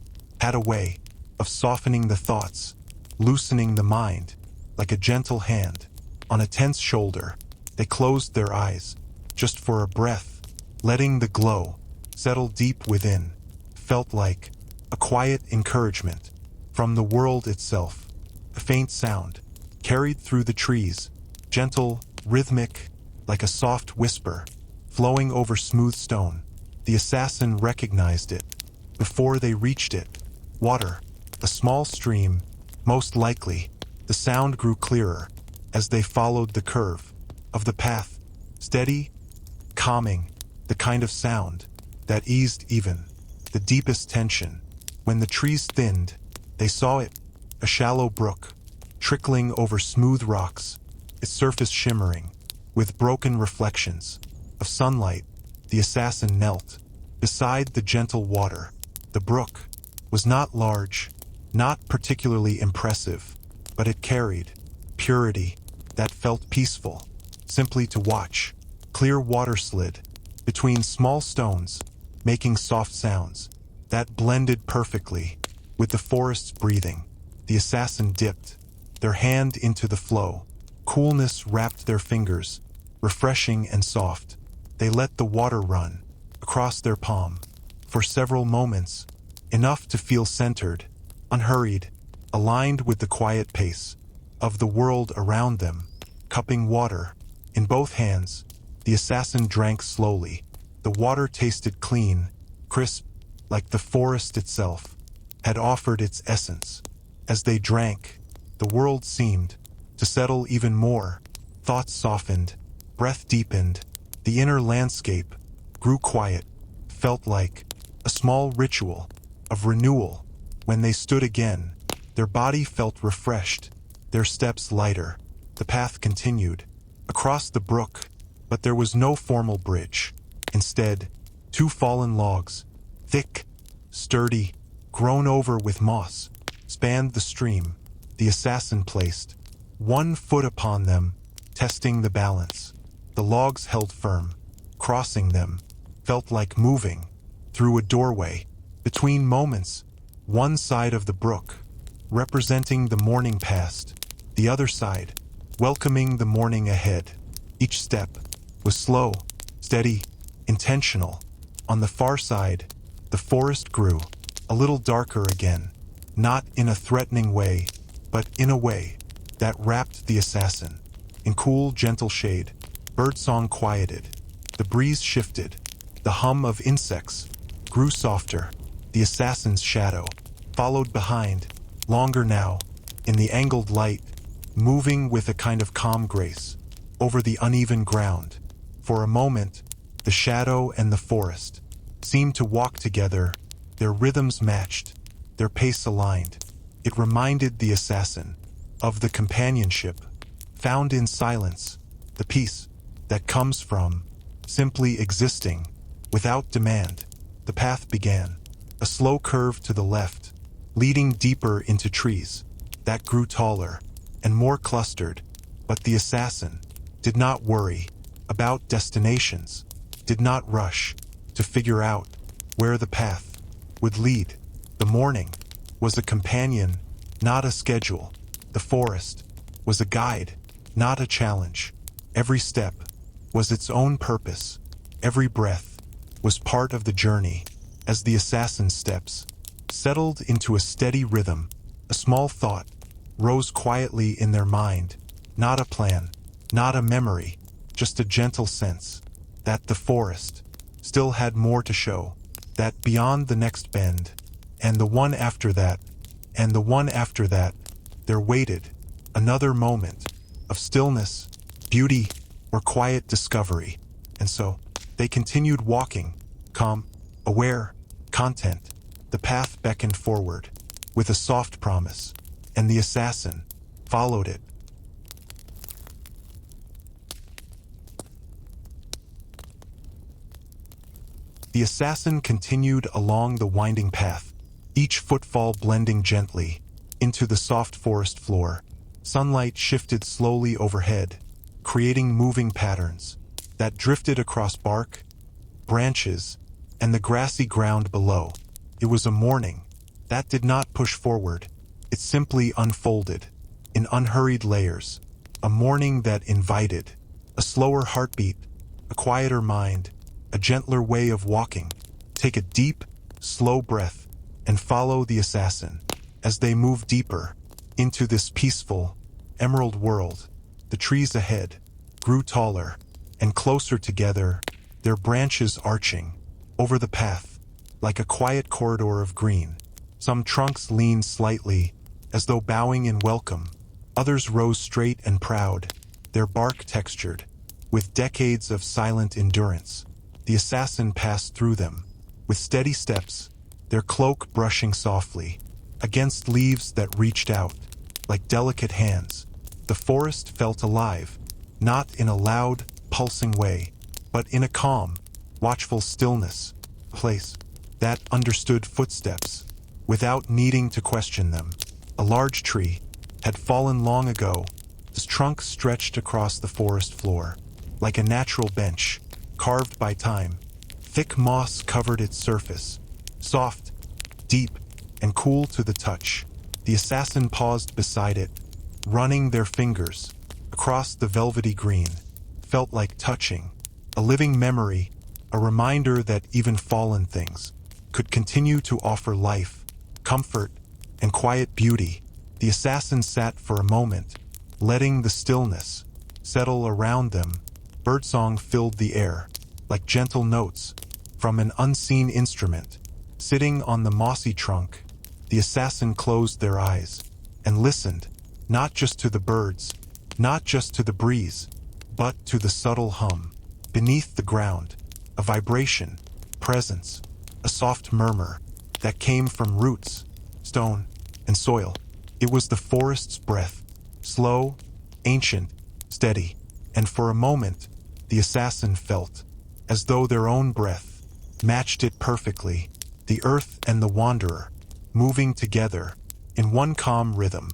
had a way of softening the thoughts, loosening the mind, like a gentle hand on a tense shoulder. They closed their eyes, just for a breath, letting the glow settle deep within. Felt like a quiet encouragement from the world itself. A faint sound carried through the trees, gentle, rhythmic, like a soft whisper, flowing over smooth stone. The assassin recognized it before they reached it. Water, a small stream, most likely. The sound grew clearer as they followed the curve of the path, steady, calming, the kind of sound that eased even the deepest tension. When the trees thinned, they saw it, a shallow brook, trickling over smooth rocks, its surface shimmering with broken reflections of sunlight. The assassin knelt beside the gentle water. The brook was not large, not particularly impressive, but it carried purity that felt peaceful. Simply to watch, clear water slid between small stones, making soft sounds that blended perfectly with the forest's breathing. The assassin dipped their hand into the flow. Coolness wrapped their fingers, refreshing and soft. They let the water run across their palm for several moments, enough to feel centered, unhurried, aligned with the quiet pace of the world around them. Cupping water in both hands, the assassin drank slowly. The water tasted clean, crisp, like the forest itself had offered its essence. As they drank, The world seemed to settle even more. Thoughts softened, breath deepened, the inner landscape grew quiet, felt like a small ritual of renewal. When they stood again, their body felt refreshed, their steps lighter. The path continued across the brook, but there was no formal bridge. Instead, two fallen logs, thick, sturdy, grown over with moss, spanned the stream. The assassin placed one foot upon them, testing the balance. The logs held firm. Crossing them felt like moving through a doorway. Between moments, one side of the brook, representing the morning past, the other side, welcoming the morning ahead. Each step was slow, steady, intentional. On the far side, the forest grew a little darker again, not in a threatening way, but in a way that wrapped the assassin in cool, gentle shade. Birdsong quieted. The breeze shifted. The hum of insects grew softer. The assassin's shadow followed behind, longer now, in the angled light, moving with a kind of calm grace over the uneven ground. For a moment, the shadow and the forest seemed to walk together, their rhythms matched, their pace aligned. It reminded the assassin of the companionship found in silence, the peace that comes from simply existing without demand. The path began, a slow curve to the left, leading deeper into trees that grew taller and more clustered. But the assassin did not worry about destinations, did not rush to figure out where the path would lead. The morning was a companion, not a schedule. The forest was a guide, not a challenge. Every step was its own purpose. Every breath was part of the journey. As the assassin's steps settled into a steady rhythm, a small thought rose quietly in their mind. Not a plan, not a memory, just a gentle sense that the forest still had more to show, that beyond the next bend, and the one after that, and the one after that, there waited another moment of stillness, beauty, or quiet discovery. And so, they continued walking, calm, aware, content. The path beckoned forward, with a soft promise, and the assassin followed it. The assassin continued along the winding path, each footfall blending gently into the soft forest floor. Sunlight shifted slowly overhead, creating moving patterns that drifted across bark, branches, and the grassy ground below. It was a morning that did not push forward. It simply unfolded in unhurried layers. A morning that invited a slower heartbeat, a quieter mind, a gentler way of walking. Take a deep, slow breath and follow the assassin as they move deeper into this peaceful, emerald world. The trees ahead grew taller and closer together, their branches arching over the path like a quiet corridor of green. Some trunks leaned slightly, as though bowing in welcome. Others rose straight and proud, their bark textured with decades of silent endurance. The assassin passed through them with steady steps, their cloak brushing softly against leaves that reached out like delicate hands. The forest felt alive, not in a loud, pulsing way, but in a calm, watchful stillness, a place that understood footsteps without needing to question them. A large tree had fallen long ago. Its trunk stretched across the forest floor like a natural bench carved by time. Thick moss covered its surface, soft, deep, and cool to the touch. The assassin paused beside it, running their fingers across the velvety green. Felt like touching a living memory, a reminder that even fallen things could continue to offer life, comfort, and quiet beauty. The assassin sat for a moment, letting the stillness settle around them. Birdsong filled the air, like gentle notes from an unseen instrument. Sitting on the mossy trunk, the assassin closed their eyes and listened, not just to the birds, not just to the breeze, but to the subtle hum. Beneath the ground, a vibration, presence, a soft murmur that came from roots, stone, and soil. It was the forest's breath, slow, ancient, steady, and for a moment, the assassin felt as though their own breath matched it perfectly, the earth and the wanderer moving together in one calm rhythm.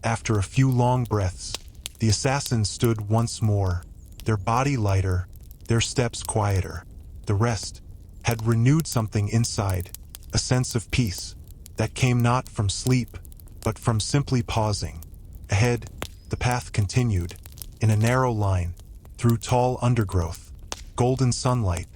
After a few long breaths, the assassins stood once more, their body lighter, their steps quieter. The rest had renewed something inside, a sense of peace that came not from sleep, but from simply pausing. Ahead, the path continued, in a narrow line, through tall undergrowth. Golden sunlight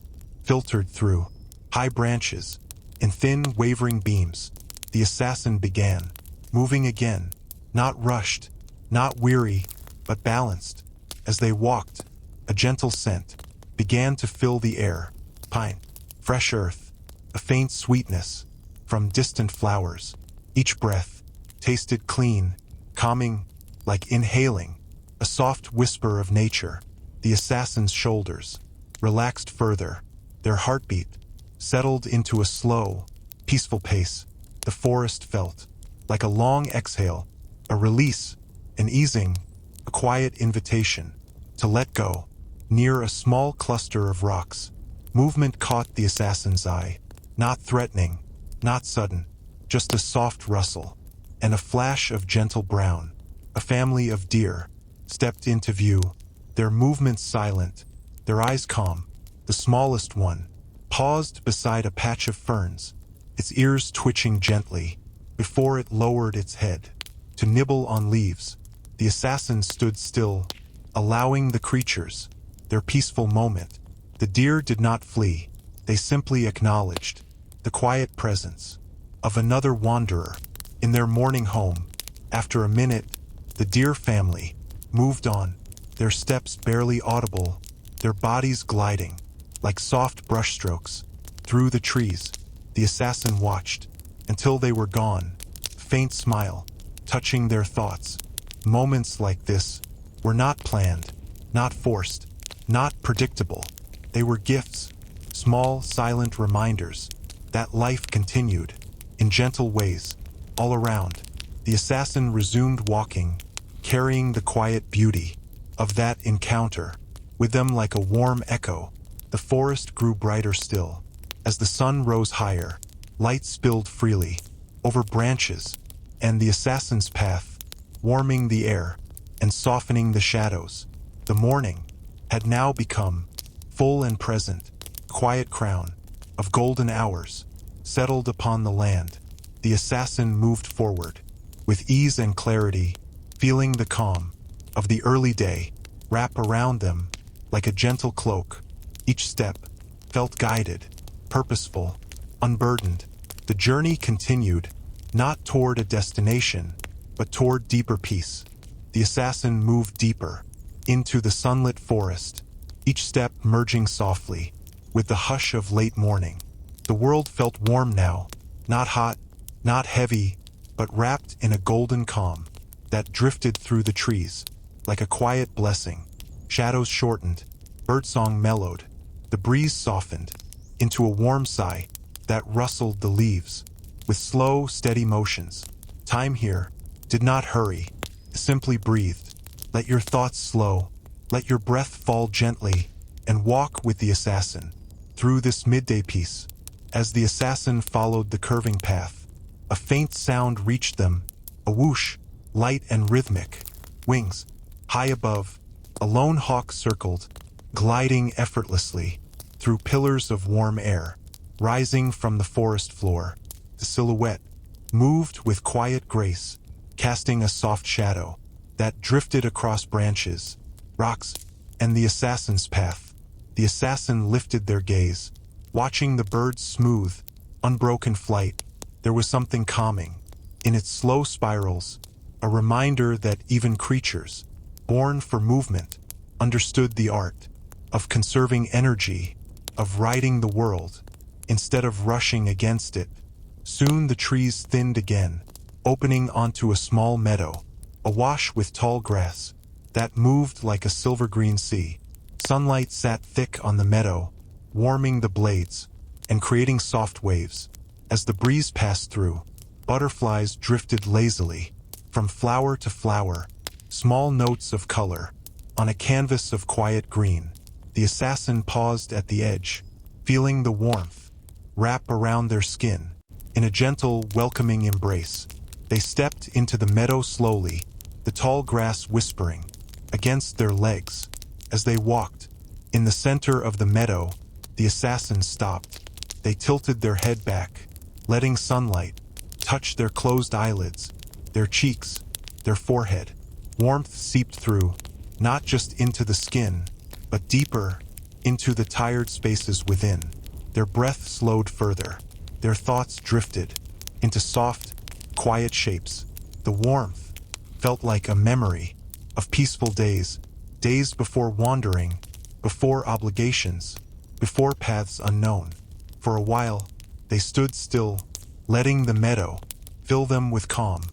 filtered through high branches. In thin, wavering beams, the assassin began, moving again, not rushed, not weary, but balanced. As they walked, a gentle scent began to fill the air. Pine, fresh earth, a faint sweetness from distant flowers. Each breath tasted clean, calming, like inhaling a soft whisper of nature. The assassin's shoulders relaxed further, their heartbeat settled into a slow, peaceful pace. The forest felt like a long exhale, a release, an easing, a quiet invitation to let go. Near a small cluster of rocks, movement caught the assassin's eye. Not threatening, not sudden, just a soft rustle, and a flash of gentle brown. A family of deer stepped into view, their movements silent, their eyes calm. The smallest one paused beside a patch of ferns, its ears twitching gently, before it lowered its head to nibble on leaves. The assassin stood still, allowing the creatures their peaceful moment. The deer did not flee, they simply acknowledged the quiet presence of another wanderer in their morning home. After a minute, the deer family moved on, their steps barely audible, their bodies gliding like soft brushstrokes through the trees. The assassin watched until they were gone, a faint smile touching their thoughts. Moments like this were not planned, not forced, not predictable. They were gifts, small, silent reminders that life continued in gentle ways all around. The assassin resumed walking, carrying the quiet beauty of that encounter with them like a warm echo. The forest grew brighter still. As the sun rose higher, light spilled freely over branches and the assassin's path, warming the air and softening the shadows. The morning had now become full and present. A quiet crown of golden hours settled upon the land. The assassin moved forward with ease and clarity, feeling the calm of the early day wrap around them like a gentle cloak. Each step felt guided, purposeful, unburdened. The journey continued, not toward a destination, but toward deeper peace. The assassin moved deeper into the sunlit forest, each step merging softly with the hush of late morning. The world felt warm now, not hot, not heavy, but wrapped in a golden calm that drifted through the trees like a quiet blessing. Shadows shortened, birdsong mellowed, the breeze softened into a warm sigh that rustled the leaves with slow, steady motions. Time here did not hurry, it simply breathed. Let your thoughts slow, let your breath fall gently, and walk with the assassin through this midday peace. As the assassin followed the curving path, a faint sound reached them, a whoosh, light and rhythmic. Wings, high above, a lone hawk circled, gliding effortlessly through pillars of warm air. Rising from the forest floor, the silhouette moved with quiet grace, casting a soft shadow that drifted across branches, rocks, and the assassin's path. The assassin lifted their gaze, watching the bird's smooth, unbroken flight. There was something calming in its slow spirals, a reminder that even creatures, born for movement, understood the art of conserving energy, of riding the world instead of rushing against it. Soon the trees thinned again, opening onto a small meadow awash with tall grass that moved like a silver-green sea. Sunlight sat thick on the meadow, warming the blades and creating soft waves. As the breeze passed through, butterflies drifted lazily from flower to flower, small notes of color on a canvas of quiet green. The assassin paused at the edge, feeling the warmth wrap around their skin. In a gentle, welcoming embrace, they stepped into the meadow slowly, the tall grass whispering against their legs. As they walked in the center of the meadow, the assassins stopped. They tilted their head back, letting sunlight touch their closed eyelids, their cheeks, their forehead. Warmth seeped through, not just into the skin, but deeper into the tired spaces within. Their breath slowed further. Their thoughts drifted into soft, quiet shapes. The warmth felt like a memory of peaceful days, days before wandering, before obligations, before paths unknown. For a while, they stood still, letting the meadow fill them with calm.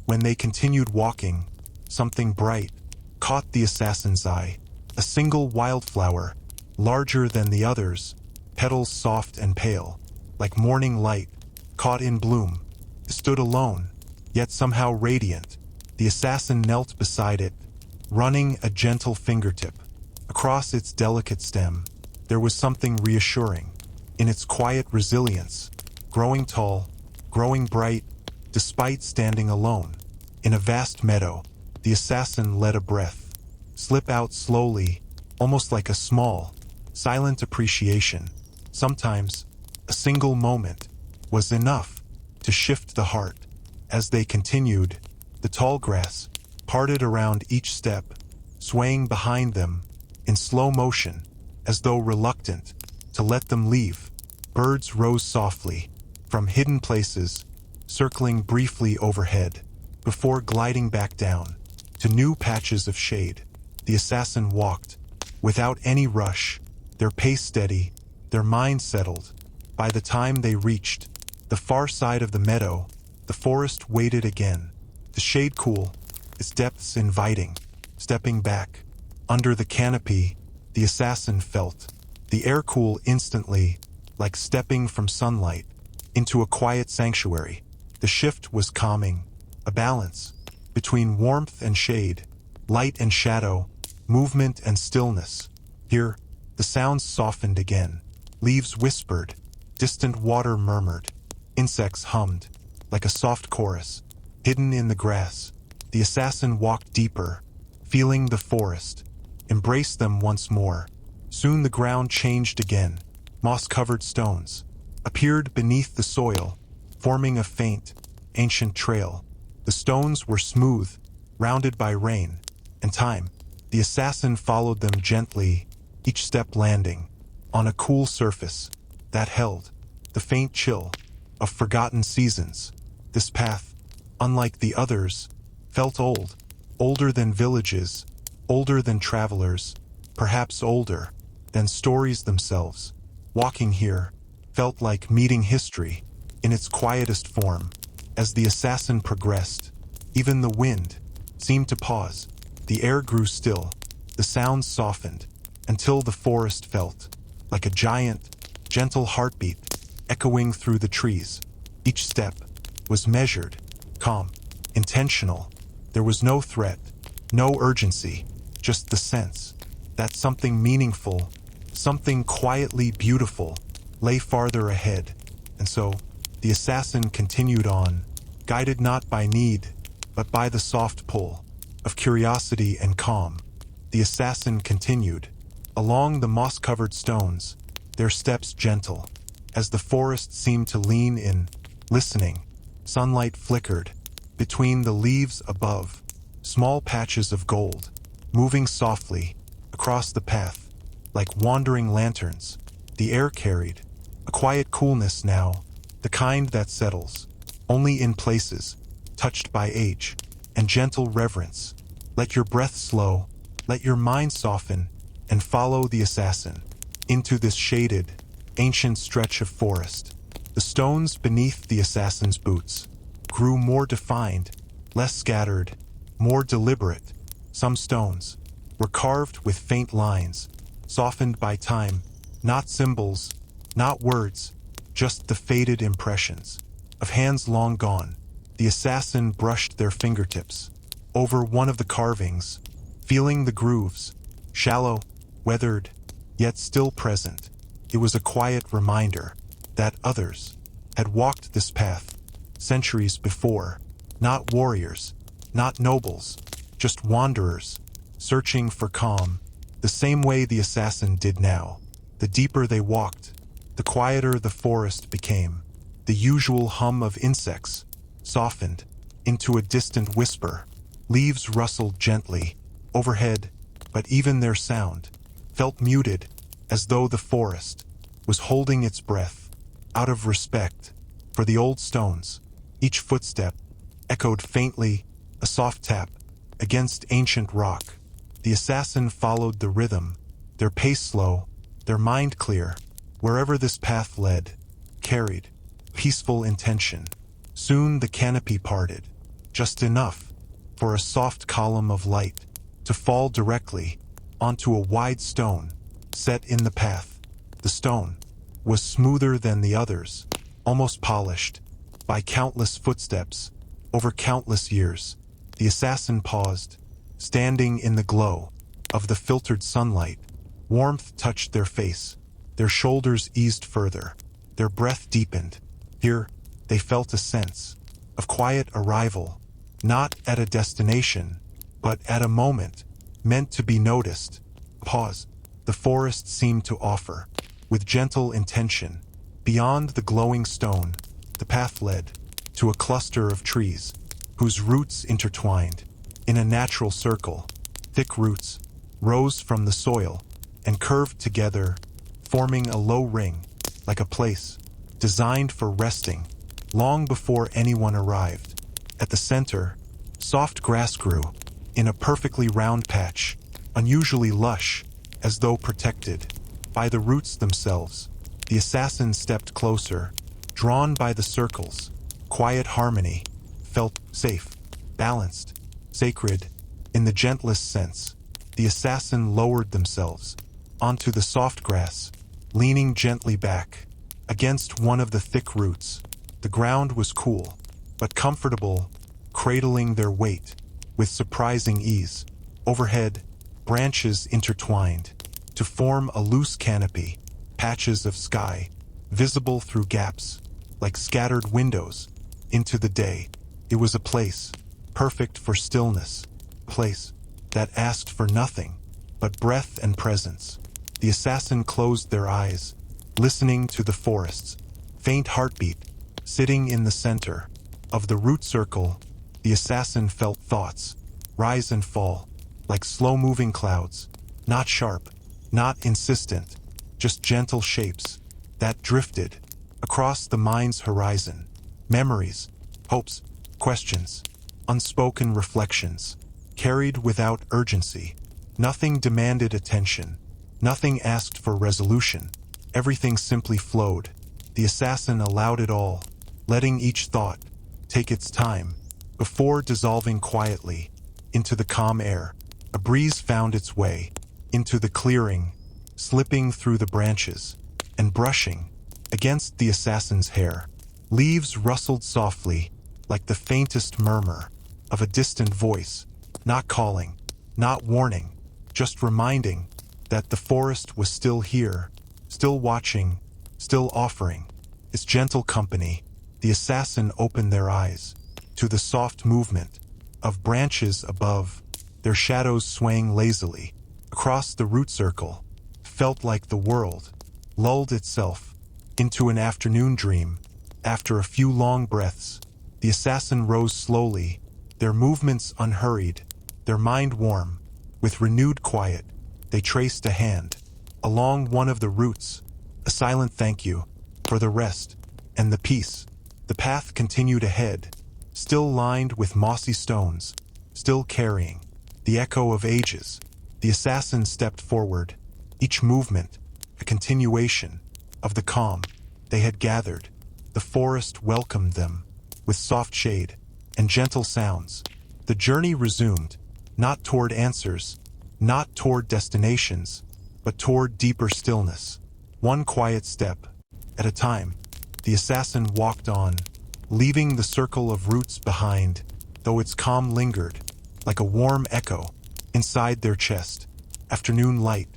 When they continued walking, something bright caught the assassin's eye. A single wildflower, larger than the others, petals soft and pale, like morning light, caught in bloom. It stood alone, yet somehow radiant. The assassin knelt beside it, running a gentle fingertip across its delicate stem. There was something reassuring in its quiet resilience, growing tall, growing bright, despite standing alone. In a vast meadow, the assassin let a breath slip out slowly, almost like a small, silent appreciation. Sometimes, a single moment was enough to shift the heart. As they continued, the tall grass parted around each step, swaying behind them in slow motion, as though reluctant to let them leave. Birds rose softly from hidden places, circling briefly overhead, before gliding back down to new patches of shade. The assassin walked without any rush, their pace steady, their minds settled. By the time they reached the far side of the meadow, the forest waited again, the shade cool, its depths inviting. Stepping back under the canopy, the assassin felt the air cool instantly, like stepping from sunlight into a quiet sanctuary. The shift was calming, a balance between warmth and shade, light and shadow, movement and stillness. Here, the sounds softened again. Leaves whispered, distant water murmured, insects hummed, like a soft chorus. Hidden in the grass, the assassin walked deeper, feeling the forest embrace them once more. Soon the ground changed again. Moss-covered stones appeared beneath the soil, forming a faint, ancient trail. The stones were smooth, rounded by rain and time. The assassin followed them gently, each step landing on a cool surface that held the faint chill of forgotten seasons. This path, unlike the others, felt old, older than villages, older than travelers, perhaps older than stories themselves. Walking here felt like meeting history in its quietest form. As the assassin progressed, even the wind seemed to pause. The air grew still, the sounds softened, until the forest felt like a giant, gentle heartbeat echoing through the trees. Each step was measured, calm, intentional. There was no threat, no urgency, just the sense that something meaningful, something quietly beautiful, lay farther ahead. And so, the assassin continued on, guided not by need, but by the soft pull of curiosity and calm. The assassin continued along the moss-covered stones, their steps gentle, as the forest seemed to lean in, listening. Sunlight flickered between the leaves above, small patches of gold, moving softly across the path, like wandering lanterns. The air carried a quiet coolness now, the kind that settles only in places touched by age and gentle reverence. Let your breath slow, let your mind soften, and follow the assassin into this shaded, ancient stretch of forest. The stones beneath the assassin's boots grew more defined, less scattered, more deliberate. Some stones were carved with faint lines, softened by time, not symbols, not words, just the faded impressions of hands long gone. The assassin brushed their fingertips over one of the carvings, feeling the grooves, shallow, weathered, yet still present. It was a quiet reminder that others had walked this path centuries before, not warriors, not nobles, just wanderers, searching for calm, the same way the assassin did now. The deeper they walked, the quieter the forest became. The usual hum of insects softened into a distant whisper. Leaves rustled gently overhead, but even their sound felt muted, as though the forest was holding its breath out of respect for the old stones. Each footstep echoed faintly, a soft tap against ancient rock. The assassin followed the rhythm, their pace slow, their mind clear. Wherever this path led, carried peaceful intention. Soon the canopy parted, just enough for a soft column of light to fall directly onto a wide stone set in the path. The stone was smoother than the others, almost polished by countless footsteps over countless years. The assassin paused, standing in the glow of the filtered sunlight. Warmth touched their face, their shoulders eased further, their breath deepened. Here, they felt a sense of quiet arrival, not at a destination, but at a moment meant to be noticed. Pause. The forest seemed to offer, with gentle intention. Beyond the glowing stone, the path led to a cluster of trees, whose roots intertwined in a natural circle. Thick roots rose from the soil and curved together, forming a low ring, like a place designed for resting long before anyone arrived. At the center, soft grass grew in a perfectly round patch, unusually lush, as though protected by the roots themselves. The assassin stepped closer, drawn by the circles. Quiet harmony felt safe, balanced, sacred, in the gentlest sense. The assassin lowered themselves onto the soft grass, leaning gently back against one of the thick roots. The ground was cool, but comfortable, cradling their weight with surprising ease. Overhead, branches intertwined to form a loose canopy, patches of sky visible through gaps, like scattered windows into the day. It was a place perfect for stillness, a place that asked for nothing but breath and presence. The assassin closed their eyes, listening to the forest's faint heartbeat. Sitting in the center of the root circle, the assassin felt thoughts rise and fall, like slow-moving clouds, not sharp, not insistent, just gentle shapes that drifted across the mind's horizon. Memories, hopes, questions, unspoken reflections, carried without urgency. Nothing demanded attention, nothing asked for resolution. Everything simply flowed. The assassin allowed it all, letting each thought take its time before dissolving quietly into the calm air. A breeze found its way into the clearing, slipping through the branches and brushing against the assassin's hair. Leaves rustled softly, like the faintest murmur of a distant voice, not calling, not warning, just reminding that the forest was still here, still watching, still offering its gentle company. The assassin opened their eyes to the soft movement of branches above, their shadows swaying lazily across the root circle. Felt like the world lulled itself into an afternoon dream. After a few long breaths, the assassin rose slowly, their movements unhurried, their mind warm. With renewed quiet, they traced a hand along one of the roots, a silent thank you for the rest and the peace. The path continued ahead, still lined with mossy stones, still carrying the echo of ages. The assassin stepped forward, each movement a continuation of the calm they had gathered. The forest welcomed them with soft shade and gentle sounds. The journey resumed, not toward answers, not toward destinations, but toward deeper stillness. One quiet step at a time, the assassin walked on, leaving the circle of roots behind, though its calm lingered, like a warm echo, inside their chest. Afternoon light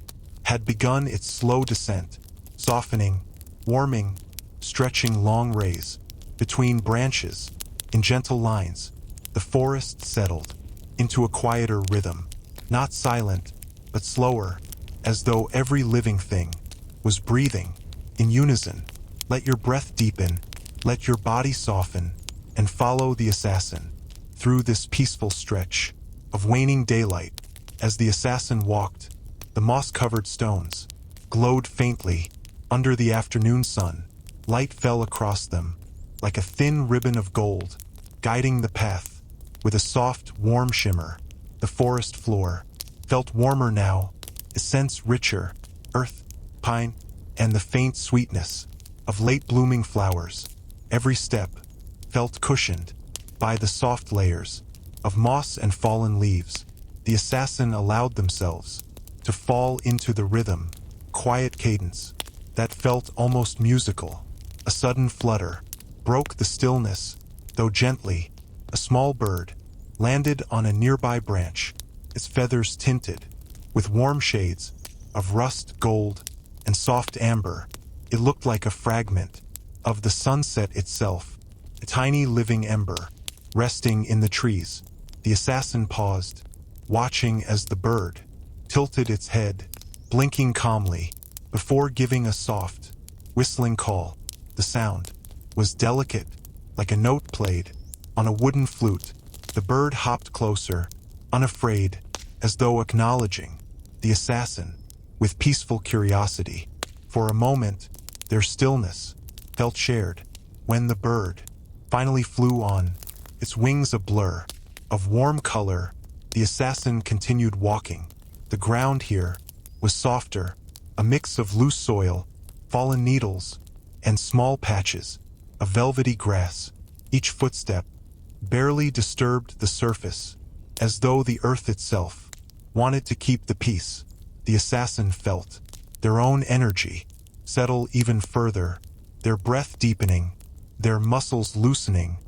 had begun its slow descent, softening, warming, stretching long rays between branches in gentle lines. The forest settled into a quieter rhythm, not silent, but slower, as though every living thing was breathing in unison. Let your breath deepen, let your body soften, and follow the assassin through this peaceful stretch of waning daylight. As the assassin walked, the moss-covered stones glowed faintly under the afternoon sun. Light fell across them like a thin ribbon of gold, guiding the path with a soft, warm shimmer. The forest floor felt warmer now, a sense richer, earth, pine, and the faint sweetness of late-blooming flowers. Every step felt cushioned by the soft layers of moss and fallen leaves. The assassin allowed themselves to fall into the rhythm, quiet cadence that felt almost musical. A sudden flutter broke the stillness, though gently. A small bird landed on a nearby branch, its feathers tinted with warm shades of rust gold and soft amber. It looked like a fragment of the sunset itself, a tiny living ember resting in the trees. The assassin paused, watching as the bird tilted its head, blinking calmly, before giving a soft, whistling call. The sound was delicate, like a note played on a wooden flute. The bird hopped closer, unafraid, as though acknowledging the assassin with peaceful curiosity. For a moment, their stillness felt shared. When the bird finally flew on, its wings a blur of warm color, the assassin continued walking. The ground here was softer, a mix of loose soil, fallen needles, and small patches of velvety grass. Each footstep barely disturbed the surface, as though the earth itself wanted to keep the peace. The assassin felt their own energy settle even further, their breath deepening, their muscles loosening,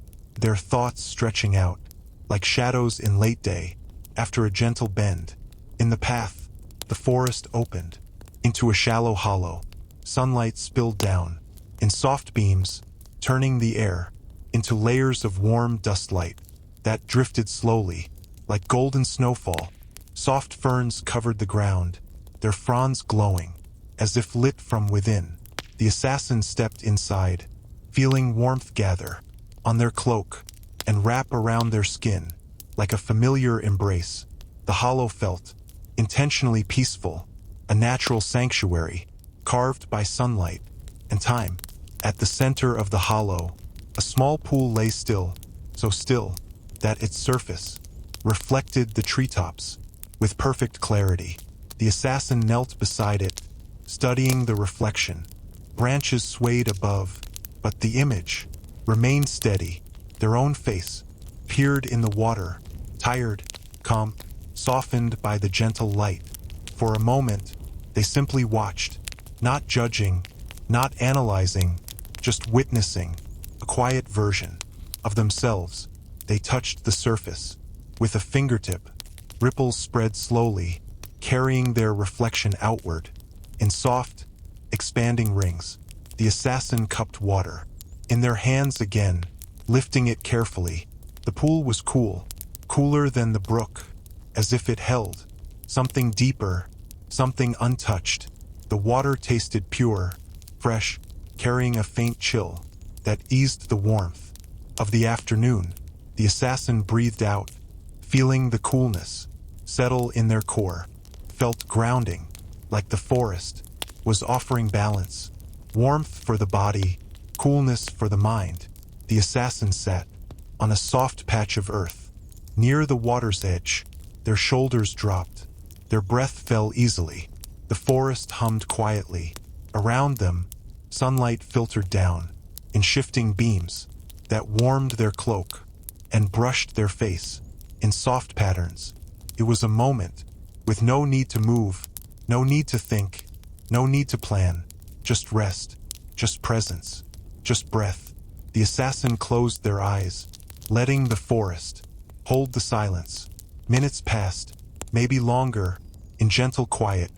their thoughts stretching out like shadows in late day. After a gentle bend in the path, the forest opened into a shallow hollow. Sunlight spilled down in soft beams, turning the air into layers of warm dust light that drifted slowly like golden snowfall. Soft ferns covered the ground, their fronds glowing as if lit from within. The assassin stepped inside, feeling warmth gather on their cloak and wrap around their skin like a familiar embrace. The hollow felt intentionally peaceful, a natural sanctuary carved by sunlight and time. At the center of the hollow, a small pool lay still, so still that its surface reflected the treetops with perfect clarity. The assassin knelt beside it, studying the reflection. Branches swayed above, but the image remained steady. Their own face peered in the water, tired, calm, softened by the gentle light. For a moment, they simply watched, not judging, not analyzing, just witnessing a quiet version of themselves. They touched the surface with a fingertip. Ripples spread slowly, carrying their reflection outward in soft, expanding rings. The assassin cupped water in their hands again, lifting it carefully. The pool was cool, cooler than the brook, as if it held something deeper, something untouched. The water tasted pure, fresh, carrying a faint chill that eased the warmth of the afternoon. The assassin breathed out, feeling the coolness settle in their core. Felt grounding, like the forest was offering balance, warmth for the body, coolness for the mind. The assassin sat on a soft patch of earth near the water's edge. Their shoulders dropped, their breath fell easily. The forest hummed quietly. Around them, sunlight filtered down in shifting beams that warmed their cloak and brushed their face. in soft patterns. It was a moment, with no need to move, no need to think, no need to plan, just rest, just presence, just breath. The assassin closed their eyes, letting the forest hold the silence. Minutes passed, maybe longer, in gentle quiet,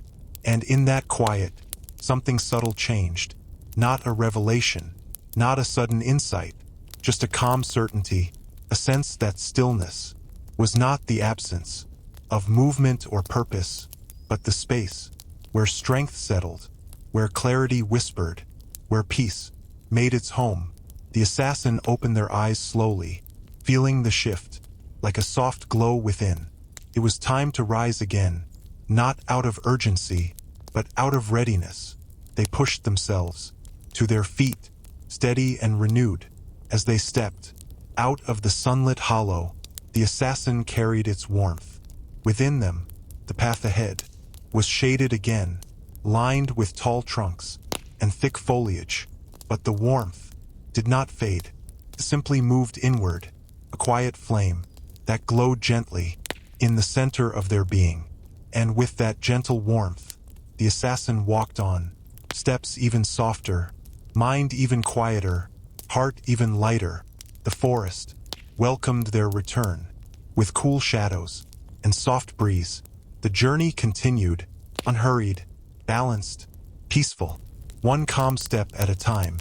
and in that quiet, something subtle changed. Not a revelation, not a sudden insight, just a calm certainty, a sense that stillness was not the absence of movement or purpose, but the space where strength settled, where clarity whispered, where peace made its home. The assassin opened their eyes slowly, feeling the shift, like a soft glow within. It was time to rise again, not out of urgency, but out of readiness. They pushed themselves to their feet, steady and renewed. As they stepped out of the sunlit hollow, the assassin carried its warmth. Within them, the path ahead was shaded again, lined with tall trunks and thick foliage, but the warmth did not fade. It simply moved inward, a quiet flame that glowed gently in the center of their being. And with that gentle warmth, the assassin walked on, steps even softer, mind even quieter, heart even lighter. The forest welcomed their return. With cool shadows and soft breeze, the journey continued, unhurried, balanced, peaceful. One calm step at a time,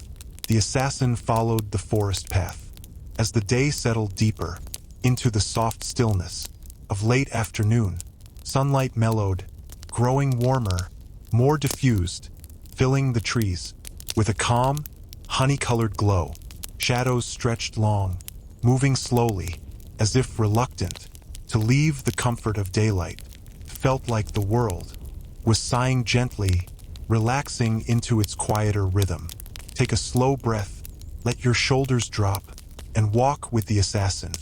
the assassin followed the forest path. As the day settled deeper into the soft stillness of late afternoon, sunlight mellowed, growing warmer, more diffused, filling the trees with a calm, honey-colored glow. Shadows stretched long, moving slowly, as if reluctant to leave the comfort of daylight. It felt like the world was sighing gently, relaxing into its quieter rhythm. Take a slow breath, let your shoulders drop, and walk with the assassin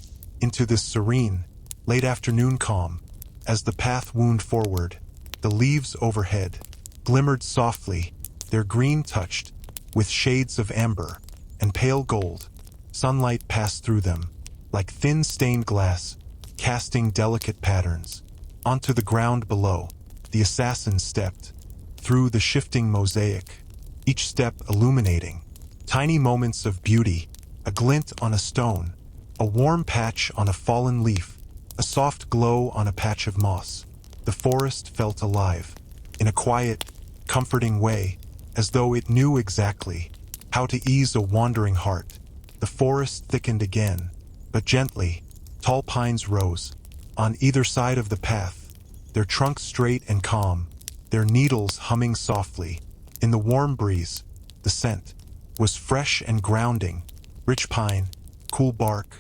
into this serene, late afternoon calm. As the path wound forward, the leaves overhead glimmered softly, their green touched with shades of amber and pale gold. Sunlight passed through them, like thin stained glass, casting delicate patterns. Onto the ground below, the assassin stepped through the shifting mosaic, each step illuminating tiny moments of beauty, a glint on a stone, a warm patch on a fallen leaf, a soft glow on a patch of moss. The forest felt alive, in a quiet, comforting way, as though it knew exactly how to ease a wandering heart. The forest thickened again, but gently. Tall pines rose on either side of the path, their trunks straight and calm, their needles humming softly. In the warm breeze, the scent was fresh and grounding, rich pine, cool bark,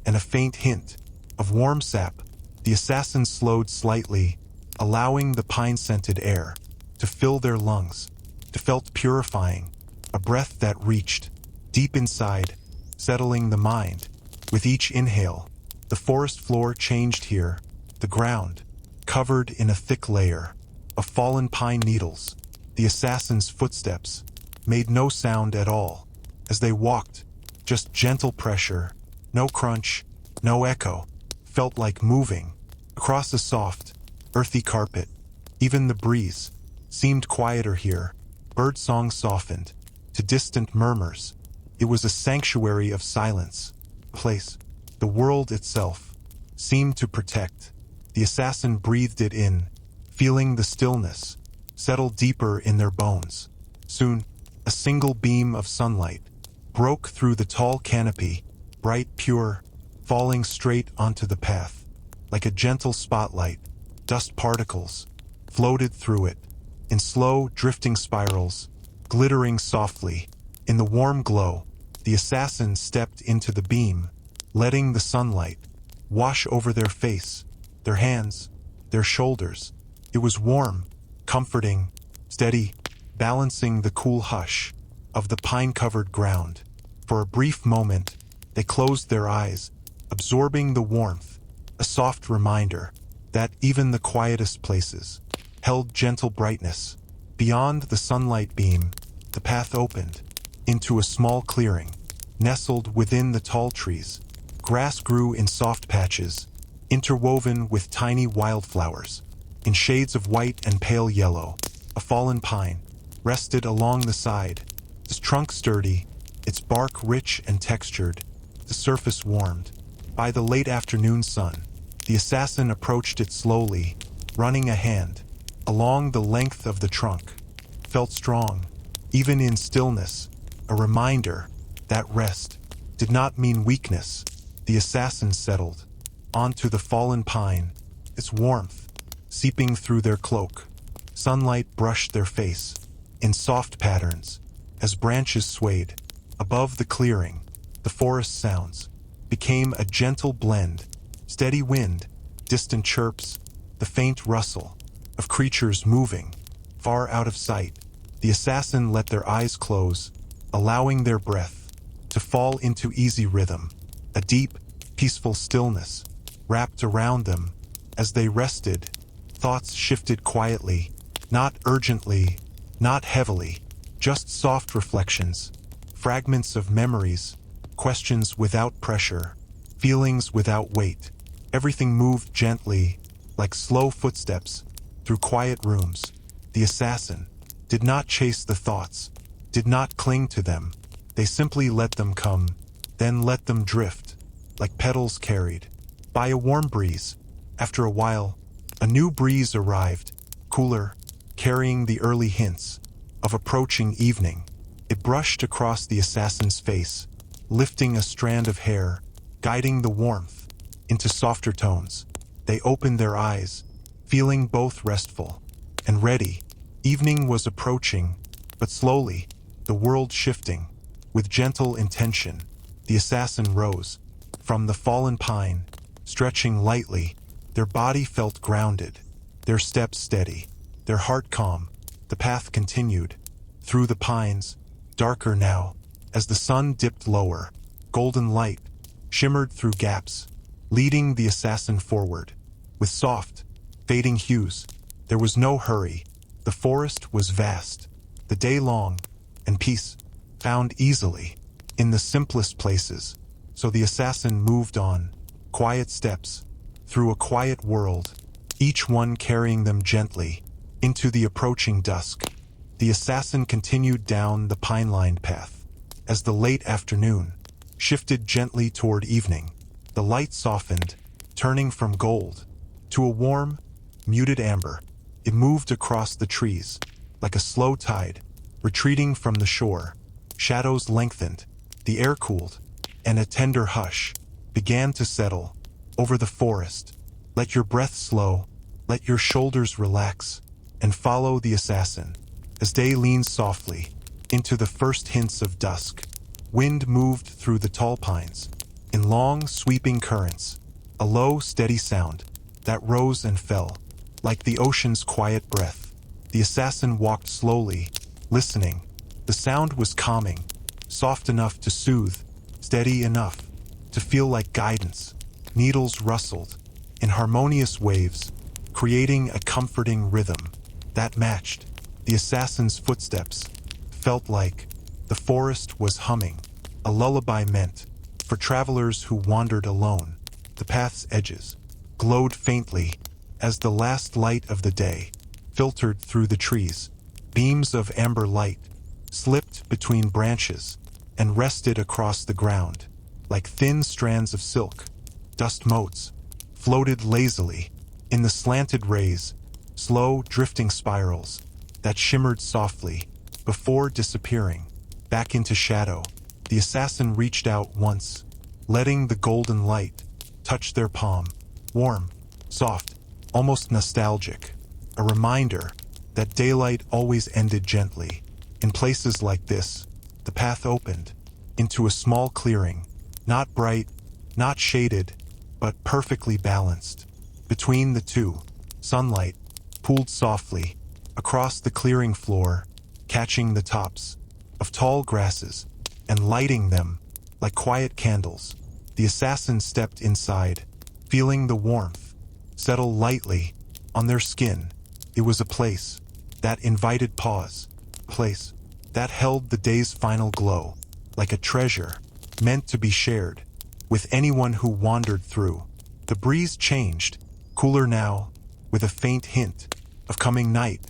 and a faint hint of warm sap. The assassins slowed slightly, allowing the pine-scented air to fill their lungs. It felt purifying, a breath that reached deep inside, settling the mind. With each inhale, the forest floor changed here, the ground covered in a thick layer of fallen pine needles. The assassin's footsteps made no sound at all as they walked, just gentle pressure, no crunch, no echo. Felt like moving across a soft, earthy carpet. Even the breeze seemed quieter here. Birdsong softened to distant murmurs. It was a sanctuary of silence, a place the world itself seemed to protect. The assassin breathed it in, feeling the stillness settle deeper in their bones. Soon, a single beam of sunlight broke through the tall canopy, bright, pure, falling straight onto the path. Like a gentle spotlight, dust particles floated through it, in slow, drifting spirals, glittering softly. In the warm glow, the assassin stepped into the beam, letting the sunlight wash over their face, their hands, their shoulders. It was warm, comforting, steady, balancing the cool hush of the pine-covered ground. For a brief moment, they closed their eyes, absorbing the warmth, a soft reminder that even the quietest places held gentle brightness. Beyond the sunlight beam, the path opened into a small clearing, nestled within the tall trees. Grass grew in soft patches, interwoven with tiny wildflowers. In shades of white and pale yellow, a fallen pine rested along the side, its trunk sturdy, its bark rich and textured, the surface warmed. By the late afternoon sun, the assassin approached it slowly, running a hand along the length of the trunk. Felt strong, even in stillness, a reminder that rest did not mean weakness. The assassin settled onto the fallen pine, its warmth seeping through their cloak. Sunlight brushed their face in soft patterns as branches swayed above the clearing. The forest sounds became a gentle blend, steady wind, distant chirps, the faint rustle of creatures moving far out of sight. The assassin let their eyes close, allowing their breath to fall into easy rhythm. A deep, peaceful stillness wrapped around them. As they rested, thoughts shifted quietly, not urgently, not heavily, just soft reflections, fragments of memories, questions without pressure, feelings without weight. Everything moved gently, like slow footsteps, through quiet rooms. The assassin did not chase the thoughts, did not cling to them. They simply let them come, then let them drift, like petals carried by a warm breeze. After a while, a new breeze arrived, cooler, carrying the early hints of approaching evening. It brushed across the assassin's face, lifting a strand of hair, guiding the warmth into softer tones. They opened their eyes, feeling both restful and ready. Evening was approaching, but slowly, the world shifting. With gentle intention, the assassin rose from the fallen pine, stretching lightly. Their body felt grounded, their steps steady, their heart calm. The path continued through the pines, darker now, as the sun dipped lower. Golden light shimmered through gaps, leading the assassin forward. With soft, fading hues, there was no hurry. The forest was vast, the day long, and peace found easily in the simplest places. So the assassin moved on, quiet steps, through a quiet world, each one carrying them gently into the approaching dusk. The assassin continued down the pine-lined path. As the late afternoon shifted gently toward evening, the light softened, turning from gold to a warm, muted amber. It moved across the trees, like a slow tide, retreating from the shore. Shadows lengthened, the air cooled, and a tender hush began to settle over the forest. Let your breath slow, let your shoulders relax, and follow the assassin. As day leaned softly into the first hints of dusk, wind moved through the tall pines in long, sweeping currents, a low, steady sound that rose and fell like the ocean's quiet breath. The assassin walked slowly, listening. The sound was calming, soft enough to soothe, steady enough to feel like guidance. Needles rustled in harmonious waves, creating a comforting rhythm that matched the assassin's footsteps. Felt like the forest was humming, a lullaby meant for travelers who wandered alone. The path's edges glowed faintly as the last light of the day filtered through the trees. Beams of amber light slipped between branches and rested across the ground like thin strands of silk. Dust motes floated lazily in the slanted rays, slow drifting spirals that shimmered softly before disappearing back into shadow. The assassin reached out once, letting the golden light touch their palm. Warm, soft, almost nostalgic, a reminder that daylight always ended gently. In places like this, the path opened into a small clearing, not bright, not shaded, but perfectly balanced. Between the two, sunlight pooled softly across the clearing floor, catching the tops of tall grasses and lighting them like quiet candles. The assassin stepped inside, feeling the warmth settle lightly on their skin. It was a place that invited pause, a place that held the day's final glow, like a treasure meant to be shared with anyone who wandered through. The breeze changed, cooler now, with a faint hint of coming night.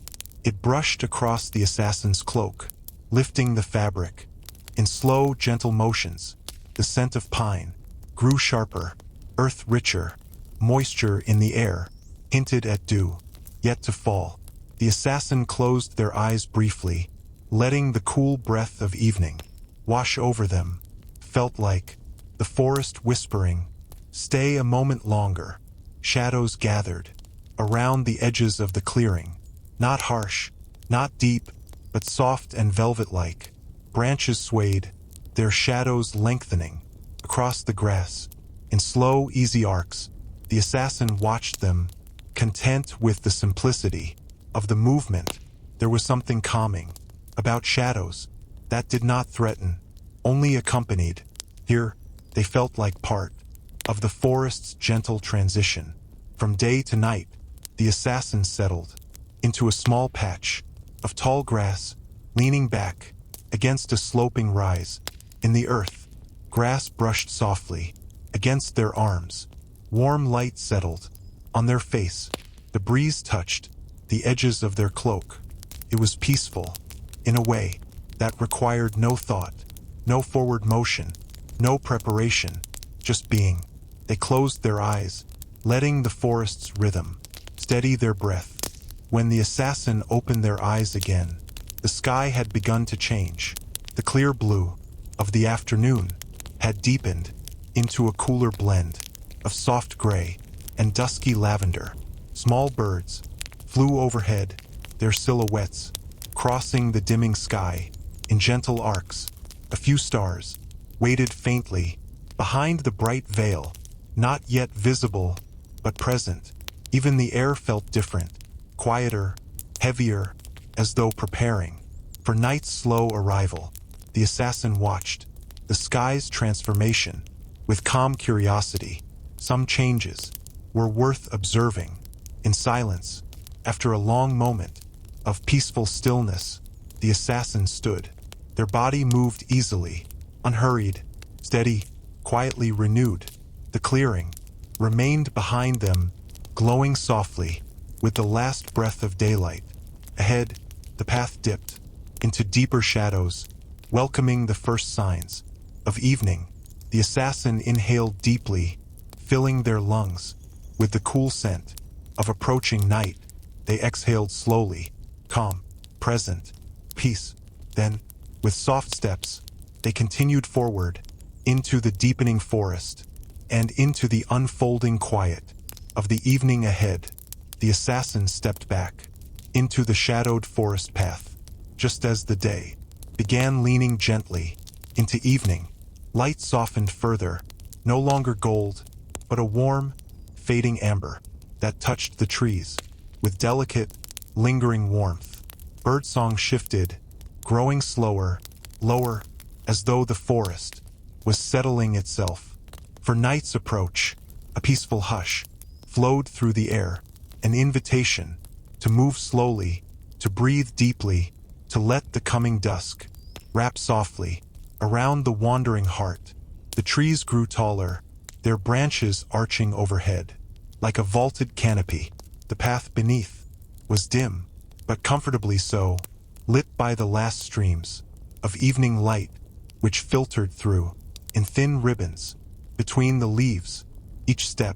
It brushed across the assassin's cloak, lifting the fabric. In slow, gentle motions, the scent of pine grew sharper, earth richer, moisture in the air hinted at dew, yet to fall. The assassin closed their eyes briefly, letting the cool breath of evening wash over them. Felt like the forest whispering, "Stay a moment longer." Shadows gathered around the edges of the clearing, not harsh, not deep, but soft and velvet-like. Branches swayed, their shadows lengthening across the grass. In slow, easy arcs, the assassin watched them, content with the simplicity of the movement. There was something calming about shadows that did not threaten, only accompanied. Here, they felt like part of the forest's gentle transition. From day to night, the assassin settled into a small patch of tall grass, leaning back against a sloping rise in the earth. Grass brushed softly against their arms. Warm light settled on their face. The breeze touched the edges of their cloak. It was peaceful, in a way that required no thought, no forward motion, no preparation, just being. They closed their eyes, letting the forest's rhythm steady their breath. When the assassin opened their eyes again, the sky had begun to change. The clear blue of the afternoon had deepened into a cooler blend of soft gray and dusky lavender. Small birds flew overhead, their silhouettes crossing the dimming sky in gentle arcs. A few stars waited faintly behind the bright veil, not yet visible, but present. Even the air felt different, quieter, heavier, as though preparing for night's slow arrival. The assassin watched the sky's transformation with calm curiosity. Some changes were worth observing. In silence, after a long moment of peaceful stillness, the assassin stood. Their body moved easily, unhurried, steady, quietly renewed. The clearing remained behind them, glowing softly with the last breath of daylight. Ahead, the path dipped into deeper shadows, welcoming the first signs of evening. The assassin inhaled deeply, filling their lungs with the cool scent of approaching night. They exhaled slowly, calm, present, peace. Then, with soft steps, they continued forward into the deepening forest and into the unfolding quiet of the evening ahead. The assassin stepped back into the shadowed forest path, just as the day began leaning gently into evening. Light softened further, no longer gold, but a warm, fading amber that touched the trees with delicate, lingering warmth. Birdsong shifted, growing slower, lower, as though the forest was settling itself for night's approach. A peaceful hush flowed through the air, an invitation to move slowly, to breathe deeply, to let the coming dusk wrap softly around the wandering heart. The trees grew taller, their branches arching overhead like a vaulted canopy. The path beneath was dim, but comfortably so, lit by the last streams of evening light which filtered through in thin ribbons between the leaves. Each step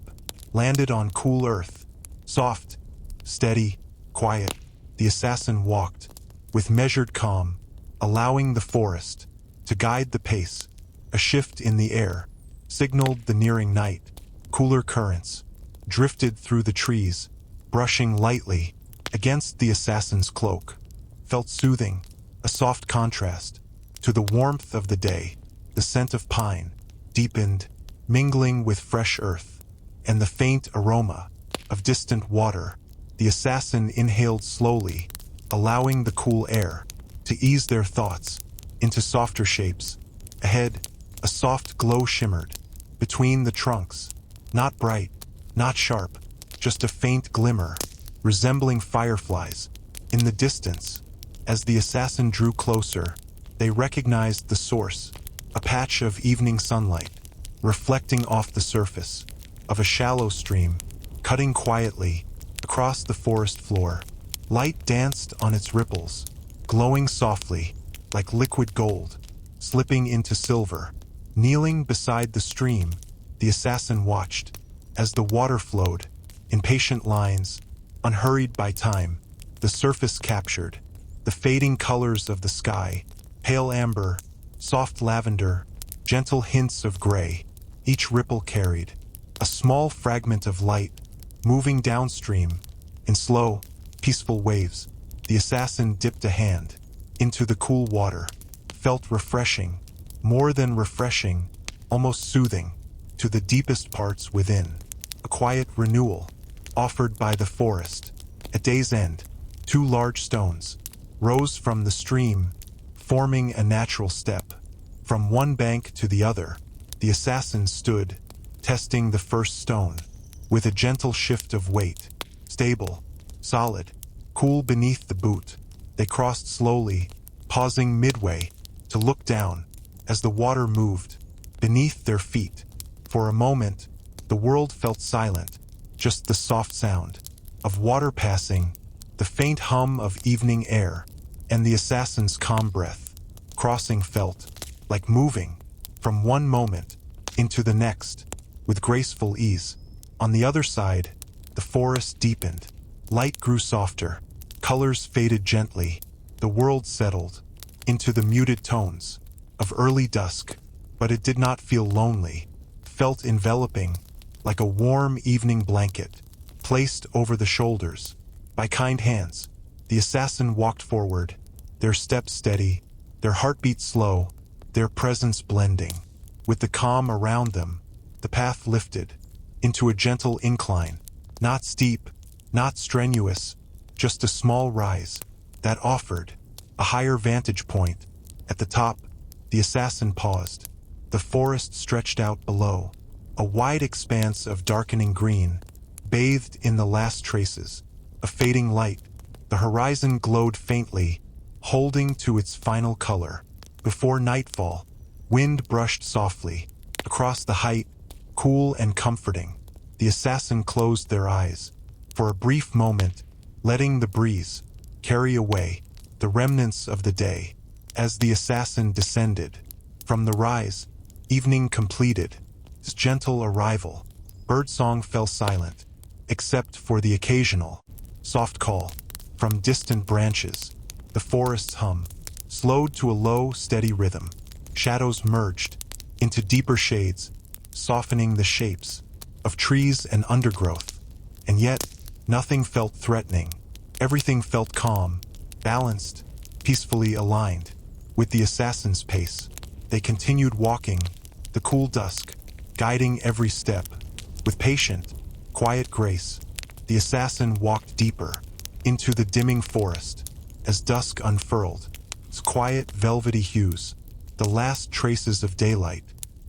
landed on cool earth, soft, steady, quiet. The assassin walked with measured calm, allowing the forest to guide the pace. A shift in the air signaled the nearing night. Cooler currents drifted through the trees, brushing lightly against the assassin's cloak. Felt soothing, a soft contrast to the warmth of the day. The scent of pine deepened, mingling with fresh earth, and the faint aroma of distant water. The assassin inhaled slowly, allowing the cool air to ease their thoughts into softer shapes. Ahead, a soft glow shimmered between the trunks, not bright, not sharp, just a faint glimmer, resembling fireflies. In the distance, as the assassin drew closer, they recognized the source, a patch of evening sunlight reflecting off the surface. of a shallow stream, cutting quietly across the forest floor. Light danced on its ripples, glowing softly like liquid gold, slipping into silver. Kneeling beside the stream, the assassin watched as the water flowed in patient lines, unhurried by time. The surface captured the fading colors of the sky, pale amber, soft lavender, gentle hints of gray. Each ripple carried a small fragment of light, moving downstream in slow, peaceful waves. The assassin dipped a hand into the cool water, felt refreshing, more than refreshing, almost soothing, to the deepest parts within. A quiet renewal, offered by the forest. At day's end, 2 large stones rose from the stream, forming a natural step. From one bank to the other, the assassin stood, testing the first stone. With a gentle shift of weight, stable, solid, cool beneath the boot, they crossed slowly, pausing midway to look down as the water moved beneath their feet. For a moment, the world felt silent, just the soft sound of water passing, the faint hum of evening air, and the assassin's calm breath. Crossing felt like moving from one moment into the next with graceful ease. On the other side, the forest deepened. Light grew softer, colors faded gently. The world settled into the muted tones of early dusk, but it did not feel lonely. It felt enveloping, like a warm evening blanket placed over the shoulders by kind hands. The assassin walked forward, their steps steady, their heartbeat slow, their presence blending with the calm around them. The path lifted into a gentle incline, not steep, not strenuous, just a small rise that offered a higher vantage point. At the top, the assassin paused. The forest stretched out below, a wide expanse of darkening green, bathed in the last traces of fading light. The horizon glowed faintly, holding to its final color. Before nightfall, wind brushed softly across the height, cool and comforting. The assassin closed their eyes for a brief moment, letting the breeze carry away the remnants of the day. As the assassin descended from the rise, evening completed its gentle arrival. Birdsong fell silent, except for the occasional soft call from distant branches. The forest's hum slowed to a low, steady rhythm. Shadows merged into deeper shades, softening the shapes of trees and undergrowth. And yet, nothing felt threatening. Everything felt calm, balanced, peacefully aligned with the assassin's pace. They continued walking, the cool dusk guiding every step. With patient, quiet grace, the assassin walked deeper into the dimming forest. As dusk unfurled its quiet, velvety hues, the last traces of daylight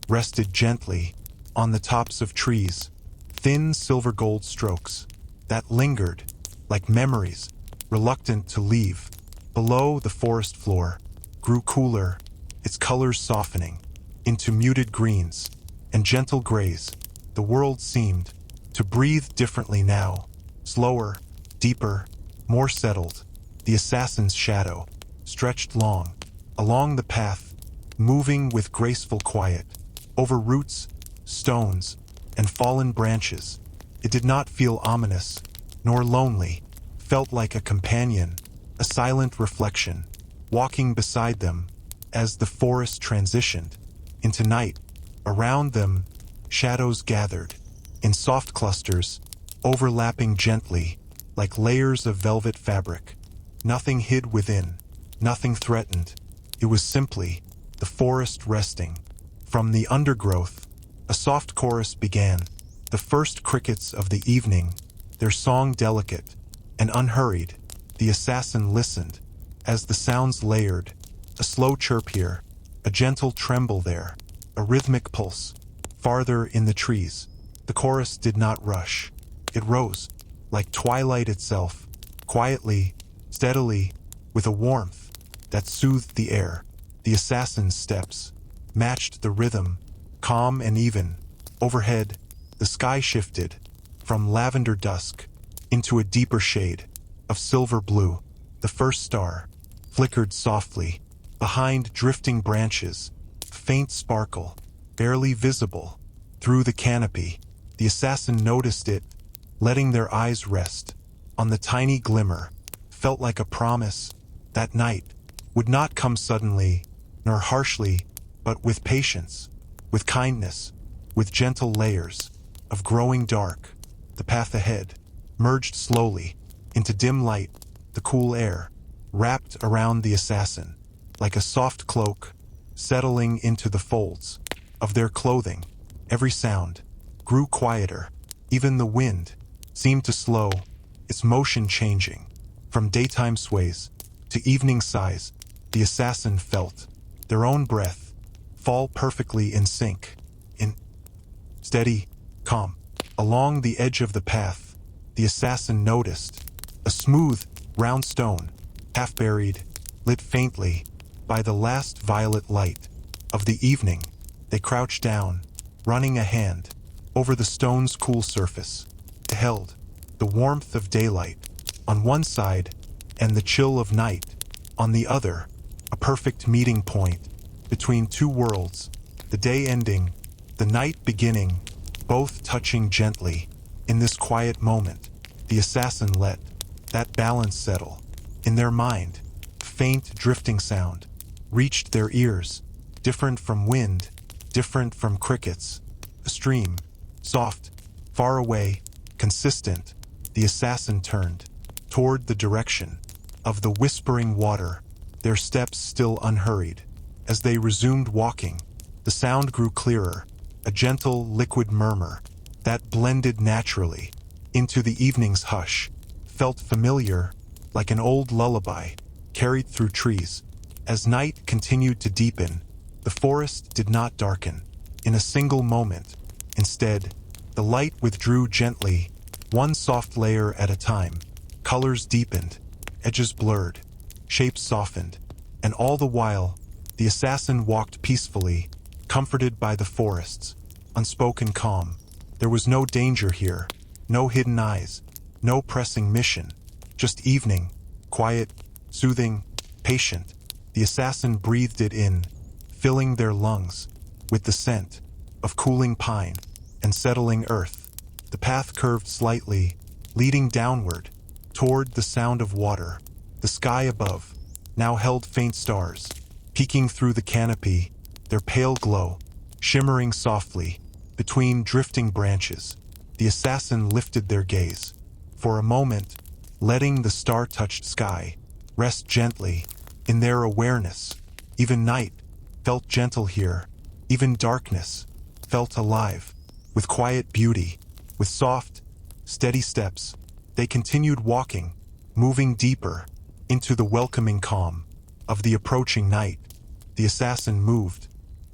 rested gently on the tops of trees, thin silver gold strokes that lingered like memories reluctant to leave. Below, the forest floor grew cooler, its colors softening into muted greens and gentle grays. The world seemed to breathe differently now, slower, deeper, more settled. The assassin's shadow stretched long along the path, moving with graceful quiet over roots, stones, and fallen branches. It did not feel ominous nor lonely, felt like a companion, a silent reflection, walking beside them as the forest transitioned into night. Around them, shadows gathered in soft clusters, overlapping gently like layers of velvet fabric. Nothing hid within, nothing threatened. It was simply the forest resting. From the undergrowth, a soft chorus began, the first crickets of the evening, their song delicate and unhurried. The assassin listened as the sounds layered, a slow chirp here, a gentle tremble there, a rhythmic pulse. Farther in the trees, the chorus did not rush. It rose, like twilight itself, quietly, steadily, with a warmth that soothed the air. The assassin's steps matched the rhythm, calm and even. Overhead, The sky shifted from lavender dusk into a deeper shade of silver blue. The first star flickered softly behind drifting branches, a faint sparkle, barely visible through the canopy. The assassin noticed it, letting their eyes rest on the tiny glimmer. Felt like a promise. That night would not come suddenly, nor harshly, but with patience, with kindness, with gentle layers of growing dark. The path ahead merged slowly into dim light, the cool air wrapped around the assassin like a soft cloak, settling into the folds of their clothing. Every sound grew quieter. Even the wind seemed to slow, its motion changing from daytime sways to evening sighs. The assassin felt their own breath fall perfectly in sync, in steady, calm. Along the edge of the path, the assassin noticed a smooth, round stone, half buried, lit faintly by the last violet light of the evening. They crouched down, running a hand over the stone's cool surface. It held the warmth of daylight on one side and the chill of night on the other, a perfect meeting point between two worlds, the day ending, the night beginning, both touching gently. In this quiet moment, the assassin let that balance settle in their mind. A faint drifting sound reached their ears, different from wind, different from crickets. A stream, soft, far away, consistent. The assassin turned toward the direction of the whispering water, their steps still unhurried. As they resumed walking, the sound grew clearer, a gentle, liquid murmur that blended naturally into the evening's hush, felt familiar, like an old lullaby carried through trees. As night continued to deepen, the forest did not darken in a single moment. Instead, the light withdrew gently, one soft layer at a time. Colors deepened, edges blurred, shapes softened, and all the while, the assassin walked peacefully, comforted by the forest's unspoken calm. There was no danger here, no hidden eyes, no pressing mission, just evening, quiet, soothing, patient. The assassin breathed it in, filling their lungs with the scent of cooling pine and settling earth. The path curved slightly, leading downward toward the sound of water. The sky above now held faint stars, peeking through the canopy, their pale glow shimmering softly between drifting branches. The assassin lifted their gaze for a moment, letting the star-touched sky rest gently in their awareness. Even night felt gentle here. Even darkness felt alive with quiet beauty. With soft, steady steps, they continued walking, moving deeper into the welcoming calm of the approaching night. The assassin moved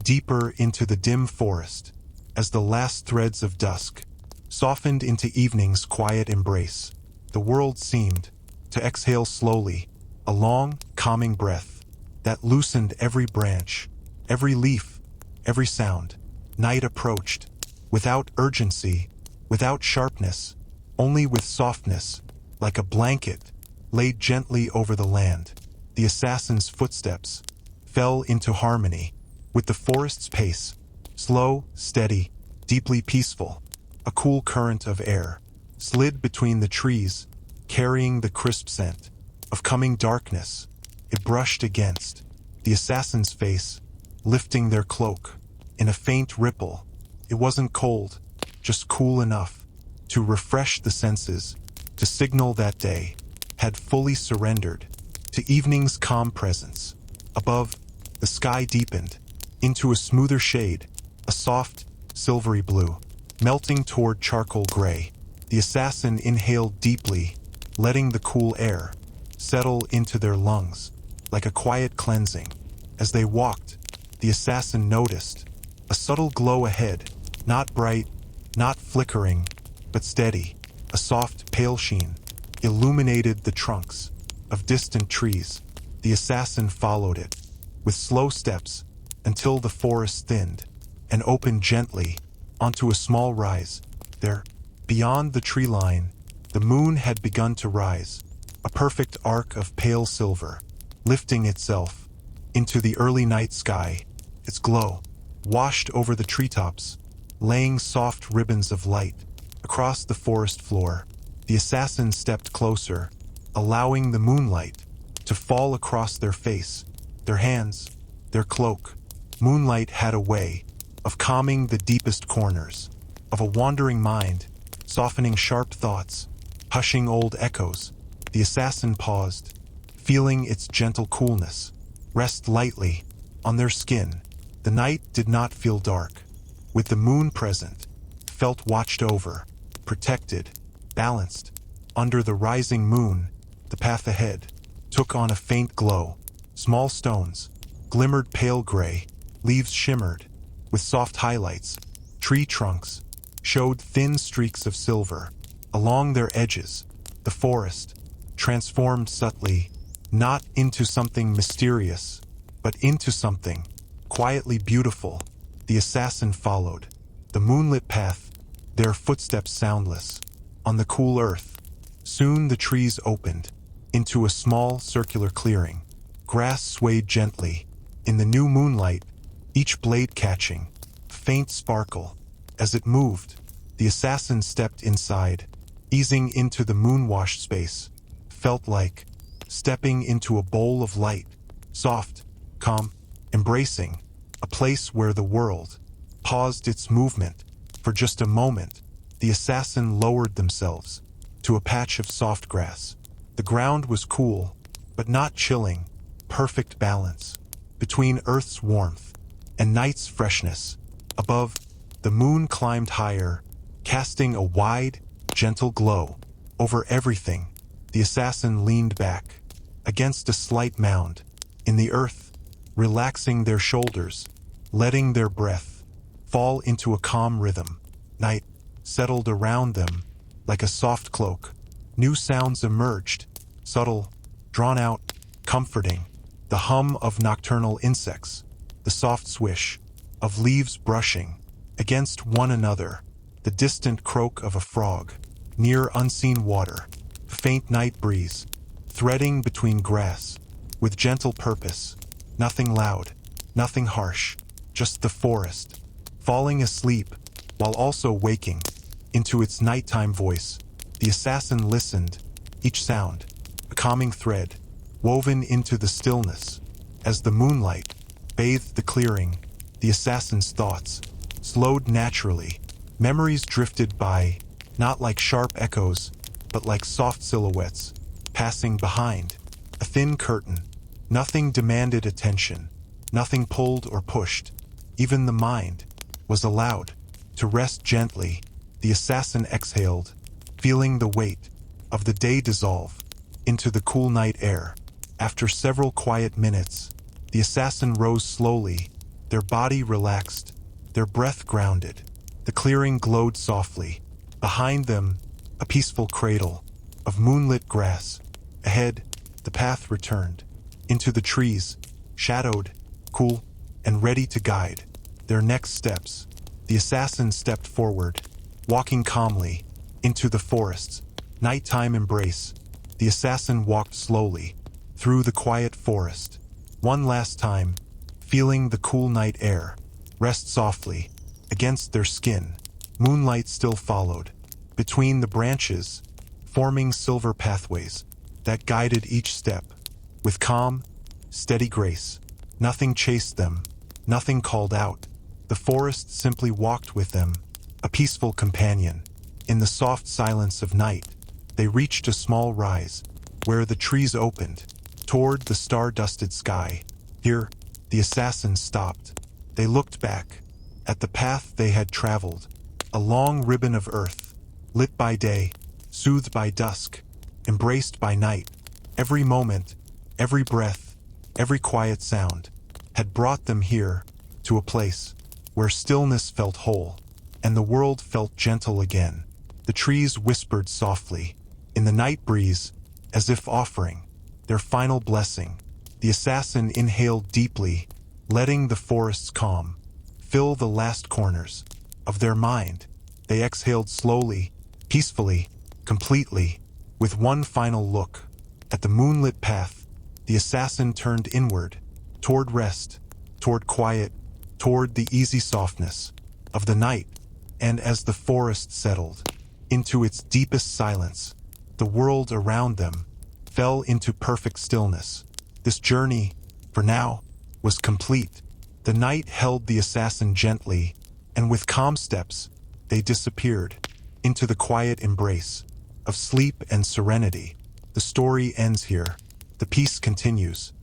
deeper into the dim forest as the last threads of dusk softened into evening's quiet embrace. The world seemed to exhale slowly, a long, calming breath that loosened every branch, every leaf, every sound. Night approached, without urgency, without sharpness, only with softness, like a blanket laid gently over the land. The assassin's footsteps fell into harmony with the forest's pace, slow, steady, deeply peaceful. A cool current of air slid between the trees, carrying the crisp scent of coming darkness. It brushed against the assassin's face, lifting their cloak in a faint ripple. It wasn't cold, just cool enough to refresh the senses, to signal that day had fully surrendered to evening's calm presence. Above, the sky deepened into a smoother shade, a soft, silvery blue, melting toward charcoal gray. The assassin inhaled deeply, letting the cool air settle into their lungs like a quiet cleansing. As they walked, the assassin noticed a subtle glow ahead, not bright, not flickering, but steady. A soft, pale sheen illuminated the trunks of distant trees. The assassin followed it with slow steps until the forest thinned and opened gently onto a small rise. There, beyond the tree line, the moon had begun to rise, a perfect arc of pale silver, lifting itself into the early night sky. Its glow washed over the treetops, laying soft ribbons of light across the forest floor. The assassin stepped closer, allowing the moonlight to fall across their face, their hands, their cloak. Moonlight had a way of calming the deepest corners of a wandering mind, softening sharp thoughts, hushing old echoes. The assassin paused, feeling its gentle coolness rest lightly on their skin. The night did not feel dark. With the moon present, felt watched over, protected, balanced. Under the rising moon, the path ahead took on a faint glow. Small stones glimmered pale gray, leaves shimmered with soft highlights. Tree trunks showed thin streaks of silver along their edges. The forest transformed subtly, not into something mysterious, but into something quietly beautiful. The assassin followed the moonlit path, their footsteps soundless on the cool earth. Soon the trees opened into a small circular clearing. Grass swayed gently in the new moonlight, each blade catching a faint sparkle. As it moved, the assassin stepped inside, easing into the moon-washed space. Felt like stepping into a bowl of light, soft, calm, embracing, a place where the world paused its movement for just a moment. The assassin lowered themselves to a patch of soft grass. The ground was cool, but not chilling, perfect balance between earth's warmth and night's freshness. Above, the moon climbed higher, casting a wide, gentle glow over everything. The assassin leaned back against a slight mound in the earth, relaxing their shoulders, letting their breath fall into a calm rhythm. Night settled around them like a soft cloak. New sounds emerged, subtle, drawn out, comforting. The hum of nocturnal insects, the soft swish of leaves brushing against one another, the distant croak of a frog near unseen water, a faint night breeze threading between grass with gentle purpose. Nothing loud, nothing harsh, just the forest falling asleep while also waking into its nighttime voice. The assassin listened, each sound a calming thread woven into the stillness. As the moonlight bathed the clearing, the assassin's thoughts slowed naturally. Memories drifted by, not like sharp echoes, but like soft silhouettes passing behind a thin curtain. Nothing demanded attention, nothing pulled or pushed. Even the mind was allowed to rest gently. The assassin exhaled, feeling the weight of the day dissolve into the cool night air. After several quiet minutes, the assassin rose slowly, their body relaxed, their breath grounded. The clearing glowed softly. Behind them, a peaceful cradle of moonlit grass. Ahead, the path returned into the trees, shadowed, cool, and ready to guide their next steps. The assassin stepped forward, walking calmly into the forest's nighttime embrace. The assassin walked slowly through the quiet forest, one last time, feeling the cool night air rest softly against their skin. Moonlight still followed between the branches, forming silver pathways that guided each step. With calm, steady grace, nothing chased them, nothing called out. The forest simply walked with them, a peaceful companion. In the soft silence of night, they reached a small rise, where the trees opened toward the star-dusted sky. Here, the assassins stopped. They looked back at the path they had traveled, a long ribbon of earth, lit by day, soothed by dusk, embraced by night. Every moment, every breath, every quiet sound had brought them here, to a place where stillness felt whole, and the world felt gentle again. The trees whispered softly in the night breeze, as if offering their final blessing. The assassin inhaled deeply, letting the forest's calm fill the last corners of their mind. They exhaled slowly, peacefully, completely. With one final look at the moonlit path, the assassin turned inward, toward rest, toward quiet, toward the easy softness of the night. And as the forest settled into its deepest silence, the world around them fell into perfect stillness. This journey, for now, was complete. The night held the assassin gently, and with calm steps, they disappeared into the quiet embrace of sleep and serenity. The story ends here. The piece continues.